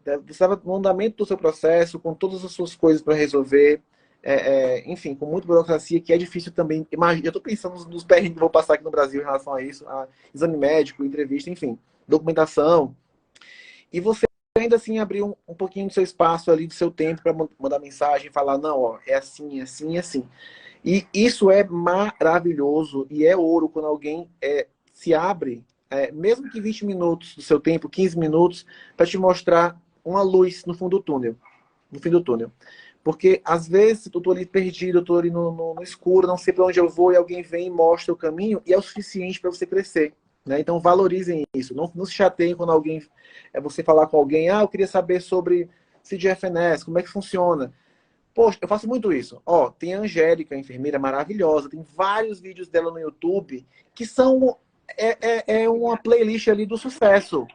Você estava no andamento do seu processo, com todas as suas coisas para resolver, enfim, com muita burocracia, que é difícil também. Imagina, eu estou pensando nos perrengues que eu vou passar aqui no Brasil em relação a isso, a exame médico, entrevista, enfim, documentação. E você ainda assim abrir um pouquinho do seu espaço ali, do seu tempo, para mandar mensagem, falar, não, ó, é assim, é assim, é assim. E isso é maravilhoso e é ouro quando alguém se abre, mesmo que 20 minutos do seu tempo, 15 minutos, para te mostrar uma luz no fundo do túnel, no fim do túnel. Porque, às vezes, eu tô ali perdido, eu tô ali no escuro, não sei para onde eu vou, e alguém vem e mostra o caminho, e é o suficiente para você crescer. Né? Então, valorizem isso. Não se chateiem quando alguém... você falar com alguém, eu queria saber sobre CGFNS, como é que funciona. Poxa, eu faço muito isso. Ó, tem a Angélica, a enfermeira maravilhosa, tem vários vídeos dela no YouTube que são... É uma playlist ali do sucesso.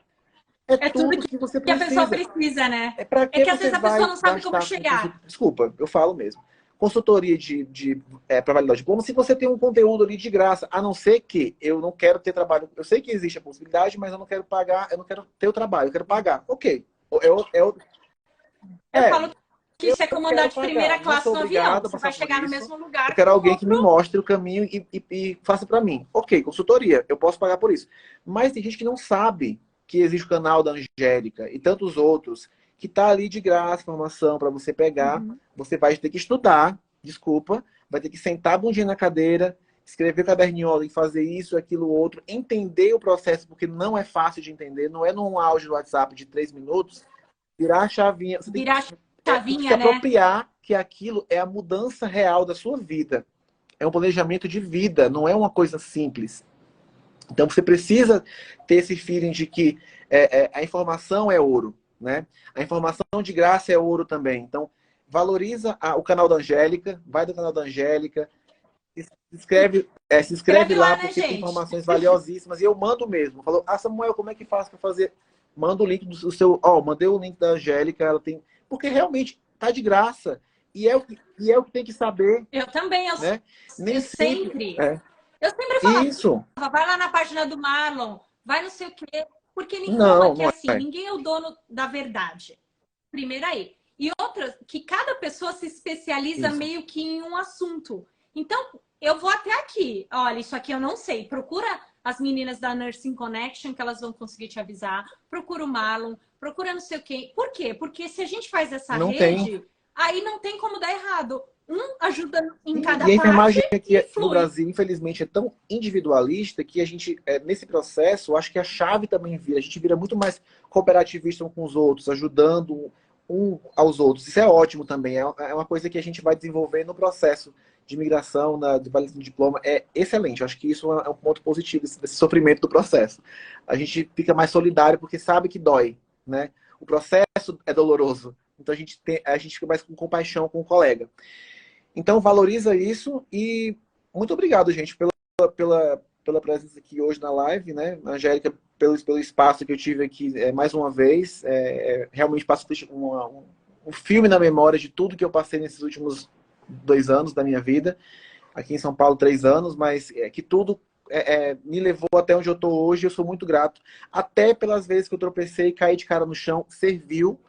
É É tudo tudo que você que a pessoa precisa. precisa, né? É para É que que às você vezes a pessoa vai não sabe como gastar com chegar. Desculpa, eu falo mesmo. Consultoria para validar o diploma, se você tem um conteúdo ali de graça, a não ser que eu não quero ter trabalho. Eu sei que existe a possibilidade, mas eu não quero pagar, eu não quero ter o trabalho, eu quero pagar. Ok. Eu É, falo que isso é eu como andar quero de primeira pagar. Não classe sou no avião. obrigado a Você passar vai por chegar no isso. mesmo Eu lugar que quero o alguém que me outro. mostre o caminho e faça para mim. Ok, consultoria, eu posso pagar por isso. Mas tem gente que não sabe que existe o canal da Angélica e tantos outros que tá ali de graça, informação para você pegar. Uhum. Você vai ter que estudar, desculpa, vai ter que sentar a bundinha na cadeira, escrever o caderninho e fazer isso, aquilo, outro, entender o processo, porque não é fácil de entender, não é num áudio do WhatsApp de 3 minutos, virar a chavinha. Você Virar tem que se chavinha, né? apropriar que aquilo é a mudança real da sua vida. É um planejamento de vida, não é uma coisa simples. Então você precisa ter esse feeling de que a informação é ouro, né? A informação de graça é ouro também. Então valoriza o canal da Angélica, vai do canal da Angélica, se inscreve Escreve lá lá, né, porque tem gente? informações valiosíssimas e eu mando mesmo. Falou, Samuel, como é que faz para fazer? Manda o link do seu, mandei o link da Angélica, ela tem, porque realmente tá de graça e é o que tem que saber, Eu também, né? Nem eu sempre sempre. é Eu sempre falava, isso. vai lá na página do Marlon, vai não sei o quê. Porque Não, que não assim, é. ninguém é o dono da verdade. Primeiro aí. E outra, que cada pessoa se especializa Isso. meio que em um assunto. Então, eu vou até aqui. Olha, isso aqui eu não sei. Procura as meninas da Nursing Connection, que elas vão conseguir te avisar. Procura o Marlon, procura não sei o quê. Por quê? Porque se a gente faz essa Não tem. rede, aí não tem como dar errado. Um ajuda em cada E a parte enfermagem aqui e no flui. Brasil, infelizmente, é tão individualista que a gente, nesse processo, acho que a chave também vira. A gente vira muito mais cooperativista um com os outros, ajudando um aos outros. Isso é ótimo também. É uma coisa que a gente vai desenvolver no processo de imigração, de validação de diploma. É excelente. Eu acho que isso é um ponto positivo desse sofrimento do processo. A gente fica mais solidário porque sabe que dói, né? O processo é doloroso. Então a gente fica mais com compaixão com o colega. Então, valoriza isso e muito obrigado, gente, pela presença aqui hoje na live, né? Angélica, pelo espaço que eu tive aqui mais uma vez. Realmente passo um filme na memória de tudo que eu passei nesses últimos 2 anos da minha vida. Aqui em São Paulo, 3 anos, mas que tudo me levou até onde eu estou hoje. Eu sou muito grato. Até pelas vezes que eu tropecei e caí de cara no chão, serviu.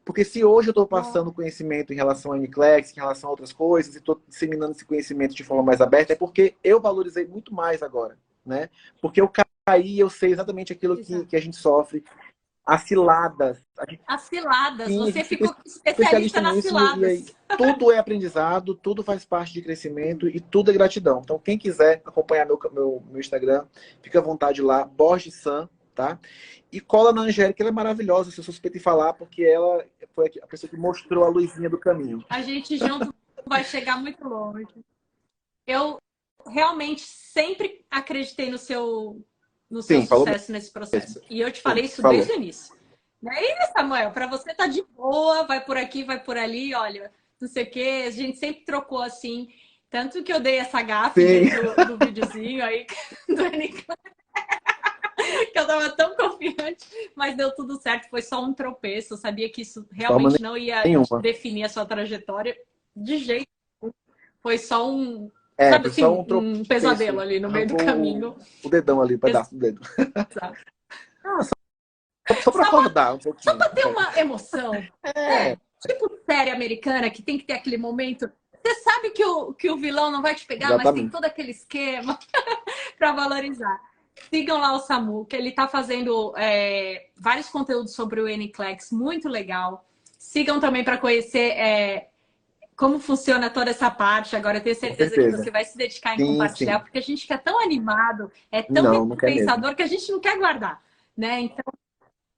Porque se hoje eu estou passando conhecimento em relação a NCLEX, em relação a outras coisas, e estou disseminando esse conhecimento de forma mais aberta, é porque eu valorizei muito mais agora, né? Porque eu caí e eu sei exatamente aquilo que a gente sofre, as ciladas. As ciladas. Sim, a Você gente fica ficou especialista especialista nas nisso e aí ciladas. tudo é aprendizado, tudo faz parte de crescimento e tudo é gratidão. Então, quem quiser acompanhar meu Instagram, fica à vontade lá, Borges San, tá? E cola na Angélica, ela é maravilhosa, se eu suspeito em falar, porque ela foi a pessoa que mostrou a luzinha do caminho. A gente junto vai chegar muito longe. Eu realmente sempre acreditei no seu Sim, falou sucesso nesse mesmo. processo. E eu te Sim, falei isso falou. desde o início. Não é isso, Samuel? Para você tá de boa, vai por aqui, vai por ali, olha, não sei o quê. A gente sempre trocou assim. Tanto que eu dei essa gafe Sim. dentro do videozinho aí do NCLEX, que eu tava tão confiante, mas deu tudo certo, foi só um tropeço. Eu sabia que isso Forma realmente não ia nenhuma. definir a sua trajetória de jeito nenhum. Foi só um, sabe Foi só assim, um um tropeço. pesadelo ali no meio do Arrancou caminho. o dedão ali, o pedaço do dedo. Exato. Ah, só para acordar um Só pouquinho. para ter uma emoção. É, Tipo série americana que tem que ter aquele momento. Você sabe que o vilão não vai te pegar, mas tem exatamente. todo aquele esquema para valorizar. Sigam lá o Samu, que ele está fazendo vários conteúdos sobre o NCLEX, muito legal. Sigam também para conhecer como funciona toda essa parte. Agora eu tenho Com certeza que certeza. você vai se dedicar em Sim, compartilhar, sim. porque a gente fica tão animado, é tão Não quer mesmo. recompensador que a gente não quer guardar, né? Então,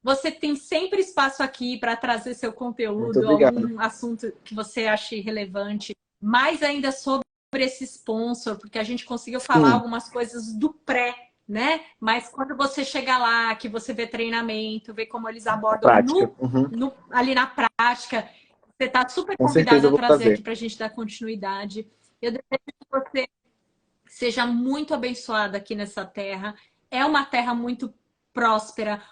Você tem sempre espaço aqui para trazer seu Muito conteúdo, obrigado. algum assunto que você ache relevante, mais ainda sobre esse sponsor, porque a gente conseguiu falar Sim, algumas coisas do pré, né? Mas quando você chega lá, que você vê treinamento, vê como eles a abordam prática. Uhum. ali na prática, você está super Com convidado certeza eu a vou trazer aqui fazer. para a gente dar continuidade. Eu desejo que você seja muito abençoada aqui nessa terra. É uma terra muito próspera,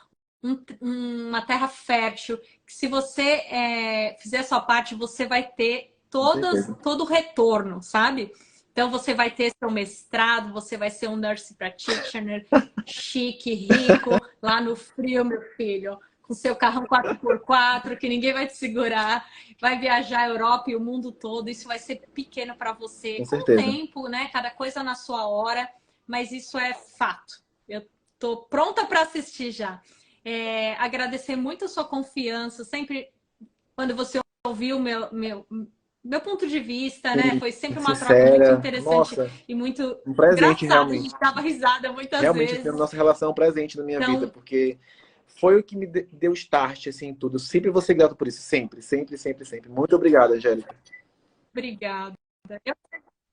uma terra fértil, que se você fizer a sua parte, você vai ter Com certeza. todo o retorno, sabe? Então você vai ter seu mestrado, você vai ser um nurse practitioner chique, rico, lá no frio, meu filho, com seu carrão 4x4, que ninguém vai te segurar, vai viajar a Europa e o mundo todo, isso vai ser pequeno para você, Com com o certeza. tempo, né? Cada coisa na sua hora, mas isso é fato. Eu tô pronta para assistir já. Agradecer muito a sua confiança, sempre quando você ouviu meu ponto de vista, né? Sim, Foi sempre uma troca muito sincera. interessante Nossa, e muito um presente engraçada. A realmente. gente dava risada muitas Realmente tendo vezes. nossa relação presente na minha vida, Então, porque foi o que me deu start, assim, em tudo. Sempre vou ser grato por isso. Sempre, sempre, sempre, sempre. Muito obrigado, Angélica. obrigada. Eu,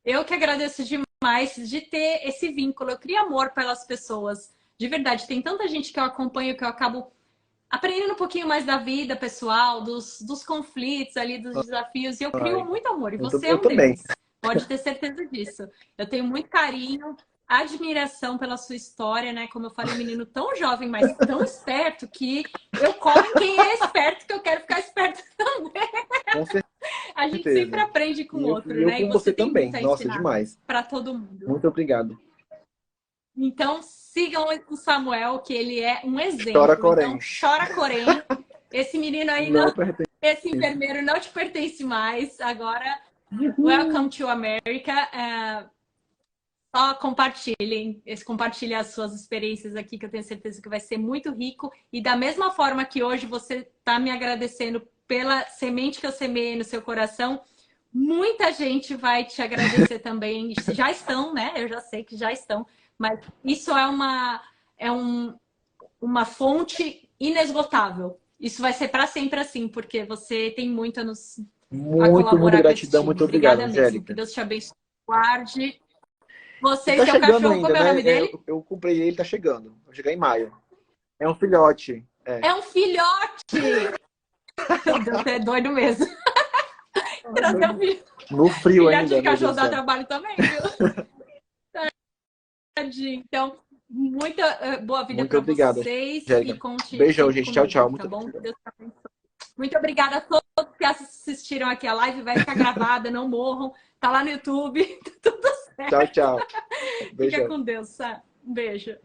eu que agradeço demais de ter esse vínculo. Eu crio amor pelas pessoas. De verdade, tem tanta gente que eu acompanho que eu acabo aprendendo um pouquinho mais da vida pessoal, dos conflitos ali, dos desafios, e eu crio Ai, muito amor, e você é eu um também. deles. Pode ter certeza disso. Eu tenho muito carinho, admiração pela sua história, né? Como eu falei, um menino tão jovem, mas tão esperto, que eu colo em quem é esperto, que eu quero ficar esperto também. Com A gente sempre certeza. aprende com o outro, Eu né? E com você você tem também. muito a Nossa, ensinar demais. para todo mundo. Muito obrigado. Então, sigam o Samuel, que ele é um Chora, exemplo. Então, Corém. chora, Corém. Esse menino aí, Não não, pertence. esse enfermeiro não te pertence mais. Agora, welcome to America. Só compartilhem as suas experiências aqui, que eu tenho certeza que vai ser muito rico. E da mesma forma que hoje você está me agradecendo pela semente que eu semeei no seu coração, muita gente vai te agradecer também. Já estão, né? Eu já sei que já estão. Mas isso uma fonte inesgotável. Isso vai ser para sempre assim, porque você tem muito a Muito, muita colaborar com esse gratidão. time. Muito obrigado, Obrigada mesmo. Que Angélica. Deus te abençoe, guarde E você e tá seu chegando cachorro. ainda, Como é o né? nome dele? Eu comprei ele, tá chegando. Vai chegar em maio. É um filhote. É. É um filhote! Meu Deus, você é doido mesmo. Trazer um No frio filhote ainda, de meu Deus cachorro do dá céu. trabalho também, viu? Tadinho. Então, muita boa vida Muito para obrigado, vocês e Angélica. conte Beijão, sempre gente. Tchau, comigo, tchau. tá Muito bom? Deus te abençoe. Muito obrigada a todos que assistiram aqui a live. Vai ficar gravada, não morram. Tá lá no YouTube. Tá tudo certo. tchau, tchau. Fica Beijão. com Deus, tá? Um beijo.